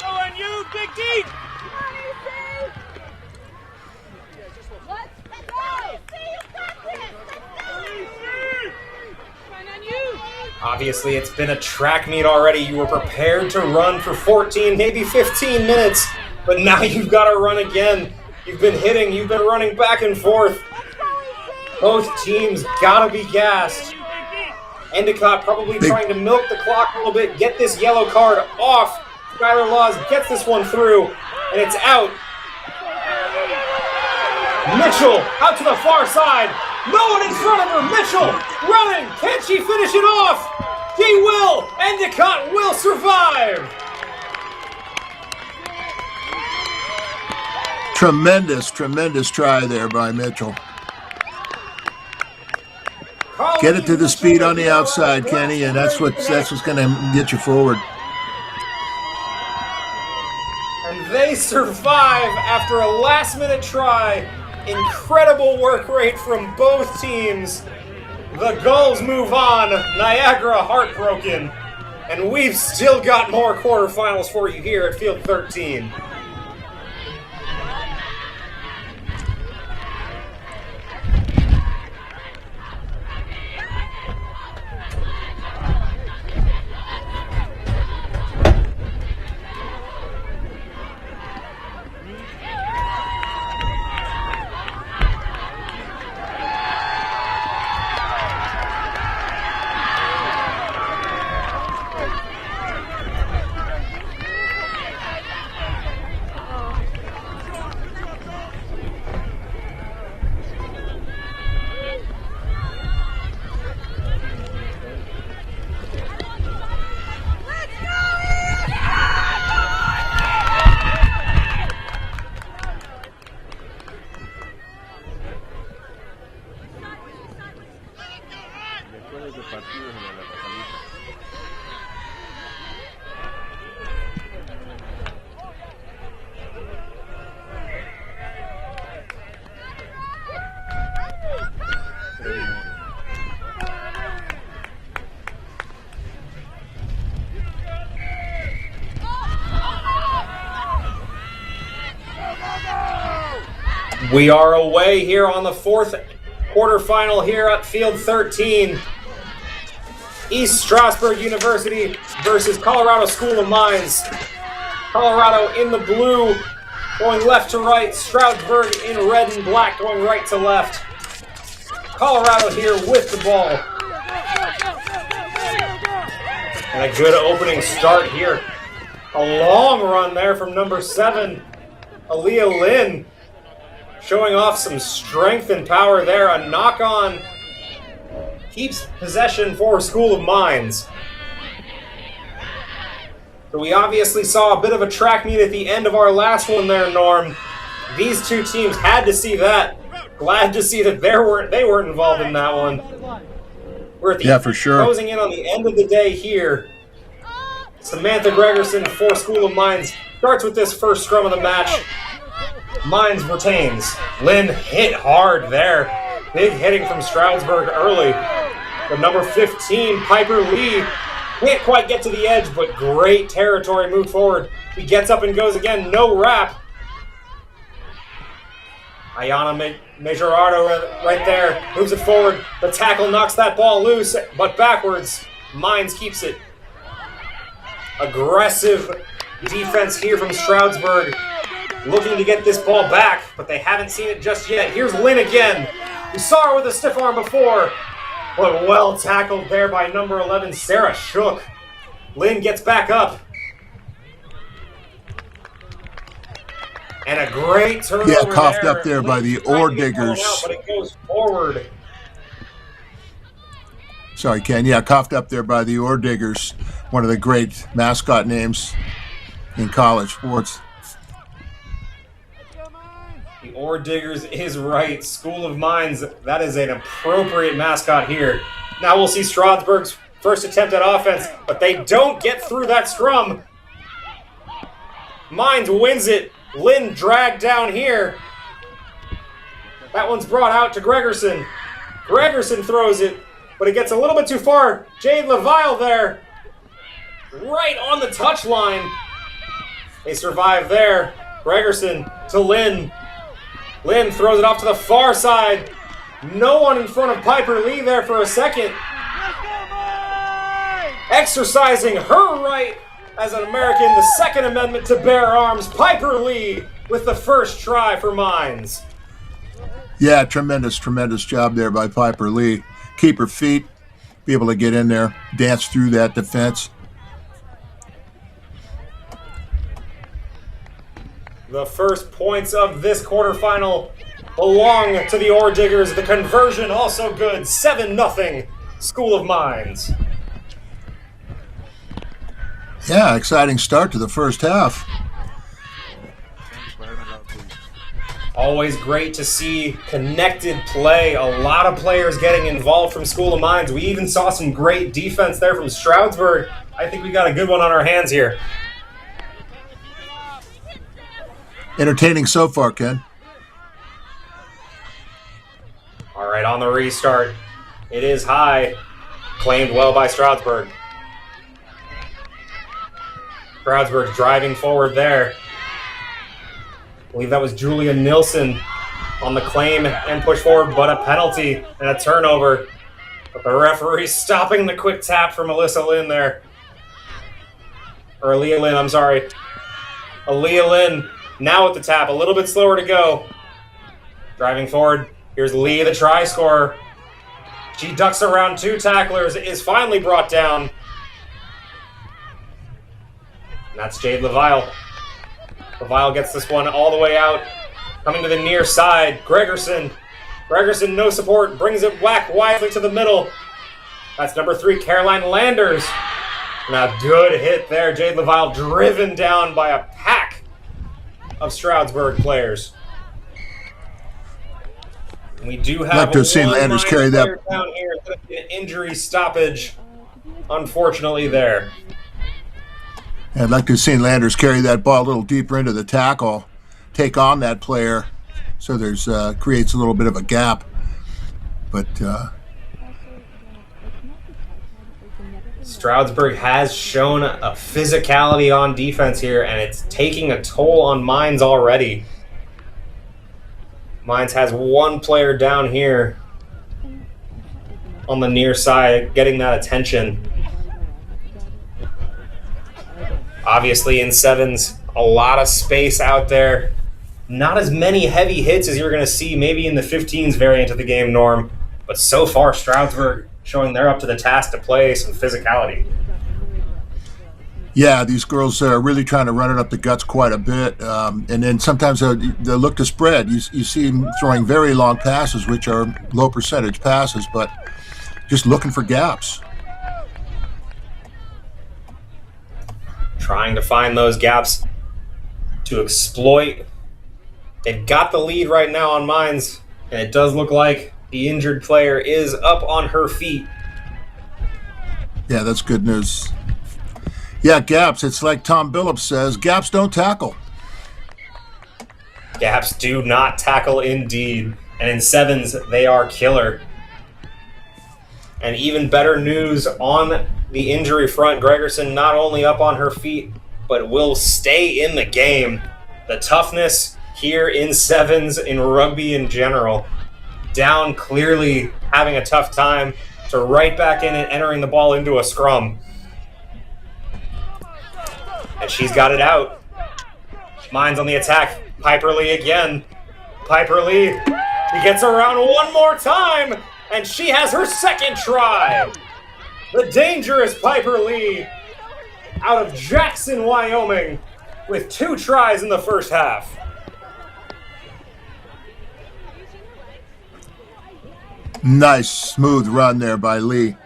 Go on you, Big D! Obviously, it's been a track meet already. You were prepared to run for 14, maybe 15 minutes, but now you've got to run again. You've been hitting, you've been running back and forth. Both teams got to be gassed. Endicott probably trying to milk the clock a little bit, get this yellow card off. Skylar Laws gets this one through, and it's out. Mitchell out to the far side. No one in front of her. Mitchell running. Can she finish it off? She will. Endicott will survive. Tremendous try there by Mitchell. Get it to the speed on the outside, Kenny, and that's what's going to get you forward. And they survive after a last-minute try. Incredible work rate from both teams. The Gulls move on. Niagara heartbroken. And we've still got more quarterfinals for you here at Field 13. We are away here on the fourth quarterfinal here at Field 13. East Stroudsburg University versus Colorado School of Mines. Colorado in the blue, going left to right. Stroudsburg in red and black, going right to left. Colorado here with the ball. And a good opening start here. A long run there from number 7, Aaliyah Lynn. Showing off some strength and power there. A knock-on keeps possession for School of Mines. So we obviously saw a bit of a track meet at the end of our last one there, Norm. These two teams had to see that. Glad to see that they weren't involved in that one. We're at the for sure. closing in on the end of the day here. Samantha Gregerson for School of Mines starts with this first scrum of the match. Mines retains. Lynn hit hard there. Big hitting from Stroudsburg early. The number 15, Piper Lee, can't quite get to the edge, but great territory moved forward. He gets up and goes again, no wrap. Ayana Majorado right there, moves it forward. The tackle knocks that ball loose, but backwards. Mines keeps it. Aggressive defense here from Stroudsburg. Looking to get this ball back, but they haven't seen it just yet. Here's Lynn again. We saw her with a stiff arm before, but well tackled there by number 11, Sarah Shook. Lynn gets back up. And a great turnover there. Yeah, coughed up there by the Ore Diggers. But it goes forward. Sorry, Ken. Yeah, coughed up there by the Ore Diggers, one of the great mascot names in college sports. The Ore Diggers is right. School of Mines, that is an appropriate mascot here. Now we'll see Stroudsburg's first attempt at offense, but they don't get through that scrum. Mines wins it. Lynn dragged down here. That one's brought out to Gregerson. Gregerson throws it, but it gets a little bit too far. Jade LaVille there. Right on the touch line. They survive there. Gregerson to Lynn. Lynn throws it off to the far side. No one in front of Piper Lee there for a second. Exercising her right as an American, the Second Amendment to bear arms. Piper Lee with the first try for Mines. Yeah, tremendous job there by Piper Lee. Keep her feet, be able to get in there, dance through that defense. The first points of this quarterfinal belong to the Ore Diggers. The conversion also good. 7-0 School of Mines. Yeah, exciting start to the first half. Always great to see connected play. A lot of players getting involved from School of Mines. We even saw some great defense there from Stroudsburg. I think we got a good one on our hands here. Entertaining so far, Ken. All right, on the restart. It is high. Claimed well by Stroudsburg. Stroudsburg driving forward there. I believe that was Julia Nilsson on the claim and push forward, but a penalty and a turnover. But the referee stopping the quick tap for Melissa Lynn there. Or Aaliyah Lynn, I'm sorry. Aaliyah Lynn now with the tap, a little bit slower to go. Driving forward, here's Lee, the try scorer. She ducks around 2 tacklers, is finally brought down. And that's Jade LaVille. LaVille gets this one all the way out. Coming to the near side, Gregerson. Gregerson, no support, brings it whack wisely to the middle. That's number 3, Caroline Landers. And a good hit there. Jade LaVille driven down by a pack of Stroudsburg players. We do have like to have seen Landers carry that down here. An injury stoppage, unfortunately, there. I'd like to have seen Landers carry that ball a little deeper into the tackle, take on that player, so there's creates a little bit of a gap. But Stroudsburg has shown a physicality on defense here, and it's taking a toll on Mines already. Mines has one player down here on the near side, getting that attention. Obviously in sevens, a lot of space out there. Not as many heavy hits as you're going to see maybe in the 15s variant of the game, Norm. But so far, Stroudsburg showing they're up to the task to play some physicality. Yeah, these girls are really trying to run it up the guts quite a bit. And then sometimes they'll look to spread. You see them throwing very long passes, which are low percentage passes, but just looking for gaps. Trying to find those gaps to exploit. They've got the lead right now on Mines, and it does look like the injured player is up on her feet. Yeah, that's good news. Yeah, gaps. It's like Tom Billups says, gaps don't tackle. Gaps do not tackle indeed. And in sevens, they are killer. And even better news on the injury front. Gregerson not only up on her feet, but will stay in the game. The toughness here in sevens, in rugby in general. Down clearly having a tough time to right back in and entering the ball into a scrum. And she's got it out. Mines on the attack. Piper Lee again. Piper Lee, she gets around one more time, and she has her second try. The dangerous Piper Lee out of Jackson, Wyoming, with 2 tries in the first half. Nice, smooth run there by Lee.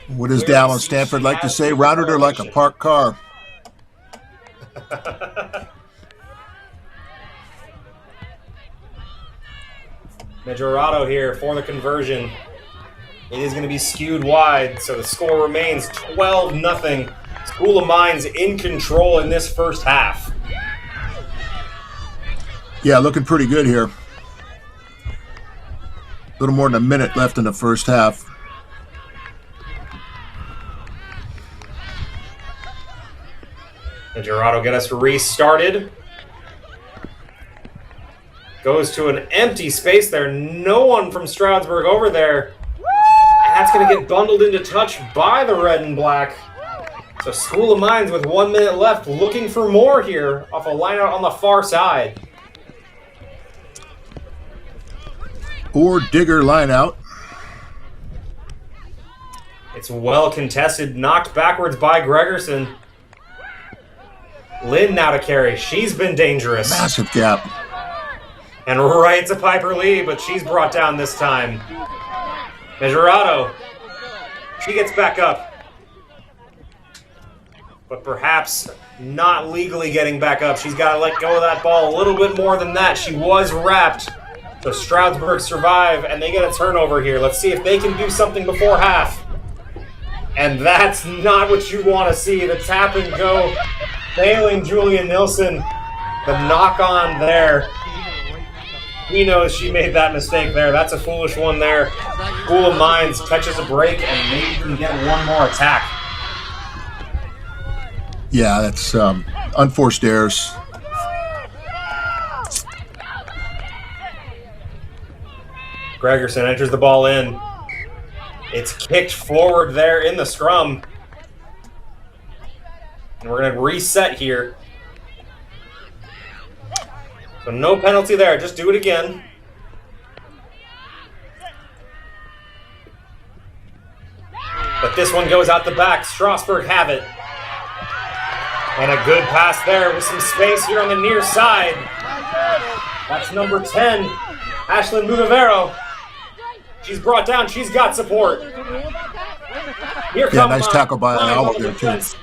What does Dallin Stanford like to say? Routed her like a parked car. Majorado here for the conversion. It is going to be skewed wide, so the score remains 12-0. School of Mines in control in this first half. Yeah, looking pretty good here. A little more than a minute left in the first half. And Gerardo get us restarted. Goes to an empty space there. No one from Stroudsburg over there. And that's going to get bundled into touch by the red and black. So School of Mines with 1 minute left, looking for more here off a lineout on the far side. Or Digger line out. It's well contested, knocked backwards by Gregerson. Lynn now to carry. She's been dangerous. Massive gap. And right to Piper Lee, but she's brought down this time. Majorado. She gets back up. But perhaps not legally getting back up. She's got to let go of that ball a little bit more than that. She was wrapped. So Stroudsburg survive, and they get a turnover here. Let's see if they can do something before half. And that's not what you want to see. The tap and go, failing Julia Nilsson. The knock on there. He knows she made that mistake there. That's a foolish one there. School of Mines catches a break and maybe can get one more attack. Yeah, that's unforced errors. Gregerson enters the ball in. It's kicked forward there in the scrum. And we're going to reset here. So no penalty there. Just do it again. But this one goes out the back. Strasburg have it. And a good pass there with some space here on the near side. That's number 10, Ashlyn Munavero. She's brought down. She's got support. Here Yeah, nice tackle by Lyola there, too.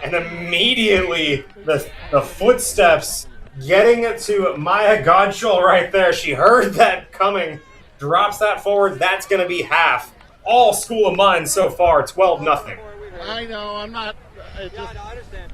And immediately, the footsteps getting it to Maya Godshall right there. She heard that coming. Drops that forward. That's going to be half. All School of Mines so far, 12-0. I know, I'm not. I understand.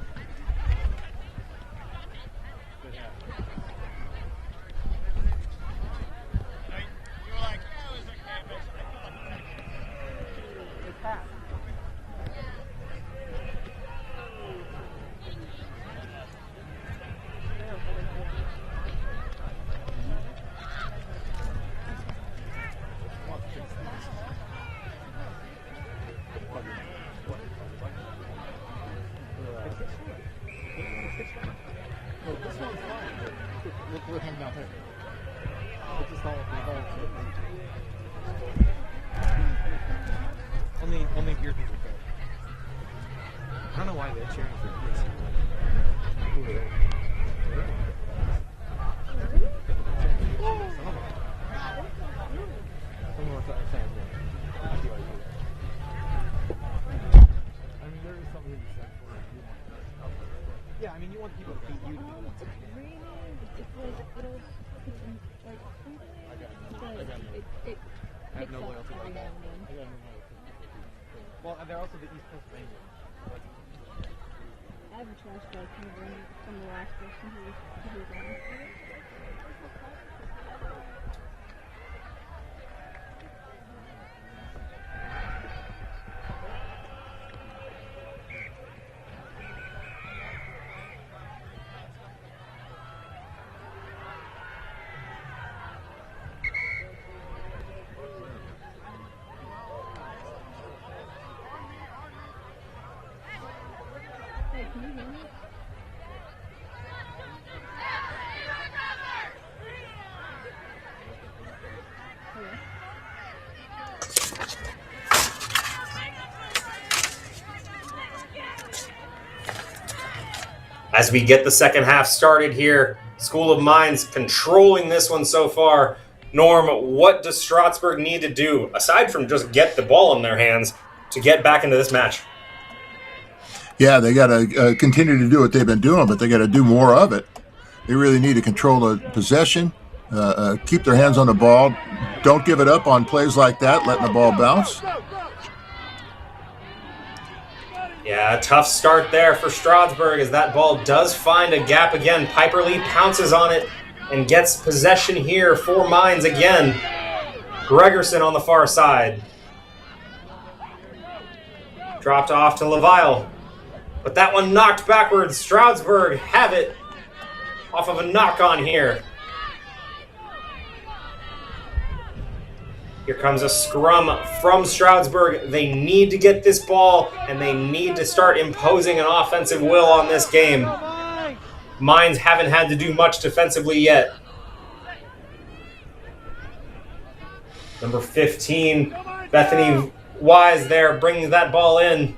Only beer people go. I don't know why they're cheering for this. Who are they? Someone thought I said I mean, there is something to be said for it. Yeah, I mean, you want people to beat you to be the ones to win. I have no loyalty to that. Well, and they're also the East Coast Rangers. I have a trash bag from the last person who was on. As we get the second half started here, School of Mines controlling this one so far. Norm, what does Stroudsburg need to do, aside from just get the ball in their hands, to get back into this match? Yeah, they got to continue to do what they've been doing, but they got to do more of it. They really need to control the possession, keep their hands on the ball. Don't give it up on plays like that, letting the ball bounce. Yeah, a tough start there for Stroudsburg as that ball does find a gap again. Piper Lee pounces on it and gets possession here for Mines again. Gregerson on the far side. Dropped off to Leveille. But that one knocked backwards. Stroudsburg have it off of a knock-on here. Here comes a scrum from Stroudsburg. They need to get this ball, and they need to start imposing an offensive will on this game. Mines haven't had to do much defensively yet. Number 15, Bethany Wise there, bringing that ball in.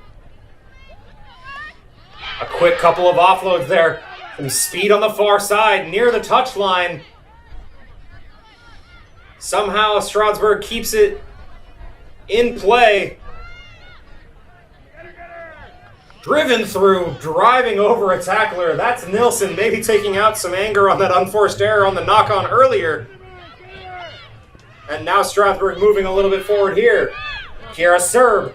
A quick couple of offloads there. Some speed on the far side, near the touchline. Somehow Stroudsburg keeps it in play. Driven through, driving over a tackler. That's Nilsson, maybe taking out some anger on that unforced error on the knock-on earlier. And now Stroudsburg moving a little bit forward here. Kiera Serb.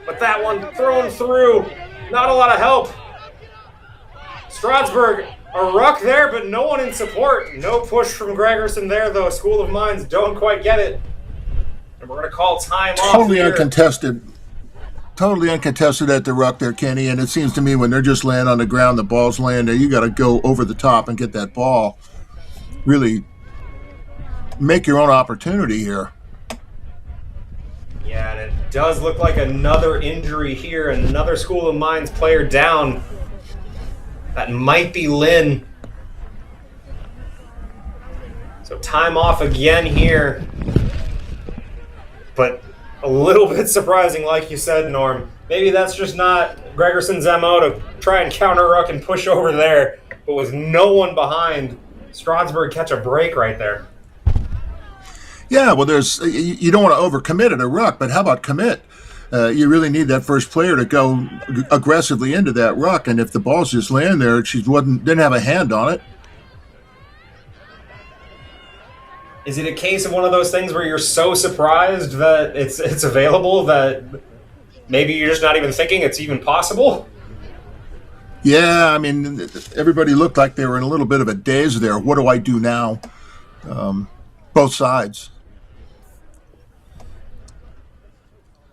But that one thrown through. Not a lot of help. Stroudsburg, a ruck there, but no one in support. No push from Gregerson there, though. School of Mines don't quite get it. And we're going to call time off Totally here. uncontested. Totally uncontested at the ruck there, Kenny. And it seems to me when they're just laying on the ground, the ball's laying there, you got to go over the top and get that ball. Really make your own opportunity here. Yeah, and it does look like another injury here. Another School of Mines player down. That might be Lynn. So time off again here. But a little bit surprising, like you said, Norm. Maybe that's just not Gregerson's MO to try and counter-ruck and push over there. But with no one behind, Stroudsburg catch a break right there. Yeah, well, you don't want to overcommit at a ruck, but how about commit? You really need that first player to go aggressively into that ruck, and if the ball's just laying there, she didn't have a hand on it. Is it a case of one of those things where you're so surprised that it's available that maybe you're just not even thinking it's even possible? Yeah, I mean, everybody looked like they were in a little bit of a daze there. What do I do now? Both sides.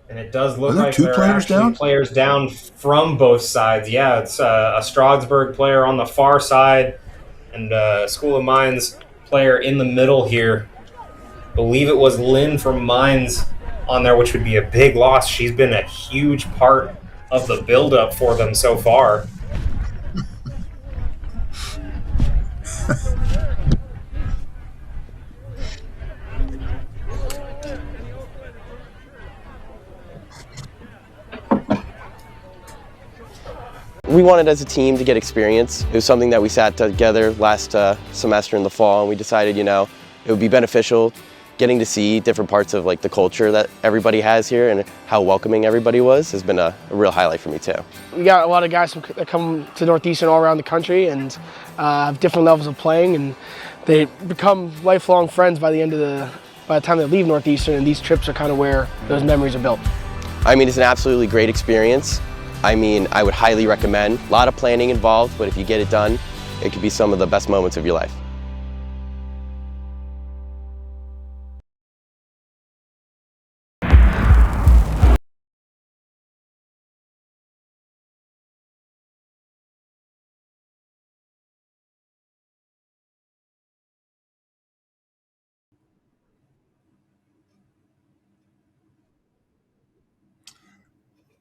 And it does look Are there like two there are players actually down? players down from both sides. Yeah, it's a Stroudsburg player on the far side and a School of Mines player in the middle here. I believe it was Lynn from Mines on there, which would be a big loss. She's been a huge part of the build-up for them so far. We wanted as a team to get experience. It was something that we sat together last semester in the fall, and we decided, you know, it would be beneficial getting to see different parts of like the culture that everybody has here and how welcoming everybody was has been a real highlight for me too. We got a lot of guys that come to Northeastern all around the country and have different levels of playing, and they become lifelong friends by the time they leave Northeastern, and these trips are kind of where those memories are built. I mean, it's an absolutely great experience. I mean, I would highly recommend. A lot of planning involved, but if you get it done, it could be some of the best moments of your life.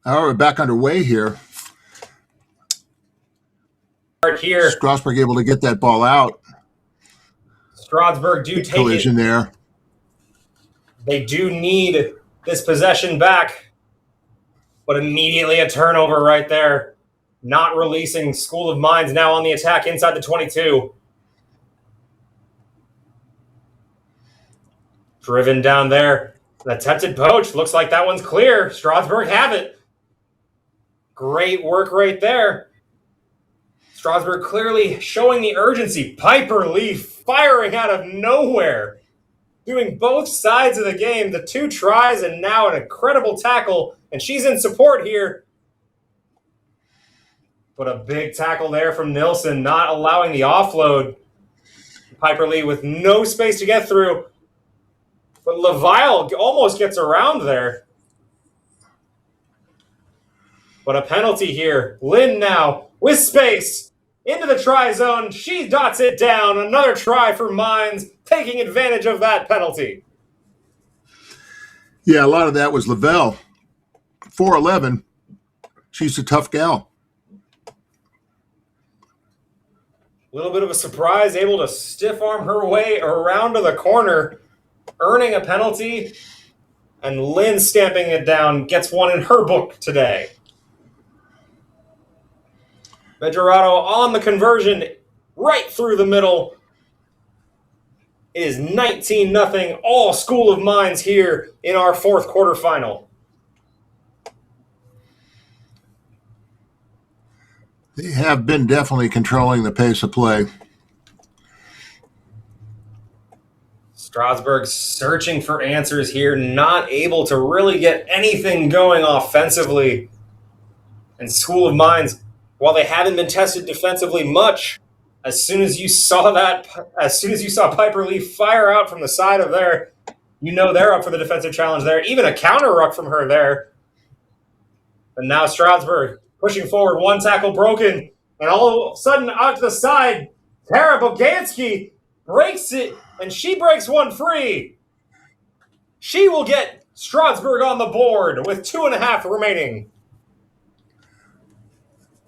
All right, we're back underway here. Here, Stroudsburg able to get that ball out. Stroudsburg do take Collision it. there. They do need this possession back, but immediately a turnover right there. Not releasing. School of Mines now on the attack inside the 22. Driven down there. An attempted poach. Looks like that one's clear. Stroudsburg have it. Great work right there. Stroudsburg clearly showing the urgency. Piper Lee firing out of nowhere. Doing both sides of the game. The 2 tries and now an incredible tackle. And she's in support here. But a big tackle there from Nilsson, not allowing the offload. Piper Lee with no space to get through. But LaVille almost gets around there. But a penalty here. Lynn now with space into the try zone. She dots it down. Another try for Mines, taking advantage of that penalty. Yeah, a lot of that was LaVille. 4'11". She's a tough gal. A little bit of a surprise, able to stiff arm her way around to the corner, earning a penalty. And Lynn stamping it down, gets one in her book today. Medrado on the conversion, right through the middle. It is 19-0, all School of Mines here in our 4th quarterfinal. They have been definitely controlling the pace of play. Stroudsburg searching for answers here, not able to really get anything going offensively. And School of Mines, while they haven't been tested defensively much, as soon as you saw Piper Lee fire out from the side of there, you know they're up for the defensive challenge there. Even a counter ruck from her there. And now Stroudsburg pushing forward, one tackle broken, and all of a sudden out to the side, Tara Bogansky breaks it, and she breaks one free. She will get Stroudsburg on the board with 2.5 remaining.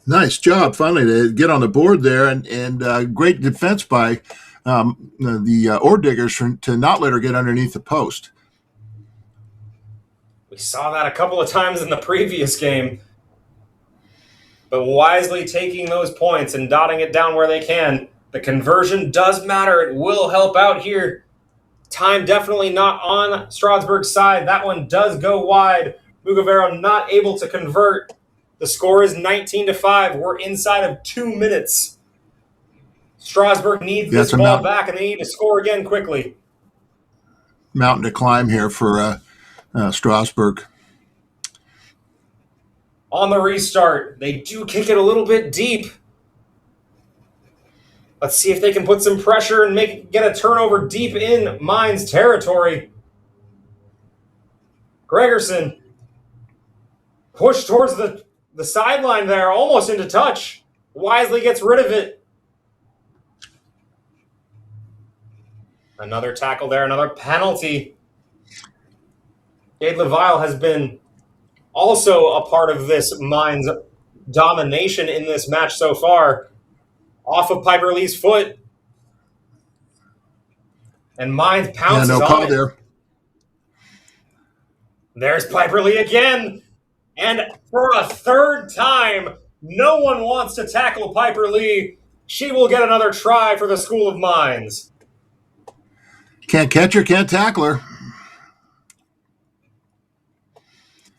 Nice job, finally, to get on the board there, and great defense by the ore diggers to not let her get underneath the post. We saw that a couple of times in the previous game. But wisely taking those points and dotting it down where they can. The conversion does matter. It will help out here. Time definitely not on Stroudsburg's side. That one does go wide. Mugavero not able to convert. The score is 19-5. We're inside of 2 minutes. Strasburg needs this ball back, and they need to score again quickly. Mountain to climb here for Strasburg. On the restart, they do kick it a little bit deep. Let's see if they can put some pressure and get a turnover deep in Mines territory. Gregerson pushed towards the sideline there, almost into touch. Wisely gets rid of it. Another tackle there, another penalty. Jade LaVille has been also a part of this Mines domination in this match so far. Off of Piper Lee's foot. And Mines pounces no on call it. there. There's Piper Lee again. And for a third time, No one wants to tackle Piper Lee. She will get another try for the School of Mines. Can't catch her, can't tackle her.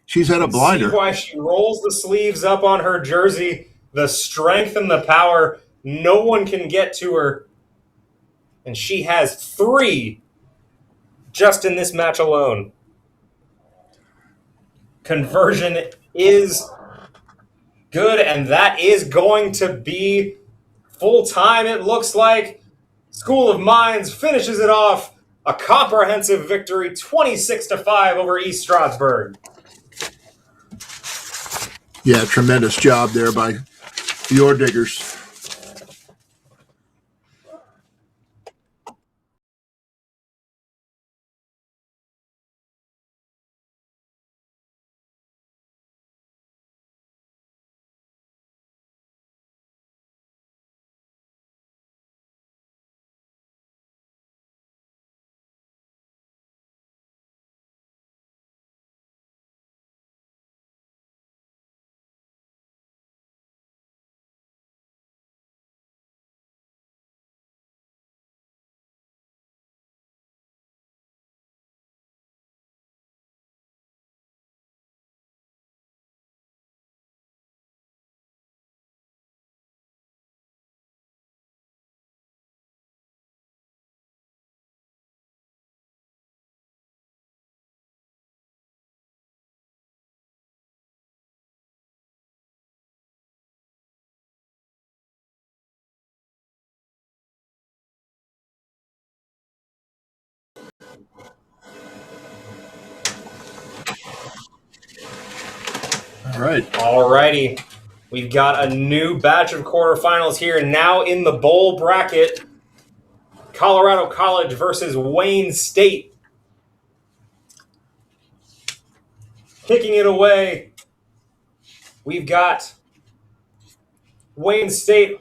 She's had a blinder. See why she rolls the sleeves up on her jersey. The strength and the power. No one can get to her. And she has 3 just in this match alone. Conversion is good, and that is going to be full time, it looks like. School of Mines finishes it off. A comprehensive victory, 26-5 over East Stroudsburg. Yeah, tremendous job there by the Ore Diggers. All righty. We've got a new batch of quarterfinals here. Now in the bowl bracket, Colorado College versus Wayne State. Kicking it away, we've got Wayne State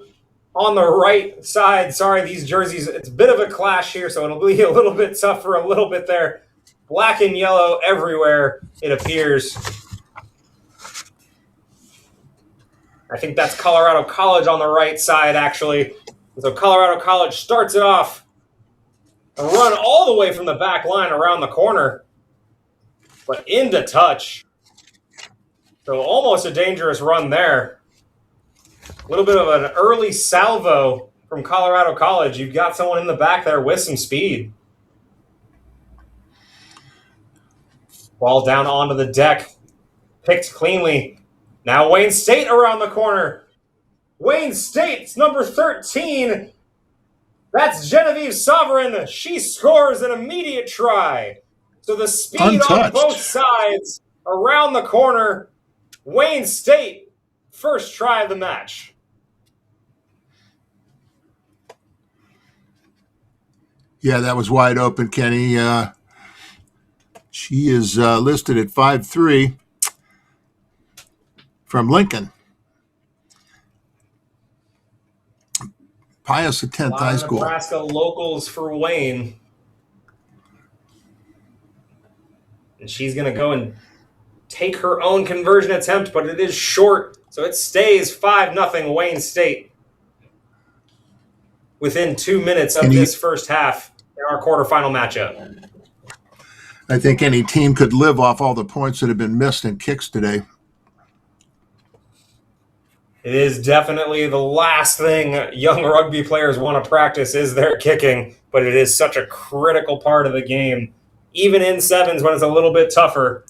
on the right side. Sorry, these jerseys, it's a bit of a clash here, so it'll be a little bit tough for a little bit there. Black and yellow everywhere, it appears. I think that's Colorado College on the right side, actually. So Colorado College starts it off. A run all the way from the back line around the corner. But into touch. So almost a dangerous run there. A little bit of an early salvo from Colorado College. You've got someone in the back there with some speed. Ball down onto the deck. Picked cleanly. Now Wayne State around the corner. Wayne State's number 13. That's Genevieve Sovereign. She scores an immediate try. So the speed on both sides around the corner. Wayne State, first try of the match. Yeah, that was wide open, Kenny. She is listed at 5'3". From Lincoln. Pius X High School. Nebraska locals for Wayne. And she's going to go and take her own conversion attempt, but it is short, so it stays 5-0 Wayne State. Within 2 minutes of this first half in our quarterfinal matchup. I think any team could live off all the points that have been missed in kicks today. It is definitely the last thing young rugby players want to practice is their kicking, but it is such a critical part of the game, even in sevens when it's a little bit tougher.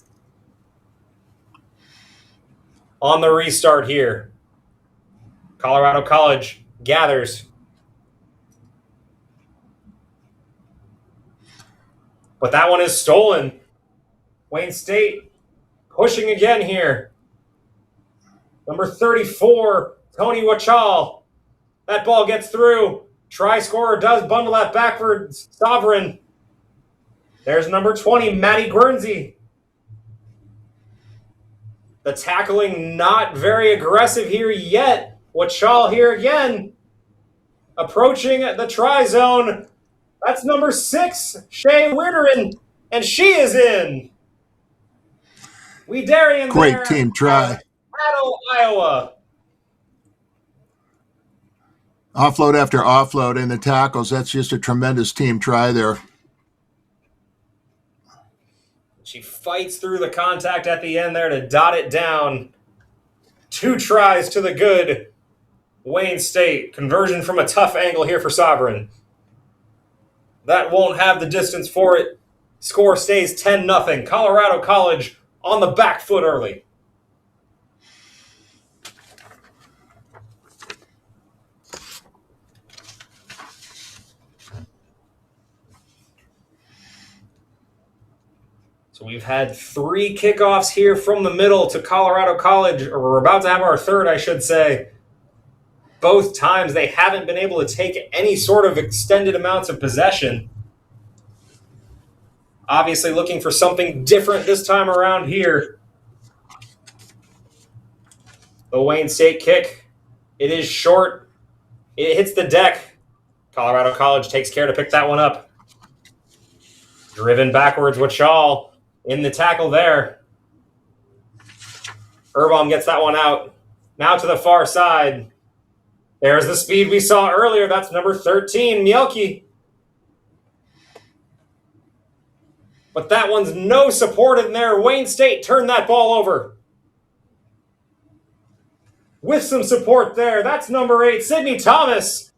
On the restart here, Colorado College gathers. But that one is stolen. Wayne State pushing again here. Number 34, Tony Wachal. That ball gets through. Try scorer does bundle that backwards. Sovereign. There's number 20, Maddie Guernsey. The tackling not very aggressive here yet. Wachal here again. Approaching the try zone. That's number 6, Shay Witteren. And she is in. We Darien Great team try. Battle, Iowa. Offload after offload in the tackles. That's just a tremendous team try there. She fights through the contact at the end there to dot it down. 2 tries to the good. Wayne State. Conversion from a tough angle here for Sovereign. That won't have the distance for it. Score stays 10-0. Colorado College on the back foot early. So we've had 3 kickoffs here from the middle to Colorado College, or we're about to have our third, I should say. Both times they haven't been able to take any sort of extended amounts of possession. Obviously looking for something different this time around here. The Wayne State kick. It is short. It hits the deck. Colorado College takes care to pick that one up. Driven backwards with Shaw in the tackle there. Erbaum gets that one out. Now to the far side. There's the speed we saw earlier. That's number 13, Mielke. But that one's no support in there. Wayne State turned that ball over. With some support there. That's number 8, Sydney Thomas.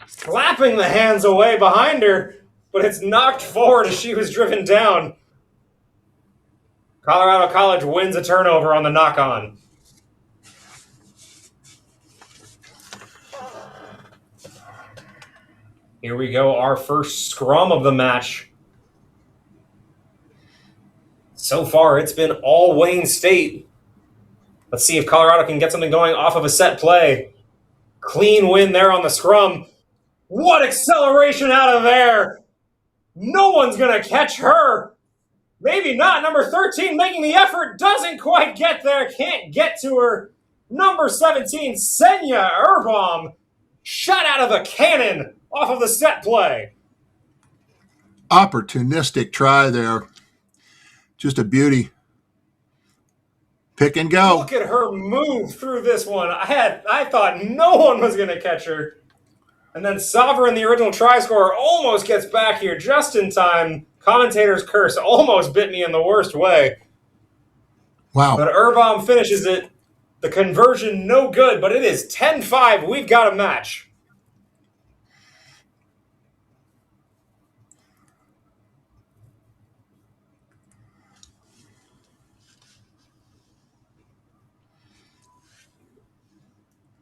Slapping the hands away behind her. But it's knocked forward as she was driven down. Colorado College wins a turnover on the knock-on. Here we go, our first scrum of the match. So far, it's been all Wayne State. Let's see if Colorado can get something going off of a set play. Clean win there on the scrum. What acceleration out of there! No one's going to catch her. Maybe not. Number 13 making the effort. Doesn't quite get there. Can't get to her. Number 17, Senya Erbaum. Shot out of a cannon off of the set play. Opportunistic try there. Just a beauty. Pick and go. Look at her move through this one. I thought no one was going to catch her. And then Sovereign, the original try scorer, almost gets back here just in time. Commentator's curse almost bit me in the worst way. Wow. But Erbaum finishes it. The conversion no good, but it is 10-5. We've got a match.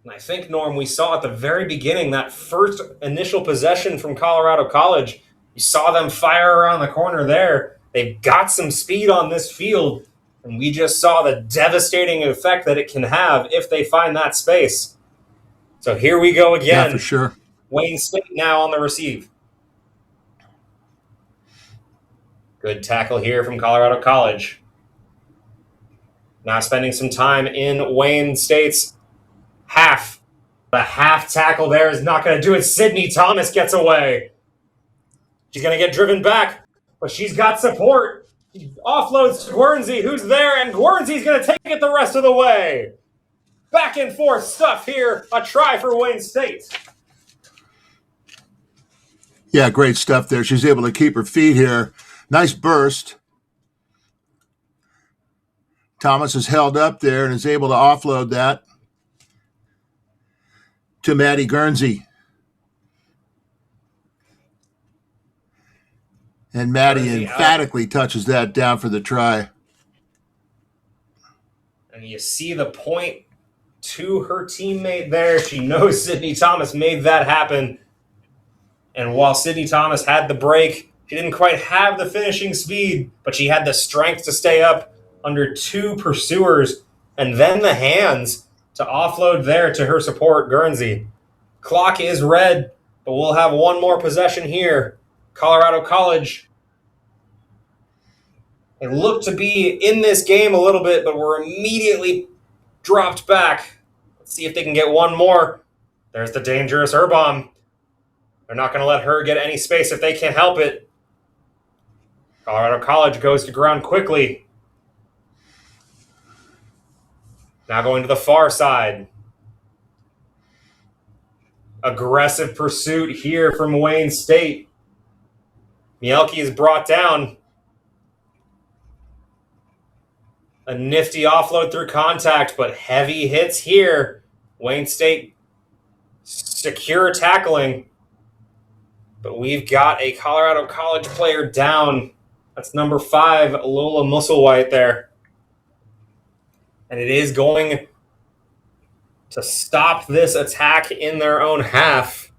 And I think, Norm, we saw at the very beginning that first initial possession from Colorado College. You saw them fire around the corner there. They've got some speed on this field, and we just saw the devastating effect that it can have if they find that space. So here we go again. Yeah, for sure. Wayne State now on the receive. Good tackle here from Colorado College. Now spending some time in Wayne State's half. The half tackle there is not going to do it. Sydney Thomas gets away. She's going to get driven back, but she's got support. She offloads to Guernsey, who's there, and Guernsey's going to take it the rest of the way. Back and forth stuff here. A try for Wayne State. Yeah, great stuff there. She's able to keep her feet here. Nice burst. Thomas is held up there and is able to offload that to Maddie Guernsey. And Maddie emphatically touches that down for the try. And you see the point to her teammate there. She knows Sydney Thomas made that happen. And while Sydney Thomas had the break, she didn't quite have the finishing speed, but she had the strength to stay up under 2 pursuers and then the hands to offload there to her support, Guernsey. Clock is red, but we'll have one more possession here. Colorado College. They look to be in this game a little bit, but were immediately dropped back. Let's see if they can get one more. There's the dangerous Erbaum. They're not going to let her get any space if they can't help it. Colorado College goes to ground quickly. Now going to the far side. Aggressive pursuit here from Wayne State. Mielke is brought down. A nifty offload through contact, but heavy hits here. Wayne State secure tackling. But we've got a Colorado College player down. That's number 5, Loyola Musselwhite there. And it is going to stop this attack in their own half.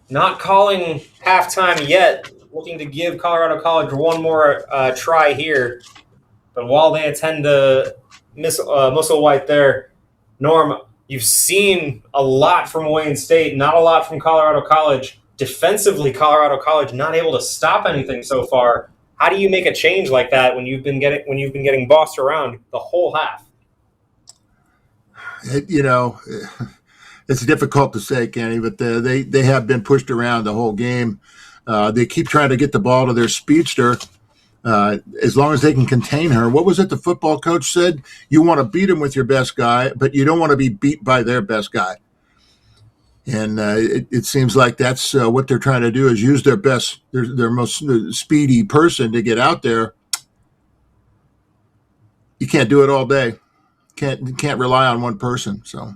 Not calling halftime yet. Looking to give Colorado College one more try here. But while they attend to Musselwhite there, Norm, you've seen a lot from Wayne State, not a lot from Colorado College. Defensively, Colorado College not able to stop anything so far. How do you make a change like that when you've been getting bossed around the whole half? It's difficult to say, Kenny, but they have been pushed around the whole game. They keep trying to get the ball to their speedster. As long as they can contain her. What was it the football coach said? You want to beat them with your best guy, but you don't want to be beat by their best guy. And it seems like that's what they're trying to do, is use their best, their most speedy person to get out there. You can't do it all day. Can't rely on one person. So,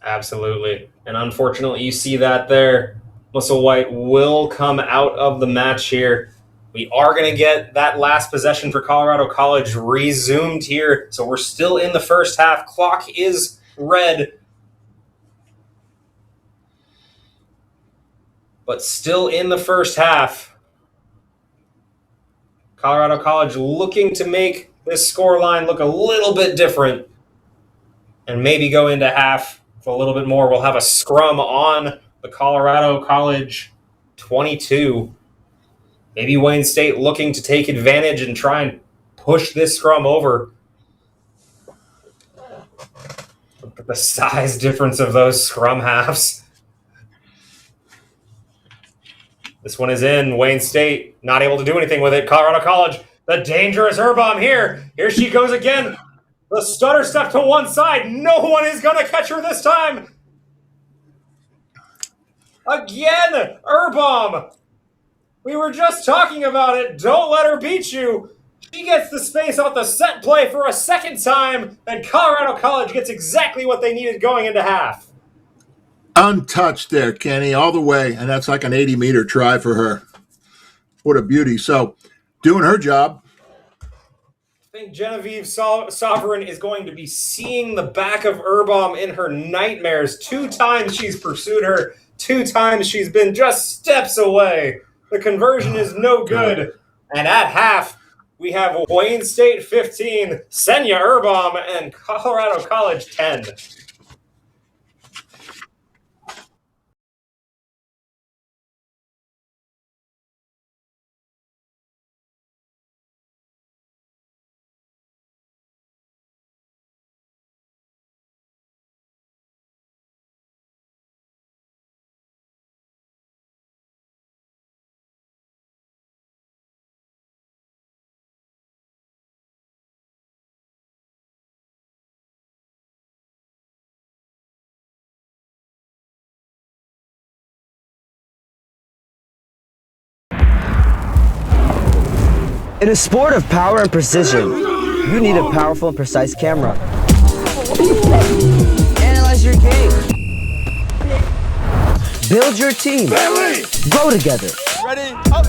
absolutely, and unfortunately, you see that there. Musselwhite will come out of the match here. We are going to get that last possession for Colorado College resumed here. So we're still in the first half. Clock is red. But still in the first half. Colorado College looking to make this scoreline look a little bit different. And maybe go into half with a little bit more. We'll have a scrum on the Colorado College 22. Maybe Wayne State looking to take advantage and try and push this scrum over. Look at the size difference of those scrum halves. This one is in. Wayne State not able to do anything with it. Colorado College, the dangerous Urbom here. Here she goes again. The stutter step to one side. No one is going to catch her this time. Again, Urbom. We were just talking about it. Don't let her beat you. She gets the space off the set play for a second time, and Colorado College gets exactly what they needed going into half. Untouched there, Kenny, all the way, and that's like an 80-meter try for her. What a beauty. So, doing her job. I think Genevieve Sovereign is going to be seeing the back of Urbom in her nightmares. 2 times she's pursued her. 2 times she's been just steps away. The conversion is no good. And at half, we have Wayne State 15, Senya Urbom, and Colorado College 10. In a sport of power and precision, you need a powerful and precise camera. Analyze your game. Build your team. Grow together. Ready? Up.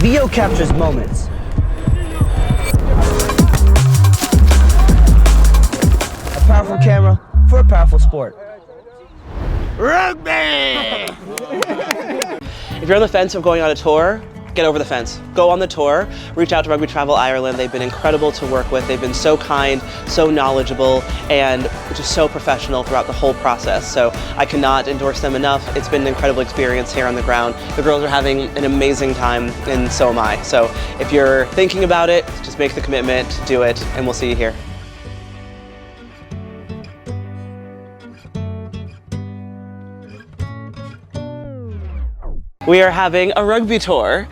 Video captures moments. A powerful camera for a powerful sport. Rugby! If you're on the fence of going on a tour, get over the fence. Go on the tour, reach out to Rugby Travel Ireland. They've been incredible to work with. They've been so kind, so knowledgeable, and just so professional throughout the whole process. So I cannot endorse them enough. It's been an incredible experience here on the ground. The girls are having an amazing time, and so am I. So if you're thinking about it, just make the commitment, do it, and we'll see you here. We are having a rugby tour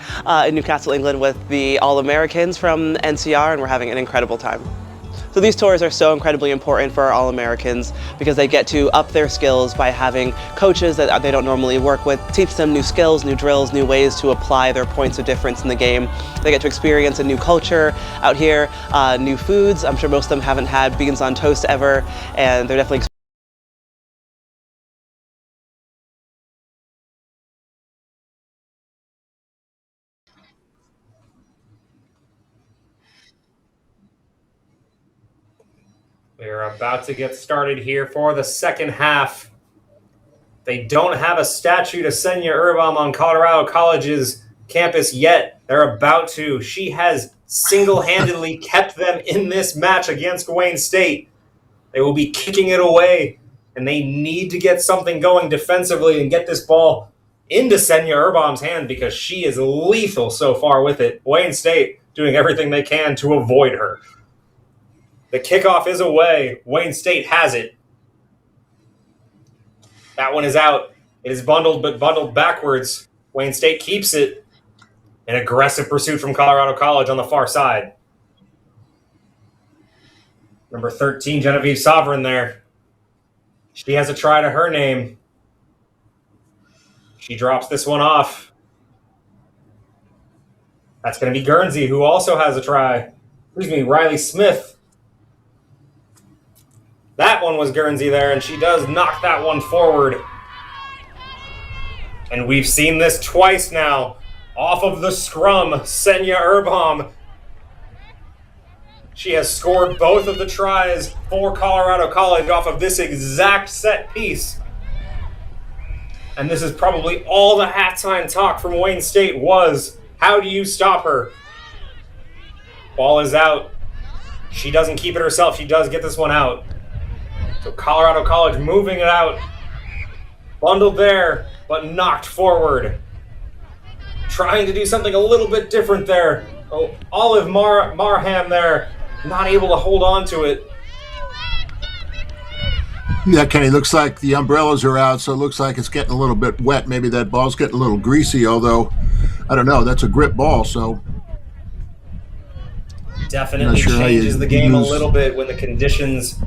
in Newcastle, England with the All-Americans from NCR, and we're having an incredible time. So these tours are so incredibly important for our All-Americans because they get to up their skills by having coaches that they don't normally work with, teach them new skills, new drills, new ways to apply their points of difference in the game. They get to experience a new culture out here, new foods. I'm sure most of them haven't had beans on toast ever, and they're definitely We're about to get started here for the second half. They don't have a statue to Senya Urbam on Colorado College's campus yet. They're about to. She has single-handedly kept them in this match against Wayne State. They will be kicking it away, and they need to get something going defensively and get this ball into Senya Urbam's hand because she is lethal so far with it. Wayne State doing everything they can to avoid her. The kickoff is away. Wayne State has it. That one is out. It is bundled, but bundled backwards. Wayne State keeps it. An aggressive pursuit from Colorado College on the far side. Number 13, Genevieve Sovereign there. She has a try to her name. She drops this one off. That's going to be Guernsey, who also has a try. Excuse me, Riley Smith. That one was Guernsey there, and she does knock that one forward. And we've seen this twice now. Off of the scrum, Senya Urbam. She has scored both of the tries for Colorado College off of this exact set piece. And this is probably all the halftime talk from Wayne State was, how do you stop her? Ball is out. She doesn't keep it herself. She does get this one out. So Colorado College moving it out. Bundled there, but knocked forward. Trying to do something a little bit different there. Oh, Olive Marham there, not able to hold on to it. Yeah, Kenny, looks like the umbrellas are out, so it looks like it's getting a little bit wet. Maybe that ball's getting a little greasy, although, I don't know, that's a grip ball, so... Definitely sure changes the game a little bit when the conditions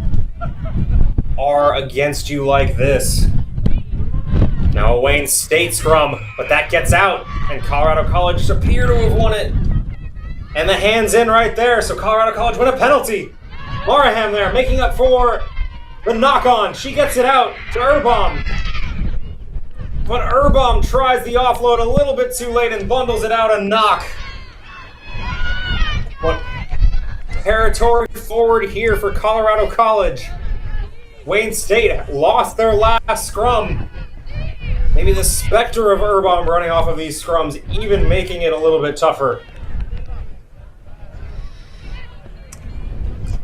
are against you like this. Now a Wayne State scrum, but that gets out, and Colorado College appear to have won it. And the hands in right there, so Colorado College win a penalty. Maraham there, making up for the knock-on. She gets it out to Urbam. But Urbam tries the offload a little bit too late and bundles it out a knock. But territory forward here for Colorado College. Wayne State lost their last scrum. Maybe the specter of Urbam running off of these scrums even making it a little bit tougher.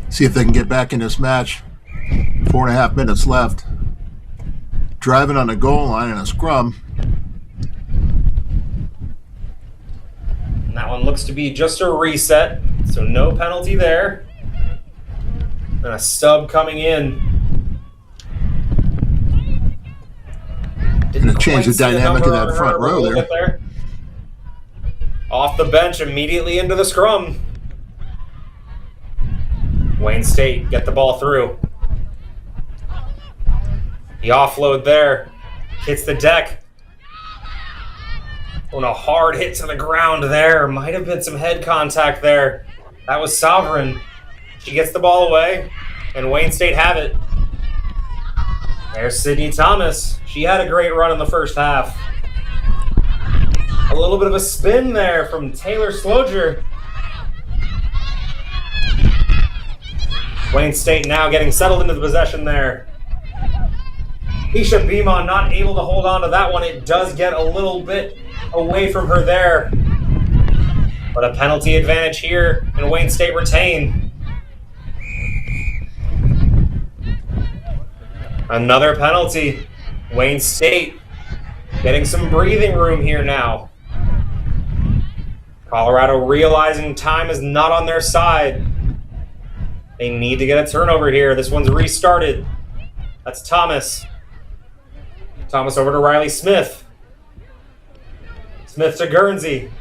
See if they can get back in this match. 4.5 minutes left. Driving on the goal line in a scrum. And that one looks to be just a reset, so no penalty there. And a sub coming in. Going to change the dynamic of that front row there. Off the bench, immediately into the scrum. Wayne State get the ball through. The offload there. Hits the deck. Oh, and a hard hit to the ground there. Might have been some head contact there. That was Sovereign. She gets the ball away, and Wayne State have it. There's Sydney Thomas. She had a great run in the first half. A little bit of a spin there from Taylor Sloger. Wayne State now getting settled into the possession there. Isha Beamon not able to hold on to that one. It does get a little bit away from her there. But a penalty advantage here, and Wayne State retain. Another penalty. Wayne State getting some breathing room here now. Colorado realizing time is not on their side. They need to get a turnover here. This one's restarted. That's Thomas. Thomas over to Riley Smith. Smith to Guernsey.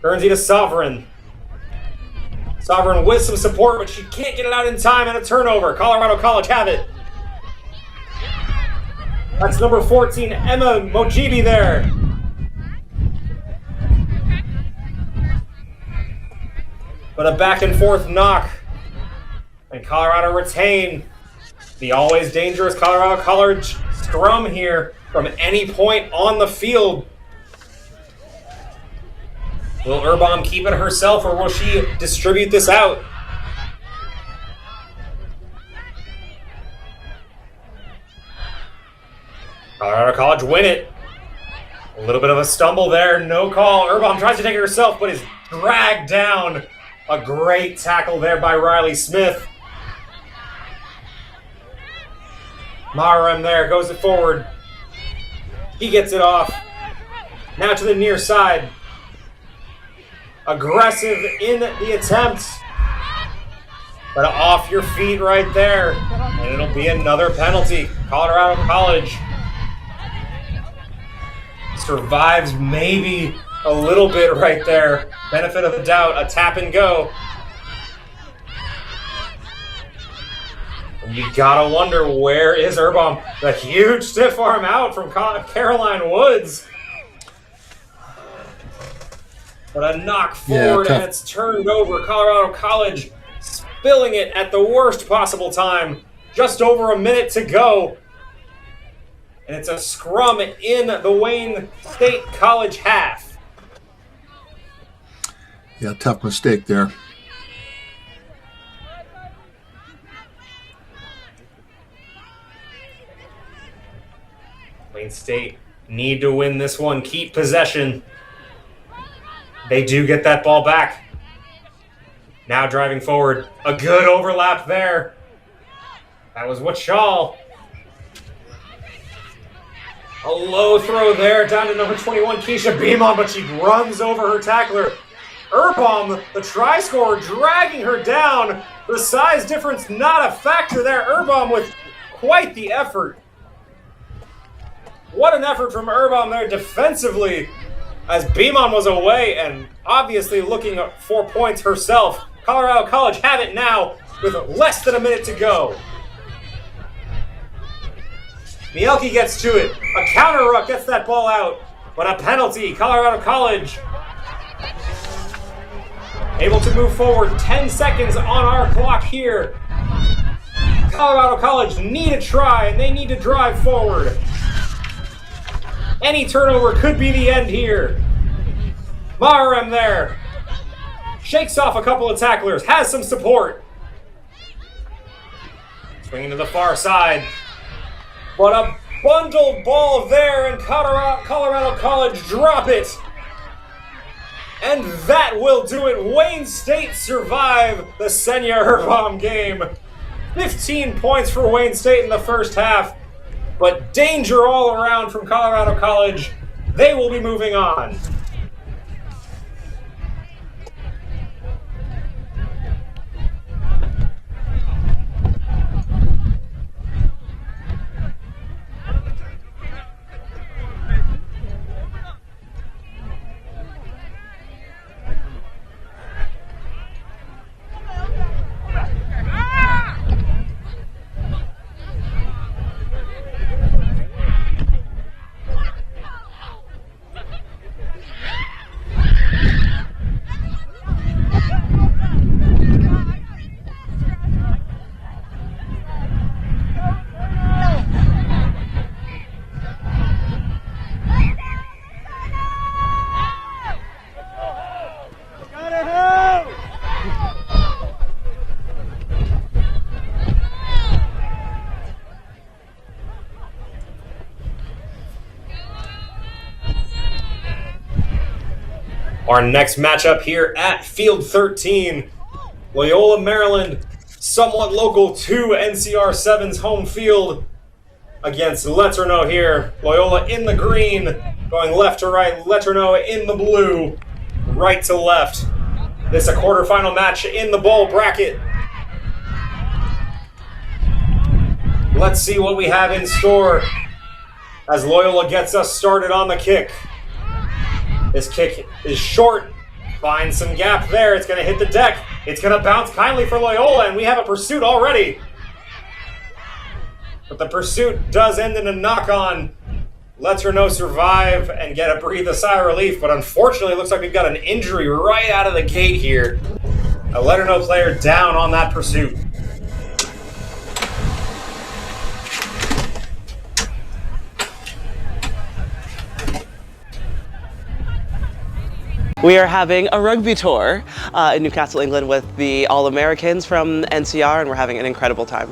Guernsey to Sovereign. Sovereign with some support, but she can't get it out in time, and a turnover. Colorado College have it. That's number 14, Emma Mojibi there. But a back and forth knock. And Colorado retain the always dangerous Colorado College scrum here from any point on the field. Will Urbom keep it herself, or will she distribute this out? Colorado College win it. A little bit of a stumble there, no call. Urbom tries to take it herself, but is dragged down. A great tackle there by Riley Smith. Maram there, goes it forward. He gets it off. Now to the near side. Aggressive in the attempt. But off your feet right there. And it'll be another penalty. Colorado College survives maybe a little bit right there. Benefit of the doubt, a tap and go. And you gotta wonder, where is Urbom? The huge stiff arm out from Caroline Woods. But a knock forward, and it's turned over. Colorado College spilling it at the worst possible time. Just over a minute to go. And it's a scrum in the Wayne State College half. Yeah, tough mistake there. Wayne State need to win this one, keep possession. They do get that ball back. Now driving forward. A good overlap there. That was Wachal. A low throw there down to number 21, Keisha Beamon, but she runs over her tackler. Urbom, the try scorer, dragging her down. The size difference not a factor there. Urbom with quite the effort. What an effort from Urbom there defensively, as Beamon was away and obviously looking for points herself. Colorado College have it now with less than a minute to go. Mielke gets to it. A counter ruck gets that ball out, but a penalty. Colorado College able to move forward. 10 seconds on our clock here. Colorado College need a try, and they need to drive forward. Any turnover could be the end here. Maharem there. Shakes off a couple of tacklers, has some support. Swinging to the far side. But a bundled ball there, and Colorado College drop it. And that will do it. Wayne State survive the Senya Urbom game. 15 points for Wayne State in the first half. But danger all around from Colorado College. They will be moving on. Our next matchup here at Field 13, Loyola, Maryland, somewhat local to NCR 7's home field against LeTourneau here. Loyola in the green, going left to right, LeTourneau in the blue, right to left. This is a quarterfinal match in the bowl bracket. Let's see what we have in store as Loyola gets us started on the kick. This kick is short. Finds some gap there. It's going to hit the deck. It's going to bounce kindly for Loyola, and we have a pursuit already. But the pursuit does end in a knock-on. LeTourneau survive and get a breathe a sigh of relief, but unfortunately it looks like we've got an injury right out of the gate here. A LeTourneau player down on that pursuit. We are having a rugby tour in Newcastle, England with the All-Americans from NCR, and we're having an incredible time.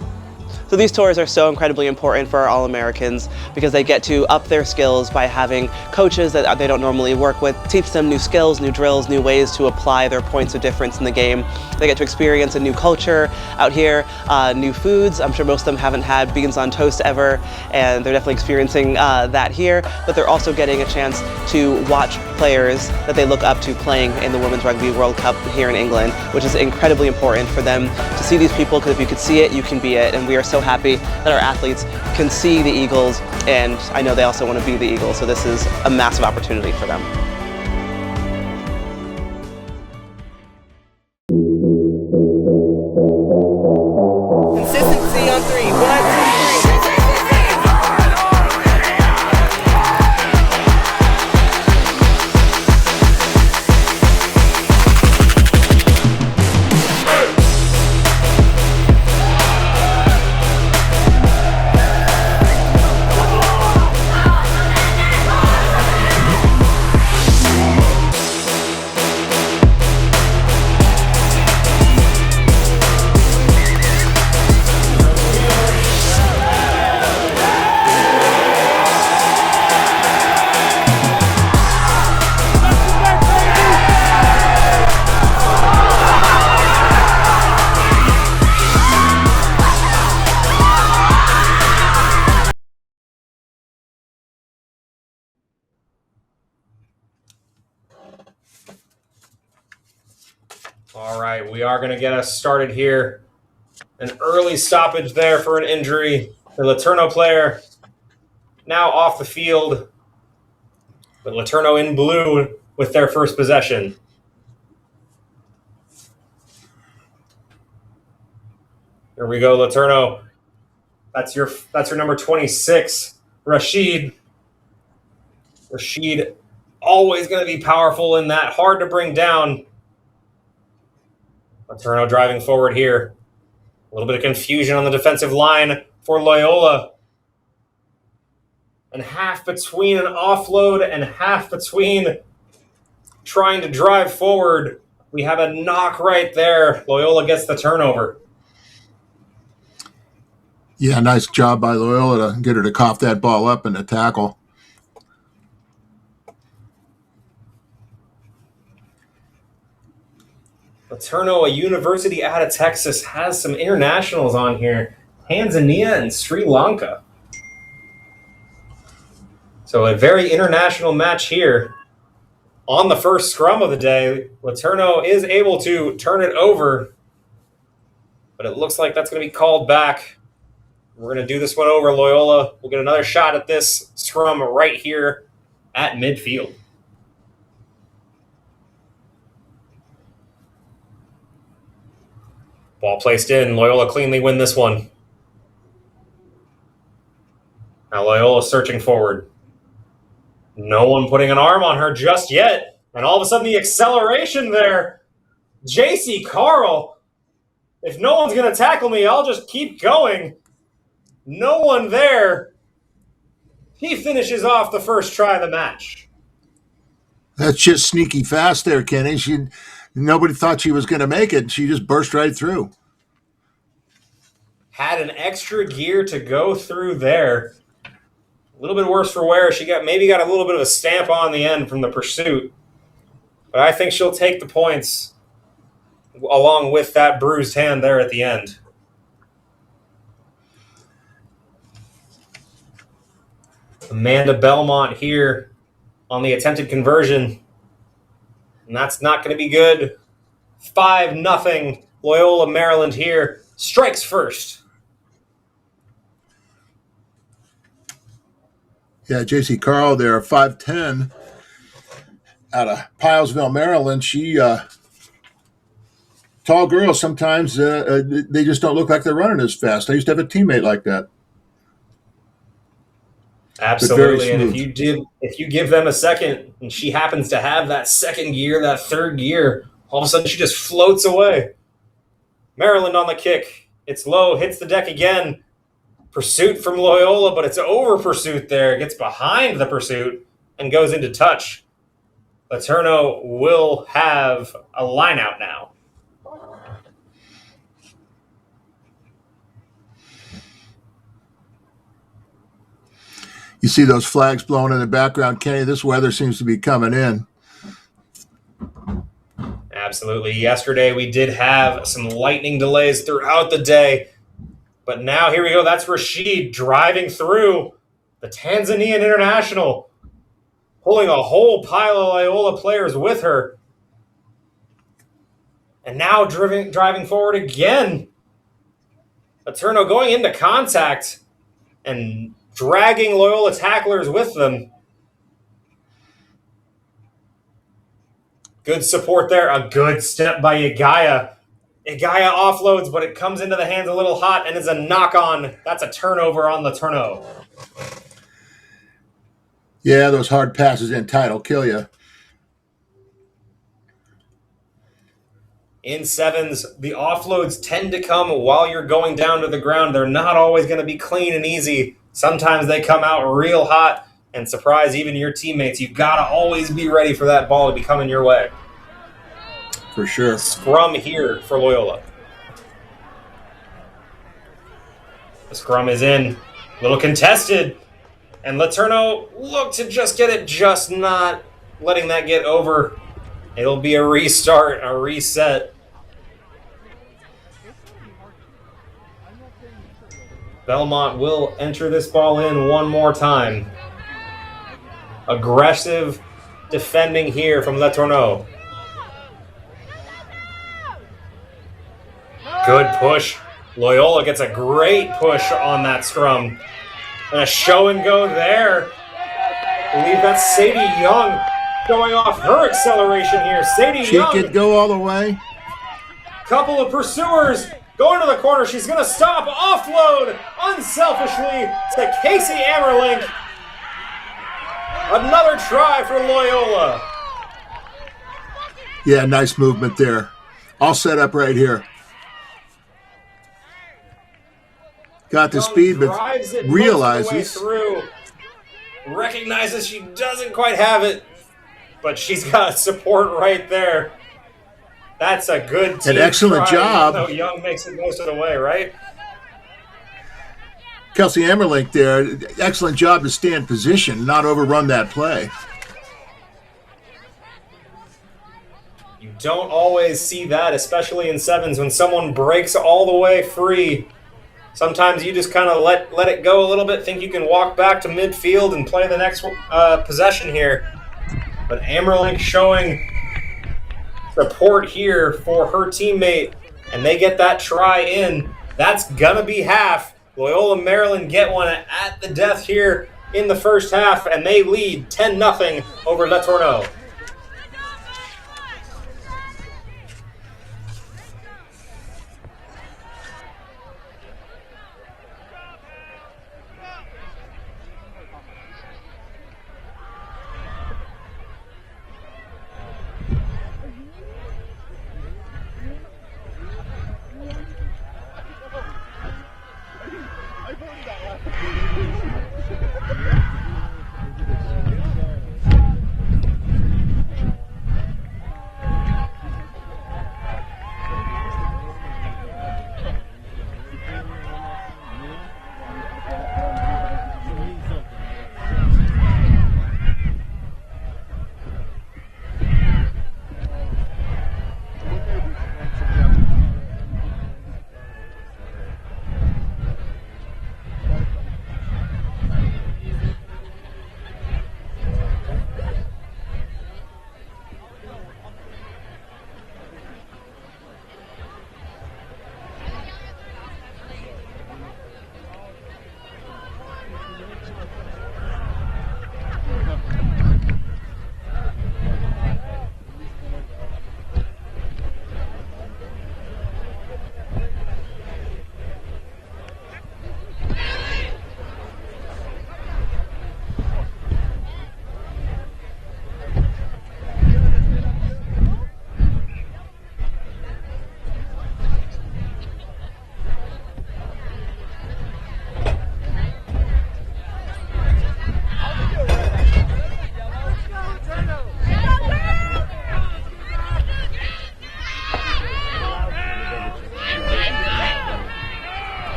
So these tours are so incredibly important for our All-Americans because they get to up their skills by having coaches that they don't normally work with, teach them new skills, new drills, new ways to apply their points of difference in the game. They get to experience a new culture out here, new foods. I'm sure most of them haven't had beans on toast ever, and they're definitely experiencing that here, but they're also getting a chance to watch players that they look up to playing in the Women's Rugby World Cup here in England, which is incredibly important for them to see these people, because if you could see it, you can be it, and we are so happy that our athletes can see the Eagles, and I know they also want to be the Eagles, so this is a massive opportunity for them. Consistency on three. 1, 2, 3. All right, we are going to get us started here. An early stoppage there for an injury. The LeTourneau player now off the field, but LeTourneau in blue with their first possession. Here we go, LeTourneau. That's your number 26, Rashid. Rashid always going to be powerful in that, hard to bring down. LeTourneau driving forward here. A little bit of confusion on the defensive line for Loyola. And half between an offload and half between trying to drive forward. We have a knock right there. Loyola gets the turnover. Yeah, nice job by Loyola to get her to cough that ball up in the tackle. LeTourneau, a university out of Texas, has some internationals on here. Tanzania and Sri Lanka. So a very international match here. On the first scrum of the day, LeTourneau is able to turn it over, but it looks like that's going to be called back. We're going to do this one over. Loyola will get another shot at this scrum right here at midfield. Ball placed in. Loyola cleanly win this one. Now Loyola searching forward. No one putting an arm on her just yet. And all of a sudden the acceleration there. JC Carl. If no one's going to tackle me, I'll just keep going. No one there. He finishes off the first try of the match. That's just sneaky fast there, Kenny. Nobody thought she was going to make it. She just burst right through. Had an extra gear to go through there. A little bit worse for wear. She maybe got a little bit of a stamp on the end from the pursuit. But I think she'll take the points along with that bruised hand there at the end. Amanda Belmont here on the attempted conversion. And that's not going to be good. 5-0 Loyola Maryland here. Strikes first. Yeah, JC Carl there, 5'10", out of Pilesville, Maryland. She tall girls sometimes they just don't look like they're running as fast. I used to have a teammate like that. Absolutely, and if you give them a second, and she happens to have that second gear, that third gear, all of a sudden she just floats away. Maryland on the kick. It's low, hits the deck again. Pursuit from Loyola, but it's over pursuit there. Gets behind the pursuit and goes into touch. LeTourneau will have a line out now. You see those flags blowing in the background, Kenny. This weather seems to be coming in. Absolutely. Yesterday we did have some lightning delays throughout the day, but now here we go. That's Rashid driving through the Tanzanian international, pulling a whole pile of Loyola players with her. And now driving forward again. LeTourneau going into contact and dragging Loyola tacklers with them. Good support there. A good step by Igaya. Igaya offloads, but it comes into the hands a little hot and is a knock-on. That's a turnover on LeTourneau. Yeah, those hard passes in tight will kill you. In sevens, the offloads tend to come while you're going down to the ground. They're not always going to be clean and easy. Sometimes they come out real hot and surprise even your teammates. You've got to always be ready for that ball to be coming your way. For sure. Scrum here for Loyola. The scrum is in. A little contested. And LeTourneau looked to just get it, just not letting that get over. It'll be a restart, a reset. Belmont will enter this ball in one more time. Aggressive defending here from LeTourneau. Good push. Loyola gets a great push on that scrum. And a show and go there. I believe that's Sadie Young going off her acceleration here. Sadie Young. She could go all the way. Couple of pursuers going to the corner. She's going to stop. Offload unselfishly to Casey Amerlink. Another try for Loyola. Yeah, nice movement there. All set up right here. Got the speed, but realizes. Through. Recognizes she doesn't quite have it, but she's got support right there. That's a good team. An excellent job. Though Young makes it most of the way, right? Kelsey Amerlink there, excellent job to stay in position, not overrun that play. You don't always see that, especially in sevens, when someone breaks all the way free. Sometimes you just kind of let it go a little bit, think you can walk back to midfield and play the next possession here. But Amerlink showing support here for her teammate, and they get that try in. That's going to be half. Loyola Maryland get one at the death here in the first half, and they lead 10-0 over LeTourneau.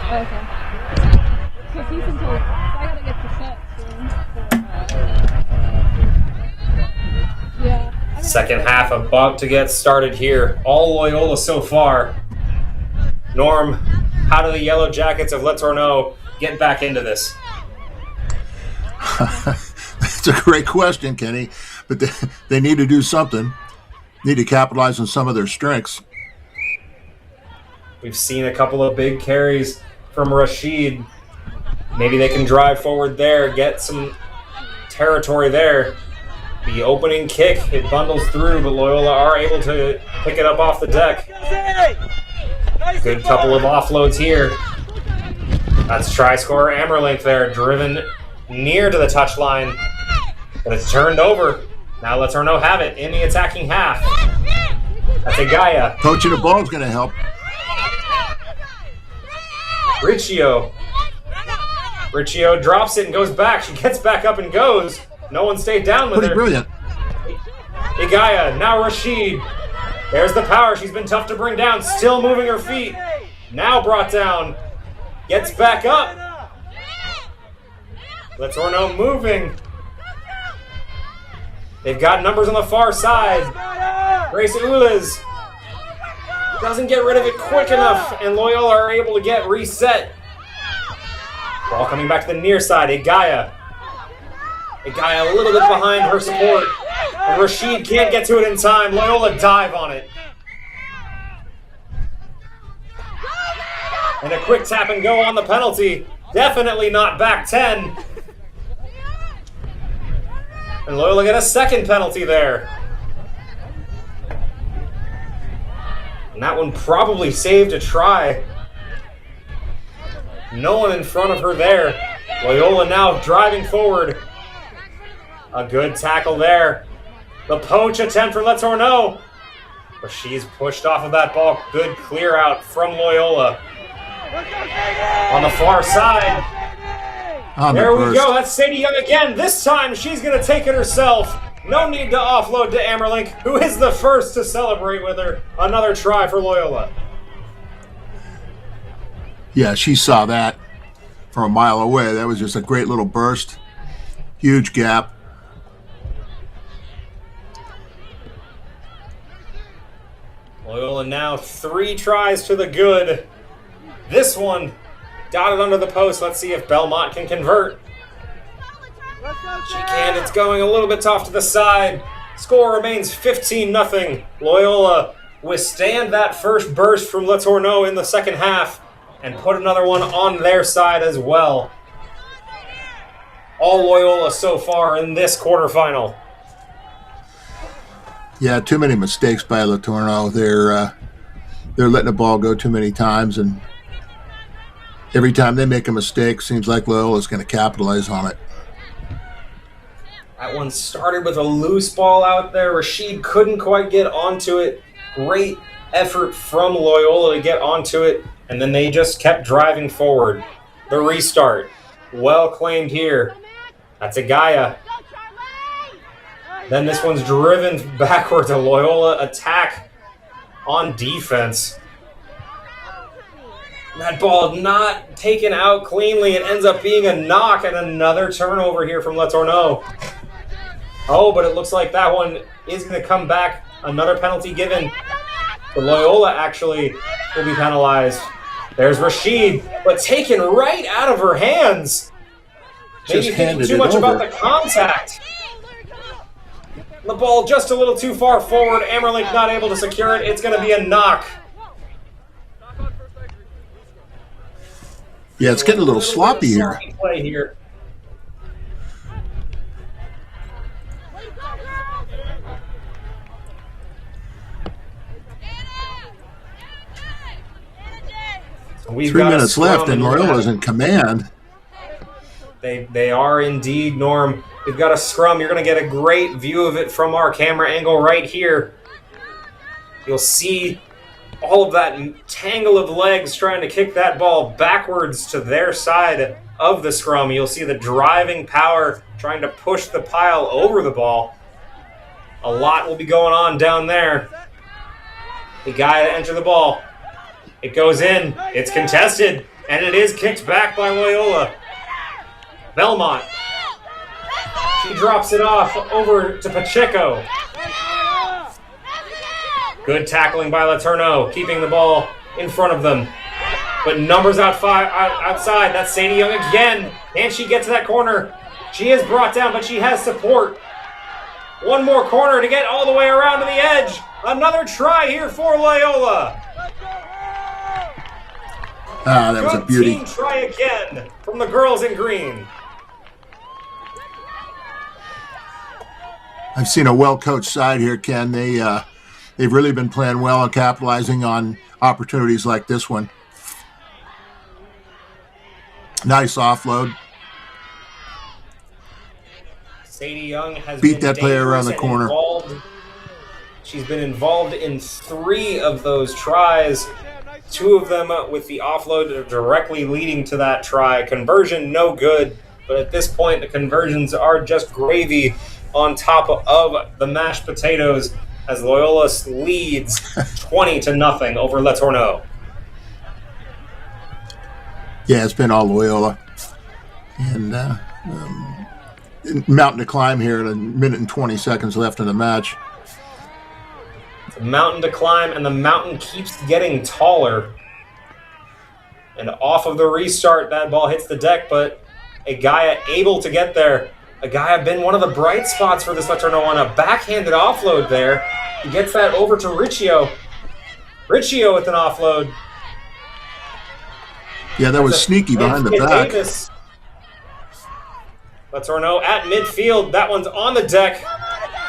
Okay. Because he's until, so I gotta get the set soon. Yeah. Second half about to get started here. All Loyola so far. Norm, how do the Yellow Jackets of LeTourneau get back into this? That's a great question, Kenny. But they need to do something. Need to capitalize on some of their strengths. We've seen a couple of big carries from Rashid. Maybe they can drive forward there, get some territory there. The opening kick, it bundles through, but Loyola are able to pick it up off the deck. Good couple of offloads here. That's try scorer Amerlink there, driven near to the touchline, but it's turned over. Now LeTourneau have it in the attacking half. That's a Gaia. Poaching the ball is going to help. Riccio drops it and goes back. She gets back up and goes. No one stayed down with her. Brilliant. Igaya, now Rashid. There's the power. She's been tough to bring down. Still moving her feet. Now brought down. Gets back up. LeTourneau moving. They've got numbers on the far side. Grace Ulas doesn't get rid of it quick enough, and Loyola are able to get reset. Ball coming back to the near side. Igaya a little bit behind her support. And Rashid can't get to it in time. Loyola dive on it. And a quick tap and go on the penalty. Definitely not back 10. And Loyola get a second penalty there. And that one probably saved a try. No one in front of her there. Loyola now driving forward. A good tackle there. The poach attempt for LeTourneau. But she's pushed off of that ball. Good clear out from Loyola. On the far side. There we go. That's Sadie Young again. This time she's going to take it herself. No need to offload to Amerlink, who is the first to celebrate with her. Another try for Loyola. Yeah, she saw that from a mile away. That was just a great little burst. Huge gap. Loyola now 3 tries to the good. This one dotted under the post. Let's see if Belmont can convert. She can. It's going a little bit off to the side. Score remains 15-0. Loyola withstand that first burst from LeTourneau in the second half and put another one on their side as well. All Loyola so far in this quarterfinal. Yeah, too many mistakes by LeTourneau. They're letting the ball go too many times, and every time they make a mistake, seems like Loyola's going to capitalize on it. That one started with a loose ball out there. Rashid couldn't quite get onto it. Great effort from Loyola to get onto it, and then they just kept driving forward. The restart, well claimed here. That's a Gaia. Then this one's driven backward to Loyola attack on defense. That ball not taken out cleanly. It ends up being a knock and another turnover here from LeTourneau. Oh, but it looks like that one is going to come back. Another penalty given. But Loyola actually will be penalized. There's Rashid, but taken right out of her hands. Maybe thinking too much about the contact. The ball just a little too far forward. Amerlink not able to secure it. It's going to be a knock. Yeah, it's getting a little sloppy here. Play here. We've 3 minutes left, and Loyola's in command. They are indeed, Norm. We've got a scrum. You're going to get a great view of it from our camera angle right here. You'll see all of that tangle of legs trying to kick that ball backwards to their side of the scrum. You'll see the driving power trying to push the pile over the ball. A lot will be going on down there. The guy to enter the ball. It goes in. It's contested. And it is kicked back by Loyola. Belmont. She drops it off over to Pacheco. Good tackling by LeTourneau, keeping the ball in front of them. But numbers outside. That's Sadie Young again. Can she get to that corner? She is brought down, but she has support. One more corner to get all the way around to the edge. Another try here for Loyola. That was a beauty. Team try again from the girls in green. I've seen a well-coached side here, Ken. They've really been playing well and capitalizing on opportunities like this one. Nice offload. Sadie Young has Beat been that player around the dangerous and corner. involved. She's been involved in 3 of those tries. 2 of them with the offload directly leading to that try. Conversion, no good. But at this point, the conversions are just gravy on top of the mashed potatoes as Loyola leads 20-0 over LeTourneau. Yeah, it's been all Loyola. And mountain to climb here at 1 minute and 20 seconds left in the match. It's a mountain to climb, and the mountain keeps getting taller. And off of the restart, that ball hits the deck, but Agaya able to get there. Agaya been one of the bright spots for this LeTourneau on a backhanded offload there. He gets that over to Riccio. Riccio with an offload. Yeah, that was sneaky behind the back. Davis. LeTourneau at midfield. That one's on the deck.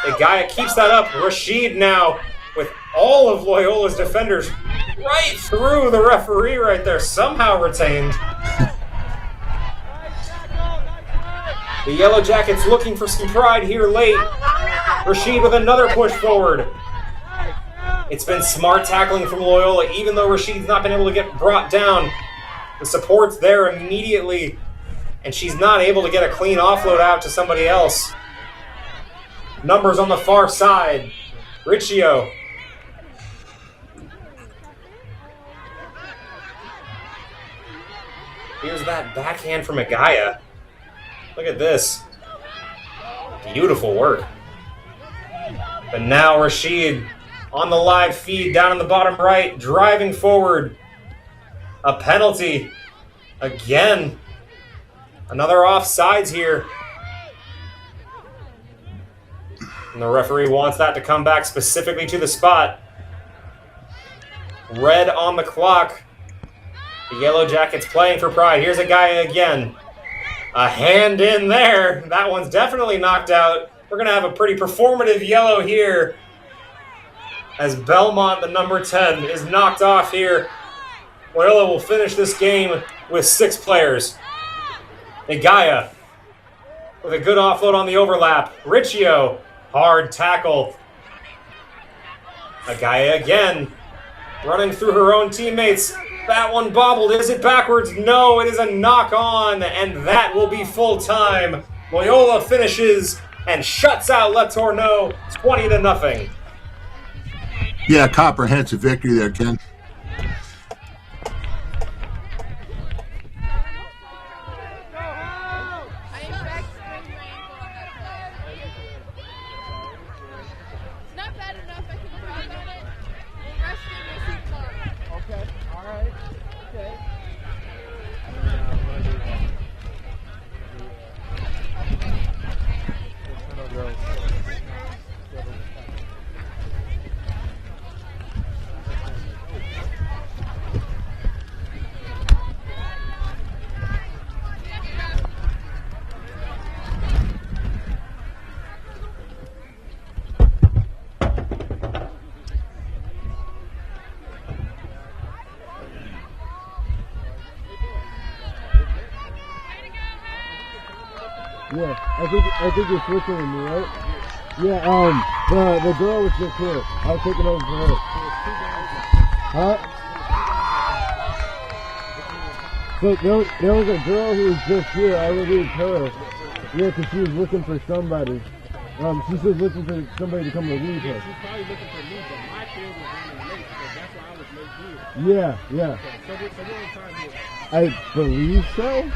Agaya keeps that up. Rashid now with all of Loyola's defenders right through the referee right there. Somehow retained. The Yellow Jackets looking for some pride here late. Rashid with another push forward. It's been smart tackling from Loyola, even though Rashid's not been able to get brought down. The support's there immediately, and she's not able to get a clean offload out to somebody else. Numbers on the far side. Riccio. Here's that backhand from Agaya. Look at this. Beautiful work. But now Rashid on the live feed down in the bottom right, driving forward. A penalty. Again. Another offsides here. And the referee wants that to come back specifically to the spot. Red on the clock. The Yellow Jackets playing for pride. Here's a guy again. A hand in there. That one's definitely knocked out. We're going to have a pretty performative yellow here as Belmont, the number 10, is knocked off here. Loyola will finish this game with 6 players. Agaya with a good offload on the overlap. Riccio, hard tackle. Agaya again, running through her own teammates. That one bobbled. Is it backwards? No, it is a knock on, and that will be full time. Loyola finishes and shuts out LeTourneau 20-0. Yeah, comprehensive victory there, Ken. Yeah, I think you're switching with me, right? Yeah, the girl was just here. I was taking over for her. Huh? So there was a girl who was just here. I relieved her. Yeah, because she was looking for somebody. She was looking for somebody to come relieve her. She's probably looking for me, but my field was running late, so that's why I was late Yeah, yeah. I believe so.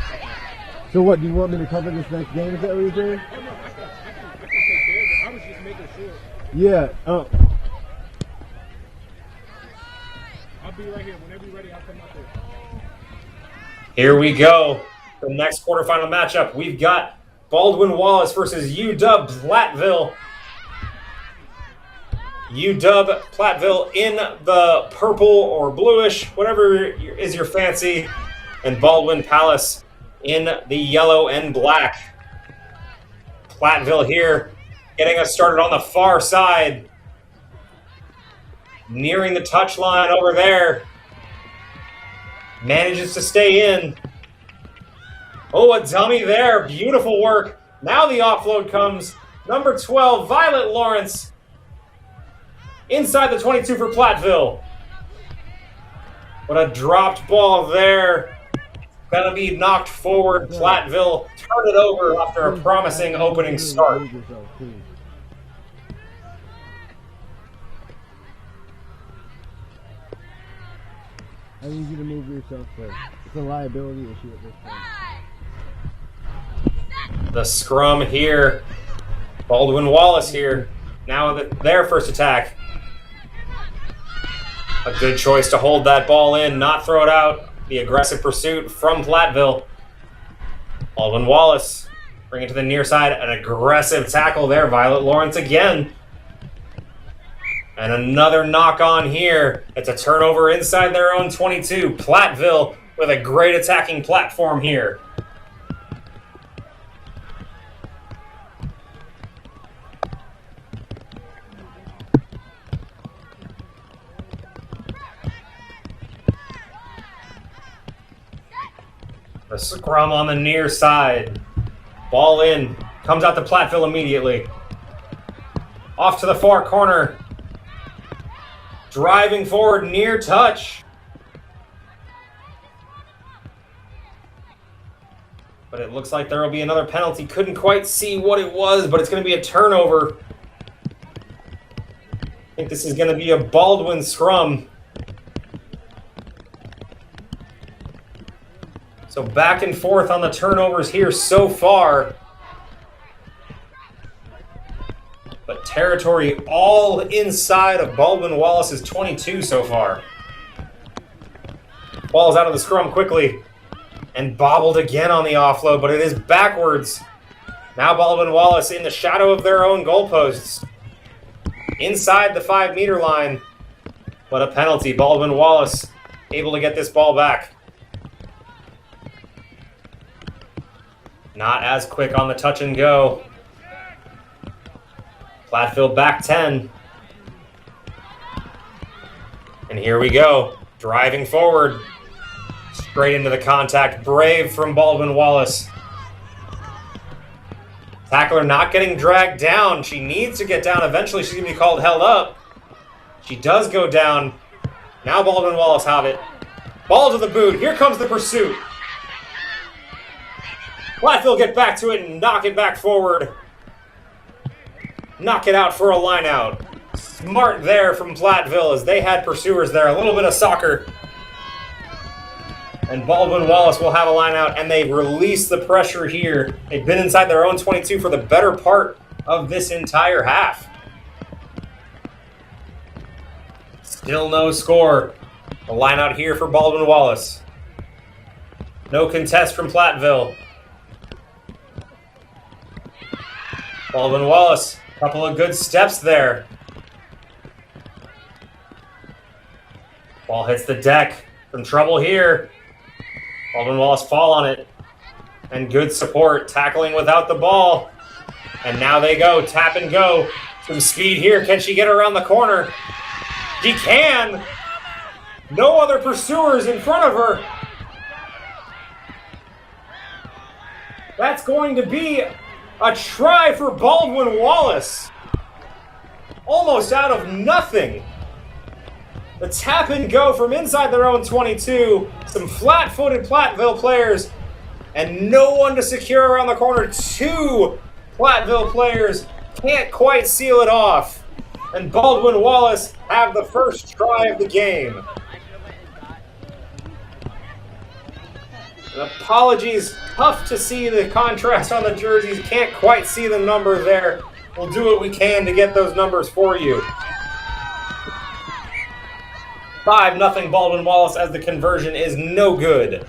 So what, do you want me to cover this next game? Is that what you're saying? I was just making sure. Yeah. I'll be right here. Whenever you're ready, I'll come out there. Here we go. The next quarterfinal matchup. We've got Baldwin Wallace versus UW Platteville. UW Platteville in the purple or bluish, whatever is your fancy, and Baldwin Palace in the yellow and black. Platteville here getting us started on the far side. Nearing the touchline over there. Manages to stay in. Oh, a dummy there. Beautiful work. Now the offload comes. Number 12, Violet Lawrence. Inside the 22 for Platteville. What a dropped ball there. Gonna be knocked forward. Platteville turn it over after a promising opening start. I need you to move yourself first. It's a liability issue at this point. The scrum here. Baldwin Wallace here. Now their first attack. A good choice to hold that ball in, not throw it out. The aggressive pursuit from Platteville. Baldwin Wallace bring it to the near side. An aggressive tackle there. Violet Lawrence again. And another knock on here. It's a turnover inside their own 22. Platteville with a great attacking platform here. The scrum on the near side. Ball in. Comes out to Platteville immediately. Off to the far corner. Driving forward, near touch. But it looks like there will be another penalty. Couldn't quite see what it was, but it's going to be a turnover. I think this is going to be a Baldwin scrum. So back and forth on the turnovers here so far. But territory all inside of Baldwin Wallace's 22 so far. Ball's out of the scrum quickly. And bobbled again on the offload, but it is backwards. Now Baldwin Wallace in the shadow of their own goalposts. Inside the 5-meter line. But a penalty. Baldwin Wallace able to get this ball back. Not as quick on the touch and go. Platteville back 10. And here we go. Driving forward. Straight into the contact. Brave from Baldwin Wallace. Tackler not getting dragged down. She needs to get down. Eventually she's going to be called held up. She does go down. Now Baldwin Wallace have it. Ball to the boot. Here comes the pursuit. Platteville get back to it and knock it back forward. Knock it out for a line out. Smart there from Platteville as they had pursuers there. A little bit of soccer. And Baldwin Wallace will have a line out, and they release the pressure here. They've been inside their own 22 for the better part of this entire half. Still no score. A line out here for Baldwin Wallace. No contest from Platteville. Baldwin Wallace, a couple of good steps there. Ball hits the deck. Some trouble here. Baldwin Wallace fall on it. And good support, tackling without the ball. And now they go, tap and go. Some speed here. Can she get around the corner? She can! No other pursuers in front of her. That's going to be a try for Baldwin Wallace. Almost out of nothing. The tap and go from inside their own 22. Some flat-footed Platteville players. And no one to secure around the corner. 2 Platteville players can't quite seal it off. And Baldwin Wallace have the first try of the game. apologies. Tough to see the contrast on the jerseys. Can't quite see the number there. We'll do what we can to get those numbers for you. 5-0 Baldwin Wallace as the conversion is no good.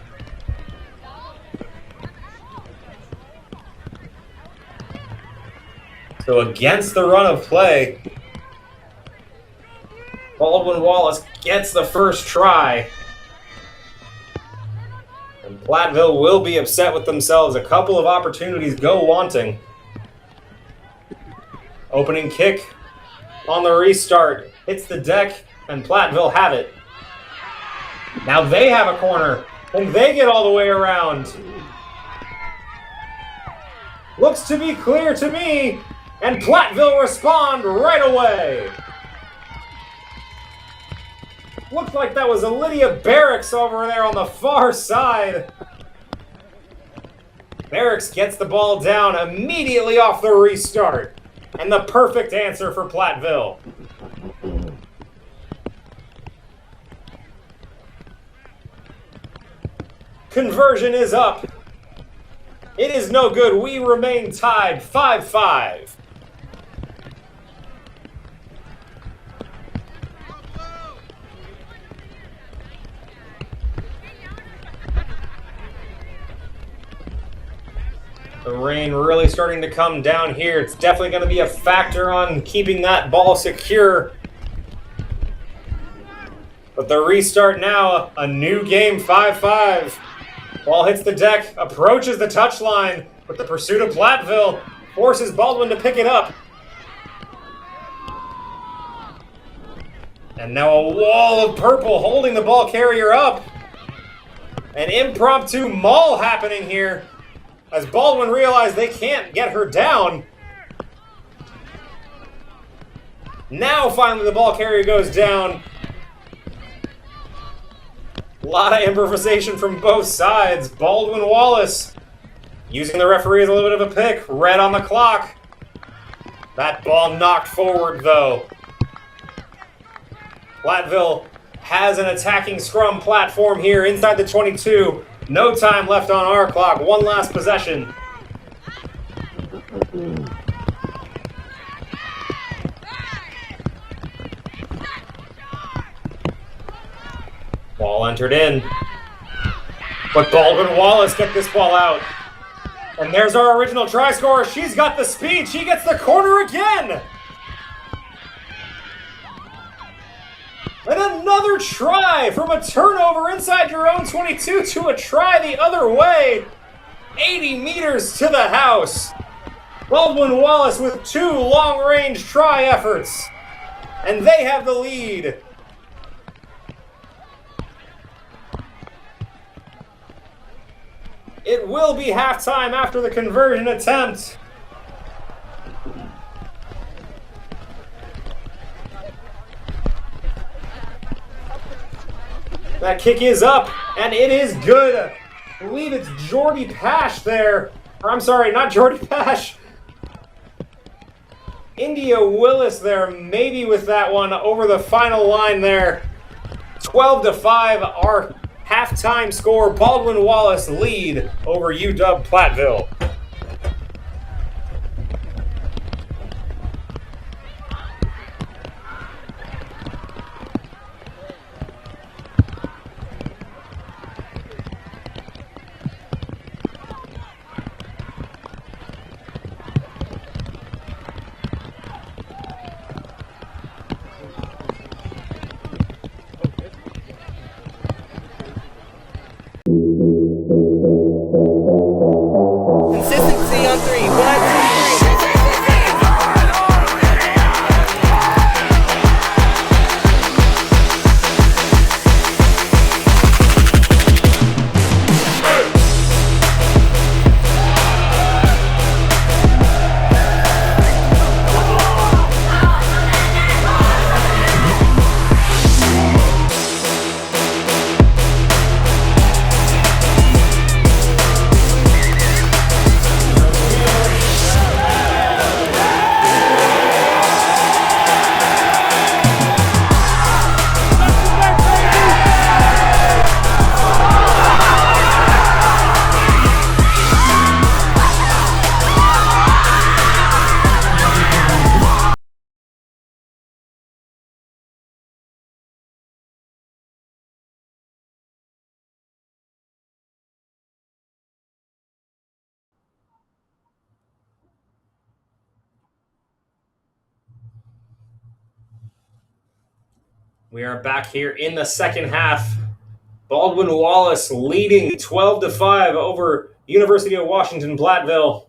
So against the run of play, Baldwin Wallace gets the first try. And Platteville will be upset with themselves. A couple of opportunities go wanting. Opening kick on the restart. Hits the deck, and Platteville have it. Now they have a corner, and they get all the way around. Looks to be clear to me, and Platteville respond right away. Looked like that was Lydia Barracks over there on the far side. Barracks gets the ball down immediately off the restart. And the perfect answer for Platteville. Conversion is up. It is no good. We remain tied 5-5. The rain really starting to come down here. It's definitely going to be a factor on keeping that ball secure. But the restart now, a new game, 5-5. Ball hits the deck, approaches the touchline, but the pursuit of Platteville forces Baldwin to pick it up. And now a wall of purple holding the ball carrier up. An impromptu maul happening here. As Baldwin realized they can't get her down. Now finally the ball carrier goes down. A lot of improvisation from both sides. Baldwin Wallace using the referee as a little bit of a pick. Red on the clock. That ball knocked forward though. Platteville has an attacking scrum platform here inside the 22. No time left on our clock. One last possession. Ball entered in. But Baldwin Wallace get this ball out. And there's our original try scorer. She's got the speed. She gets the corner again. And another try from a turnover inside your own 22 to a try the other way. 80 meters to the house. Baldwin Wallace with 2 long-range try efforts. And they have the lead. It will be halftime after the conversion attempt. That kick is up, and it is good. I believe it's Jordy Pash there. Or I'm sorry, not Jordy Pash. India Willis there, maybe with that one over the final line there. 12-5, our halftime score. Baldwin Wallace lead over UW Platteville. Consistency on 3. 1, 2, 3. We are back here in the second half. Baldwin Wallace leading 12-5 over University of Washington Platteville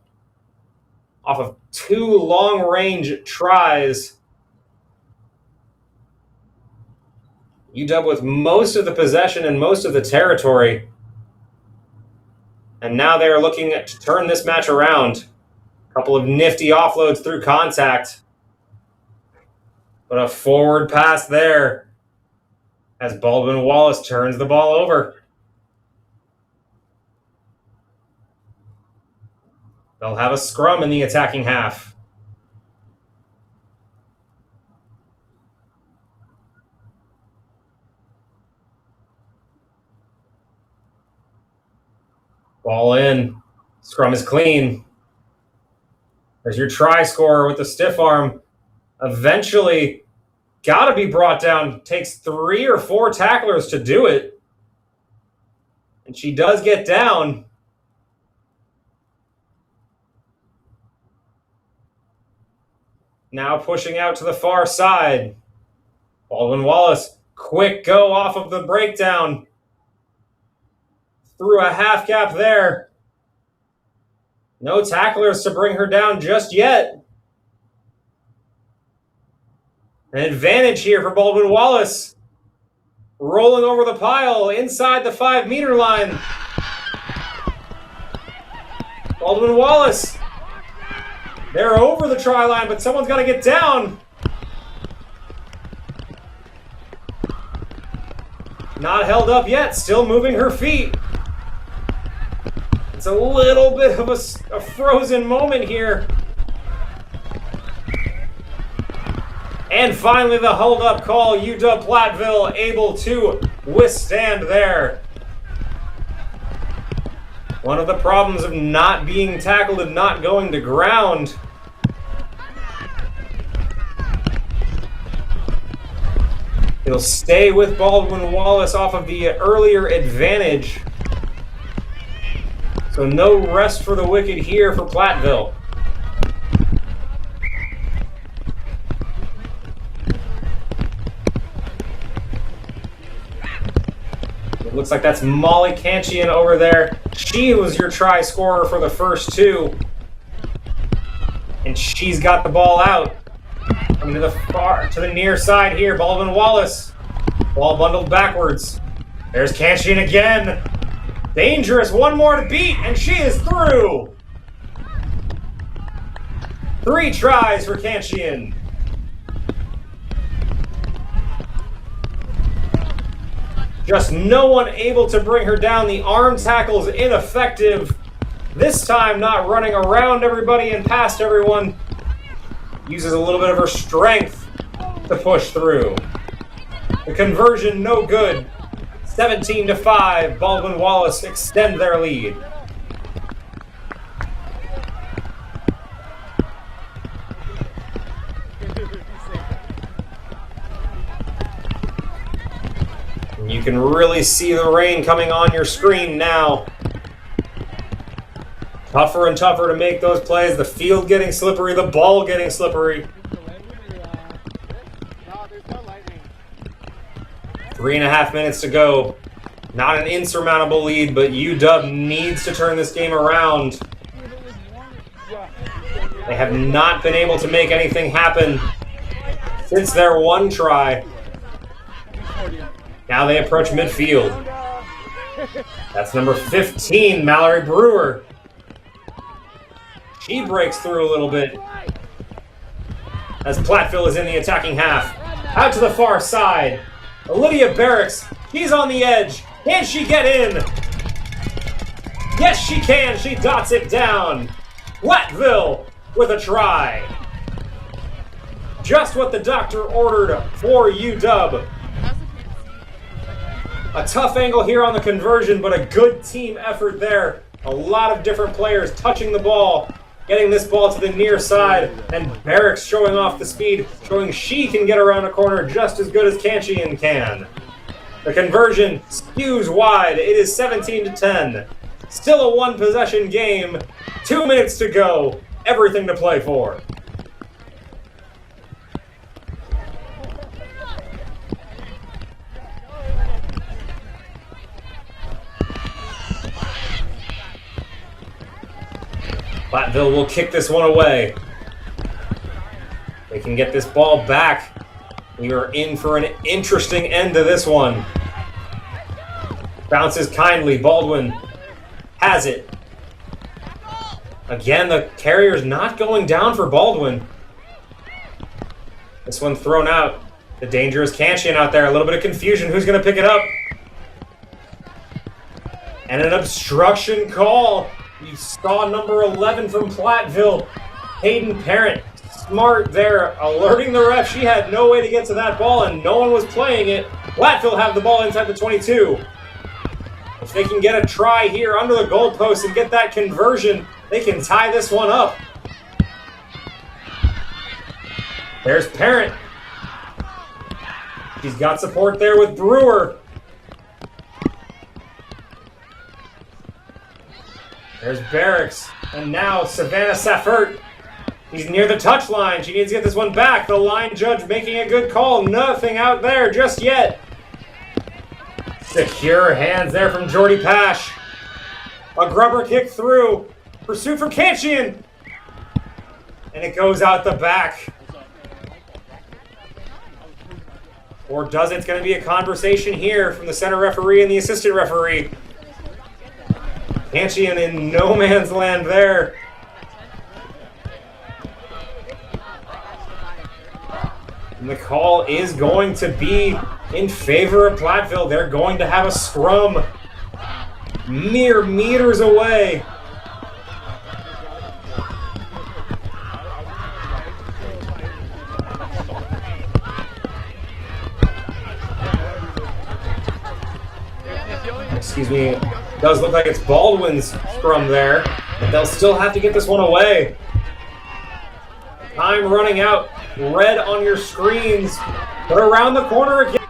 off of 2 long-range tries. UW with most of the possession and most of the territory. And now they are looking to turn this match around. A couple of nifty offloads through contact. But a forward pass there as Baldwin Wallace turns the ball over. They'll have a scrum in the attacking half. Ball in. Scrum is clean. There's your try scorer with the stiff arm. Eventually, got to be brought down. Takes 3 or 4 tacklers to do it. And she does get down. Now pushing out to the far side. Baldwin Wallace, quick go off of the breakdown. Through a half gap there. No tacklers to bring her down just yet. An advantage here for Baldwin Wallace. Rolling over the pile inside the 5-meter line. Baldwin Wallace. They're over the try line, but someone's got to get down. Not held up yet, still moving her feet. It's a little bit of a frozen moment here. And finally the hold-up call, UW Platteville able to withstand there. One of the problems of not being tackled and not going to ground. He'll stay with Baldwin Wallace off of the earlier advantage. So no rest for the wicked here for Platteville. It looks like that's Molly Kanchian over there. She was your try scorer for the first 2. And she's got the ball out. Coming to the near side here, Baldwin Wallace. Ball bundled backwards. There's Kanchian again. Dangerous, 1 more to beat, and she is through. 3 tries for Kanchian. Just no one able to bring her down. The arm tackle's ineffective. This time not running around everybody and past everyone. Uses a little bit of her strength to push through. The conversion no good. 17-5, Baldwin Wallace extend their lead. And you can really see the rain coming on your screen now. Tougher and tougher to make those plays. The field getting slippery, the ball getting slippery. 3.5 minutes to go. Not an insurmountable lead, but UW needs to turn this game around. They have not been able to make anything happen since their 1 try. Now they approach midfield. That's number 15, Mallory Brewer. She breaks through a little bit as Platteville is in the attacking half. Out to the far side. Olivia Barracks, she's on the edge. Can she get in? Yes, she can. She dots it down. Platteville with a try. Just what the doctor ordered for UW. A tough angle here on the conversion, but a good team effort there. A lot of different players touching the ball, getting this ball to the near side, and Barracks showing off the speed, showing she can get around a corner just as good as Kanchian can. The conversion skews wide. It is 17-10. Still a 1-possession game. 2 minutes to go. Everything to play for. Platteville will kick this one away. They can get this ball back. We are in for an interesting end to this one. Bounces kindly. Baldwin has it. Again, the carrier's not going down for Baldwin. This one thrown out. The dangerous Kanchian out there. A little bit of confusion. Who's going to pick it up? And an obstruction call. You saw number 11 from Platteville. Hayden Parent. Smart there, alerting the ref. She had no way to get to that ball, and no one was playing it. Platteville have the ball inside the 22. If they can get a try here under the goalpost and get that conversion, they can tie this one up. There's Parent. She's got support there with Brewer. There's Barracks. And now Savannah Saffert. He's near the touchline. She needs to get this one back. The line judge making a good call. Nothing out there just yet. Secure hands there from Jordy Pash. A grubber kick through. Pursuit from Kanchian. And it goes out the back. Or does it? It's going to be a conversation here from the center referee and the assistant referee. Kanchian in no man's land there. And the call is going to be in favor of Platteville. They're going to have a scrum mere meters away. Excuse me. Does look like it's Baldwin's scrum there, but they'll still have to get this one away. Time running out. Red on your screens. But around the corner again.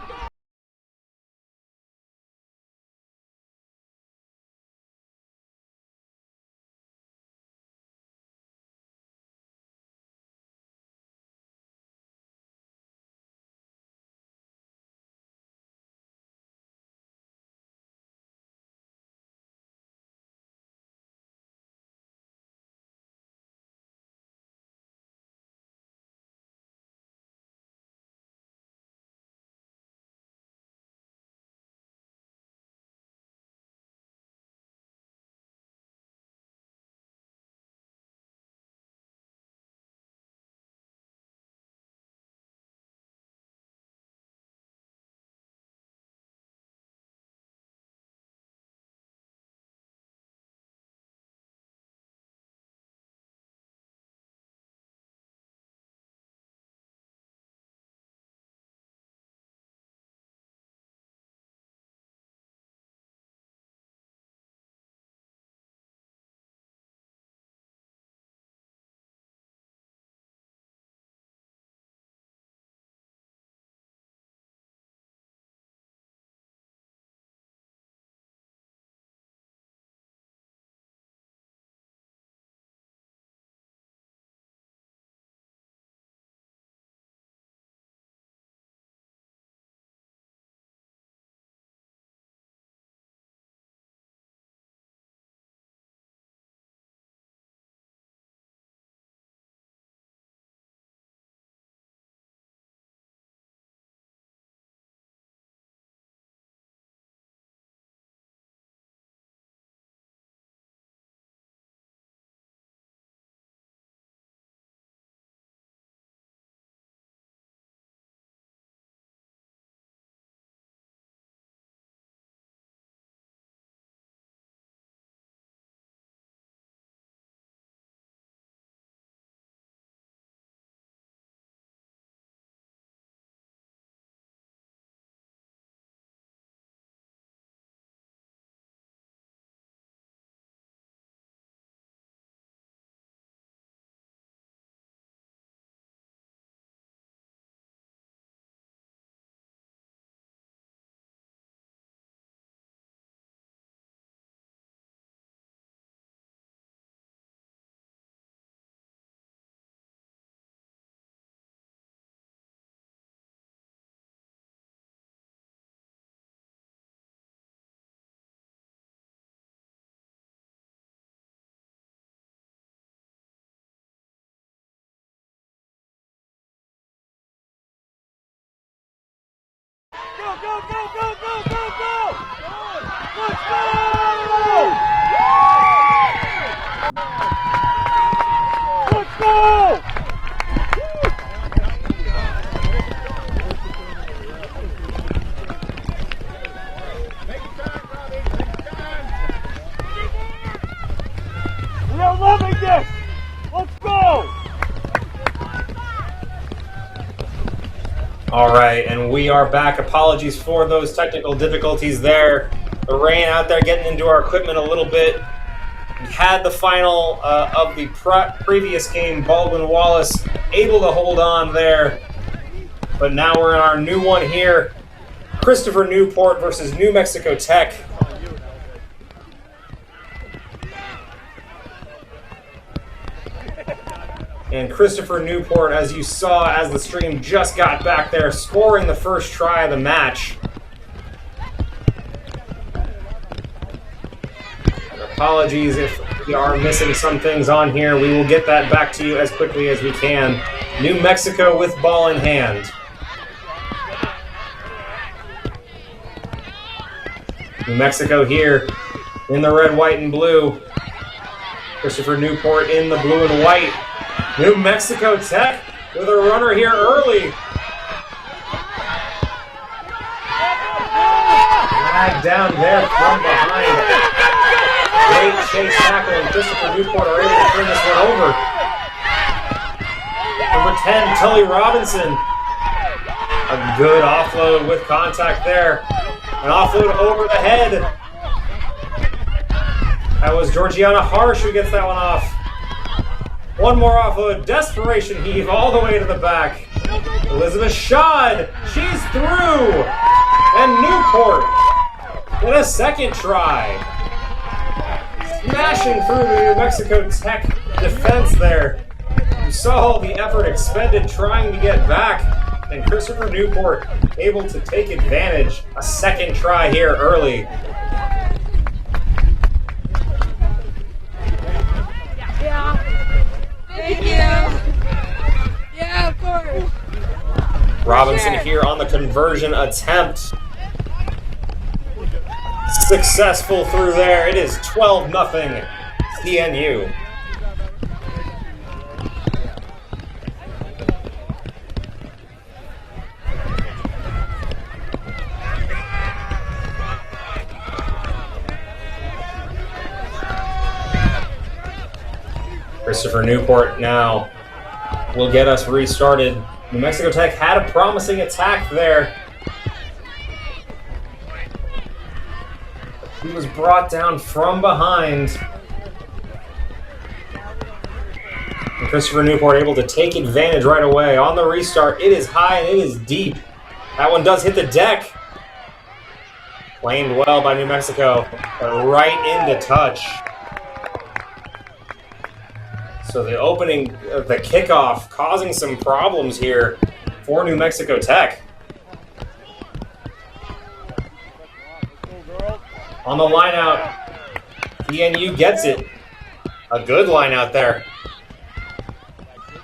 We are loving this! Let's go! All right, and we are back. Apologies for those technical difficulties there. The rain out there getting into our equipment a little bit. We had the final of the previous game, Baldwin Wallace, able to hold on there. But now we're in our new one here. Christopher Newport versus New Mexico Tech. And Christopher Newport, as you saw as the stream just got back there, scoring the first try of the match. Apologies if we are missing some things on here. We will get that back to you as quickly as we can. New Mexico with ball in hand. New Mexico here in the red, white, and blue. Christopher Newport in the blue and white. New Mexico Tech with a runner here early. Dragged down there from behind. Great chase tackle, and Christopher Newport are able to turn this one over. Number 10, Tully Robinson. A good offload with contact there. An offload over the head. That was Georgiana Harsh who gets that one off. One more offload, desperation heave all the way to the back. Elizabeth Schad, she's through. And Newport in a second try. Smashing through the New Mexico Tech defense there. You saw the effort expended trying to get back. And Christopher Newport able to take advantage. A second try here early. Thank you. Yeah, of course. Robinson here on the conversion attempt. Successful through there. It is 12-0 CNU. Christopher Newport now will get us restarted. New Mexico Tech had a promising attack there. He was brought down from behind. And Christopher Newport able to take advantage right away. On the restart, it is high and it is deep. That one does hit the deck. Played well by New Mexico, but right into touch. So the opening, the kickoff, causing some problems here for New Mexico Tech. On the line out, ENU gets it. A good line out there.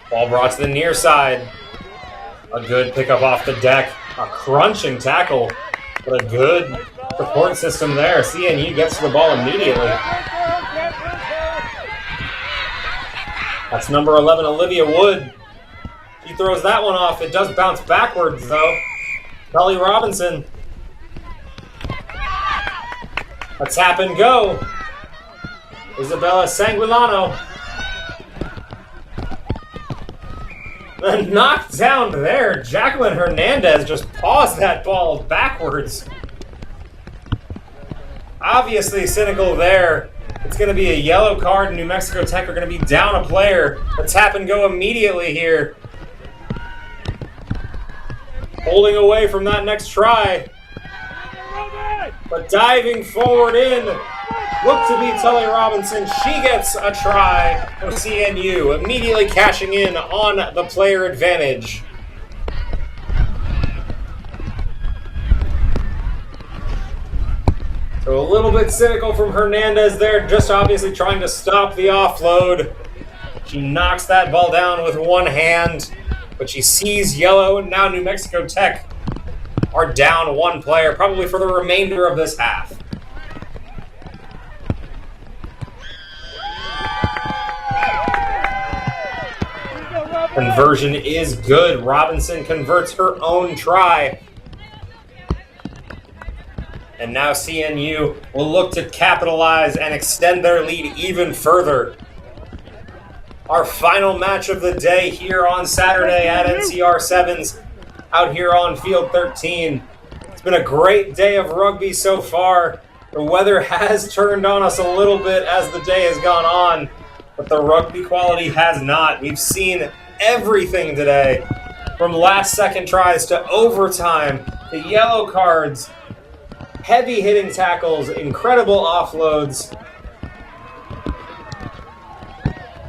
Ball brought to the near side. A good pickup off the deck. A crunching tackle, but a good support system there. CNU gets to the ball immediately. That's number 11, Olivia Wood. She throws that one off. It does bounce backwards, though. Tully Robinson. A tap and go. Isabella Sanguilano. Then knocked down there. Jacqueline Hernandez just paused that ball backwards. Obviously cynical there. It's going to be a yellow card, and New Mexico Tech are going to be down a player. A tap and go immediately here. Holding away from that next try. But diving forward in. Look to be Tully Robinson. She gets a try for CNU, immediately cashing in on the player advantage. So a little bit cynical from Hernandez there, just obviously trying to stop the offload. She knocks that ball down with one hand, but she sees yellow, and now New Mexico Tech are down one player, probably for the remainder of this half. Conversion is good. Robinson converts her own try. And now CNU will look to capitalize and extend their lead even further. Our final match of the day here on Saturday at NCR Sevens, out here on Field 13. It's been a great day of rugby so far. The weather has turned on us a little bit as the day has gone on, but the rugby quality has not. We've seen everything today, from last-second tries to overtime, to yellow cards, heavy hitting tackles, incredible offloads.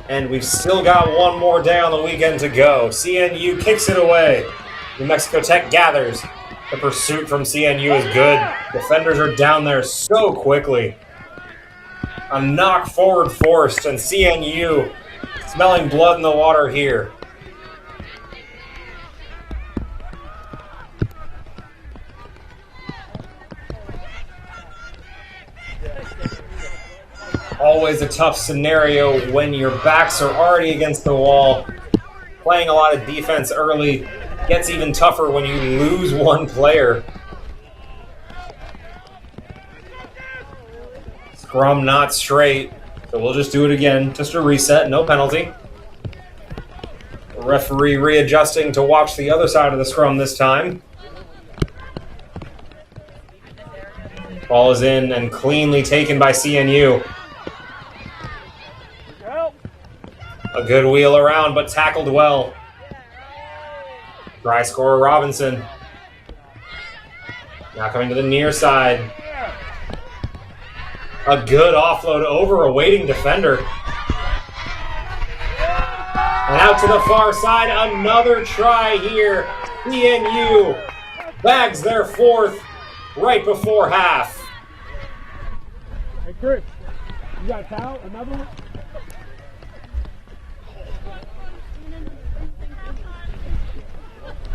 And we've still got one more day on the weekend to go. CNU kicks it away. New Mexico Tech gathers. The pursuit from CNU is good. Defenders are down there so quickly. A knock forward forced, and CNU smelling blood in the water here. Always a tough scenario when your backs are already against the wall. Playing a lot of defense early gets even tougher when you lose one player. Scrum not straight, so we'll just do it again. Just a reset, no penalty. The referee readjusting to watch the other side of the scrum this time. Ball is in and cleanly taken by CNU. A good wheel around, but tackled well. Try scorer Robinson. Now coming to the near side. A good offload over a waiting defender. And out to the far side, another try here. CNU bags their fourth right before half. Hey, Chris, you got a towel? Another one?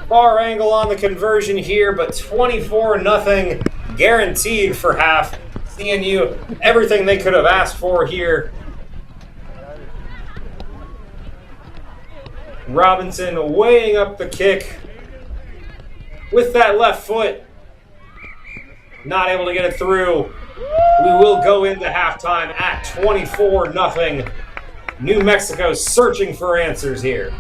Far angle on the conversion here, but 24-0 guaranteed for half. CNU, everything they could have asked for here. Robinson weighing up the kick with that left foot. Not able to get it through. We will go into halftime at 24-0. New Mexico searching for answers here.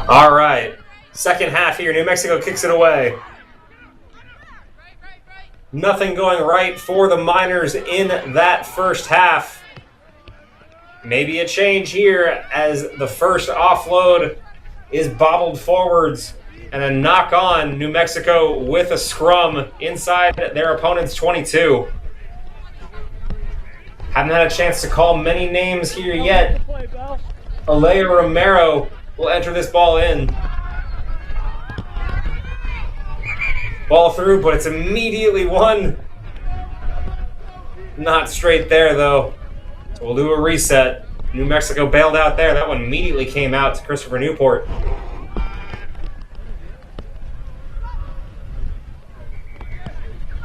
All right, second half here. New Mexico kicks it away. Nothing going right for the Miners in that first half. Maybe a change here as the first offload is bobbled forwards and a knock on. New Mexico with a scrum inside their opponent's 22. Haven't had a chance to call many names here yet. Alea Romero will enter this ball in. Ball through, but it's immediately won. Not straight there, though. So we'll do a reset. New Mexico bailed out there. That one immediately came out to Christopher Newport.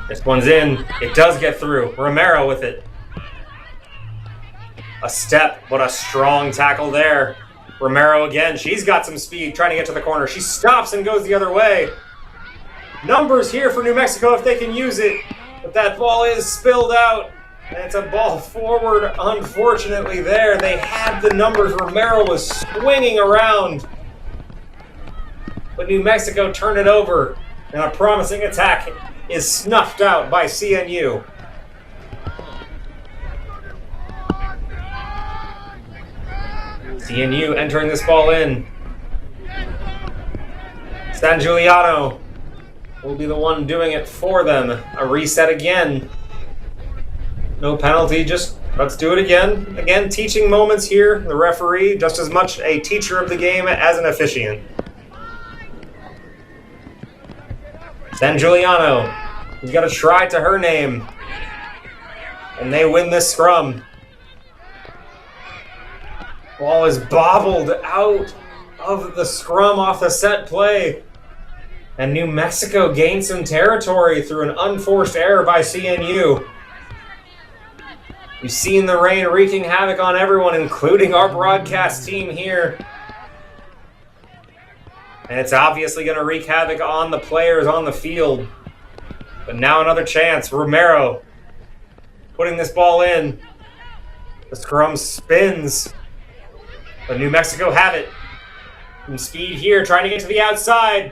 This one's in. It does get through. Romero with it. A step, but a strong tackle there. Romero again. She's got some speed trying to get to the corner. She stops and goes the other way. Numbers here for New Mexico if they can use it. But that ball is spilled out. And it's a ball forward, unfortunately, there. They had the numbers. Romero was swinging around. But New Mexico turned it over. And a promising attack is snuffed out by CNU. CNU entering this ball in. San Giuliano will be the one doing it for them. A reset again. No penalty, just let's do it again. Again, teaching moments here. The referee, just as much a teacher of the game as an officiant. San Giuliano has got a try to her name. And they win this scrum. Ball is bobbled out of the scrum off the set play. And New Mexico gained some territory through an unforced error by CNU. We've seen the rain wreaking havoc on everyone, including our broadcast team here. And it's obviously going to wreak havoc on the players on the field. But now another chance. Romero putting this ball in. The scrum spins. But New Mexico have it. Some speed here, trying to get to the outside.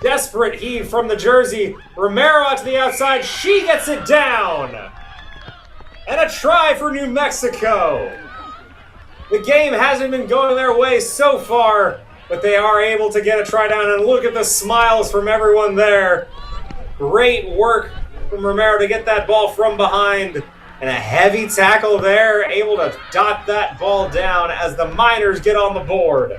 Desperate heave from the jersey. Romero out to the outside. She gets it down. And a try for New Mexico. The game hasn't been going their way so far, but they are able to get a try down. And look at the smiles from everyone there. Great work from Romero to get that ball from behind. And a heavy tackle there, able to dot that ball down as the Miners get on the board.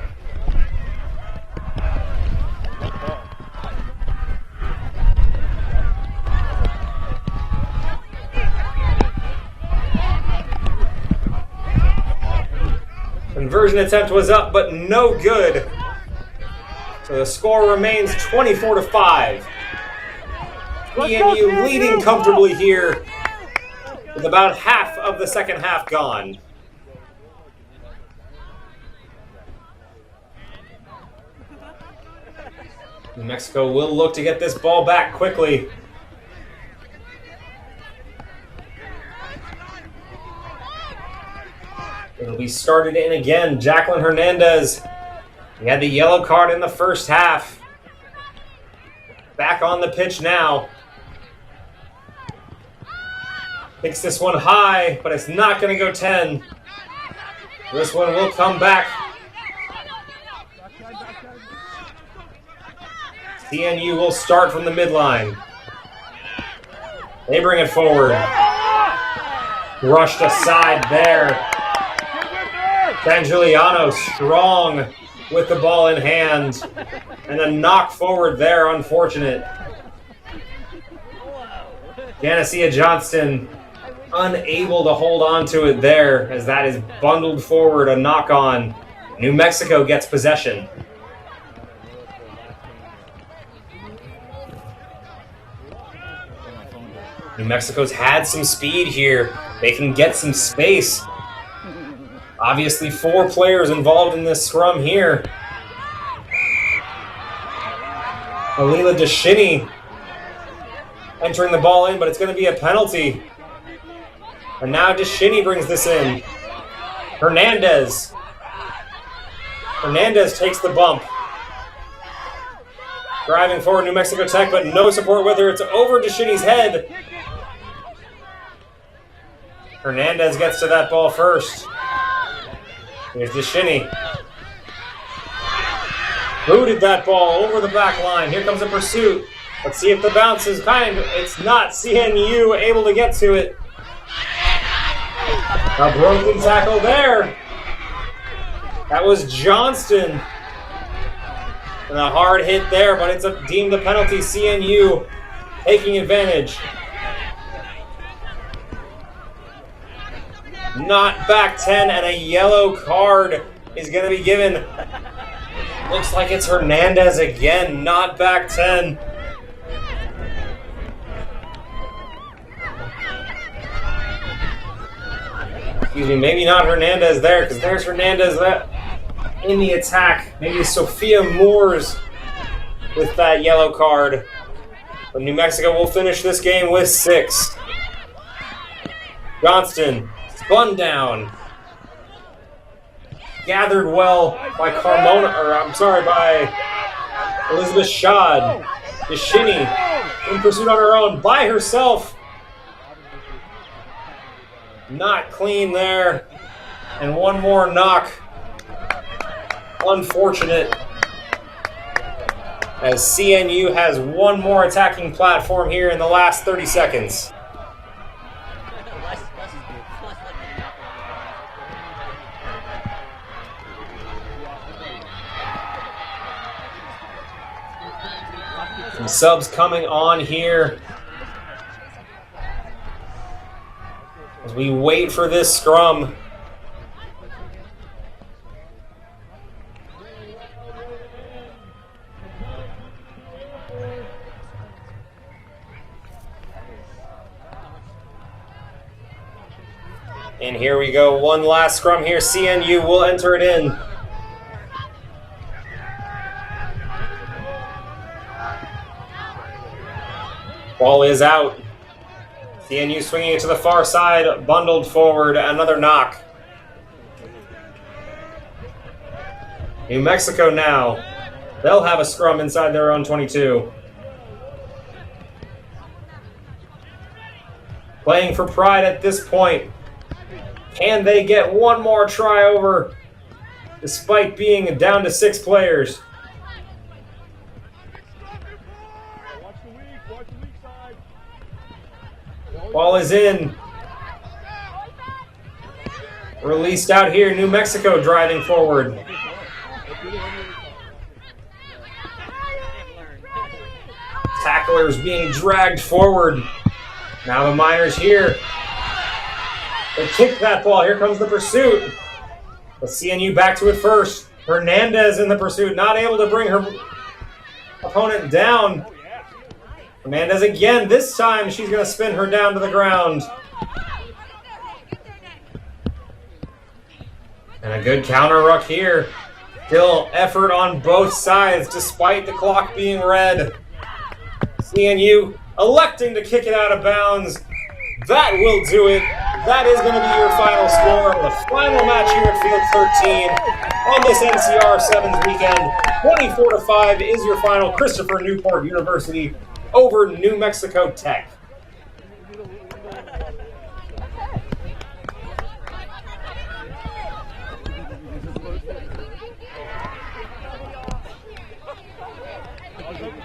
Conversion attempt was up, but no good. So the score remains 24-5. CNU leading comfortably here with about half of the second half gone. New Mexico will look to get this ball back quickly. It'll be started in again. Jacqueline Hernandez. He had the yellow card in the first half. Back on the pitch now. Kicks this one high, but it's not going to go 10. This one will come back. CNU will start from the midline. They bring it forward. Rushed aside there. San Giuliano strong with the ball in hand. And a knock forward there, unfortunate. Janicia Johnston unable to hold on to it there as that is bundled forward, a knock on. New Mexico gets possession. New Mexico's had some speed here. They can get some space. Obviously 4 players involved in this scrum here. Alila Deshini entering the ball in, but it's going to be a penalty. And now Deshini brings this in. Hernandez takes the bump. Driving forward, New Mexico Tech, but no support with her. It's over DeShinny's head. Hernandez gets to that ball first. Here's DeShinny. Booted that ball over the back line. Here comes a pursuit. Let's see if the bounce is kind. It's not. CNU able to get to it. A broken tackle there. That was Johnston. And a hard hit there, but it's deemed a penalty. CNU taking advantage. Not back 10, and a yellow card is going to be given. Looks like it's Hernandez again, not back 10. Excuse me, maybe not Hernandez there, because there's Hernandez in the attack. Maybe Sophia Moores with that yellow card. But New Mexico will finish this game with 6. Johnston spun down. Gathered well by by Elizabeth Schad. DeShinny in pursuit on her own by herself. Not clean there. And one more knock. Unfortunate. As CNU has one more attacking platform here in the last 30 seconds. Some subs coming on here as we wait for this scrum. And here we go, one last scrum here. CNU will enter it in. Ball is out. CNU swinging it to the far side, bundled forward, another knock. New Mexico now. They'll have a scrum inside their own 22. Playing for pride at this point. Can they get one more try over despite being down to 6 players? Ball is in. Released out here. New Mexico driving forward. Tacklers being dragged forward. Now the Miners here. They kick that ball. Here comes the pursuit. But CNU back to it first. Hernandez in the pursuit. Not able to bring her opponent down. Hernandez again. This time she's going to spin her down to the ground. And a good counter ruck here. Still effort on both sides despite the clock being red. CNU electing to kick it out of bounds. That will do it. That is going to be your final score of the final match here at Field 13 on this NCR 7s weekend. 24-5 is your final. Christopher Newport University over New Mexico Tech. Okay.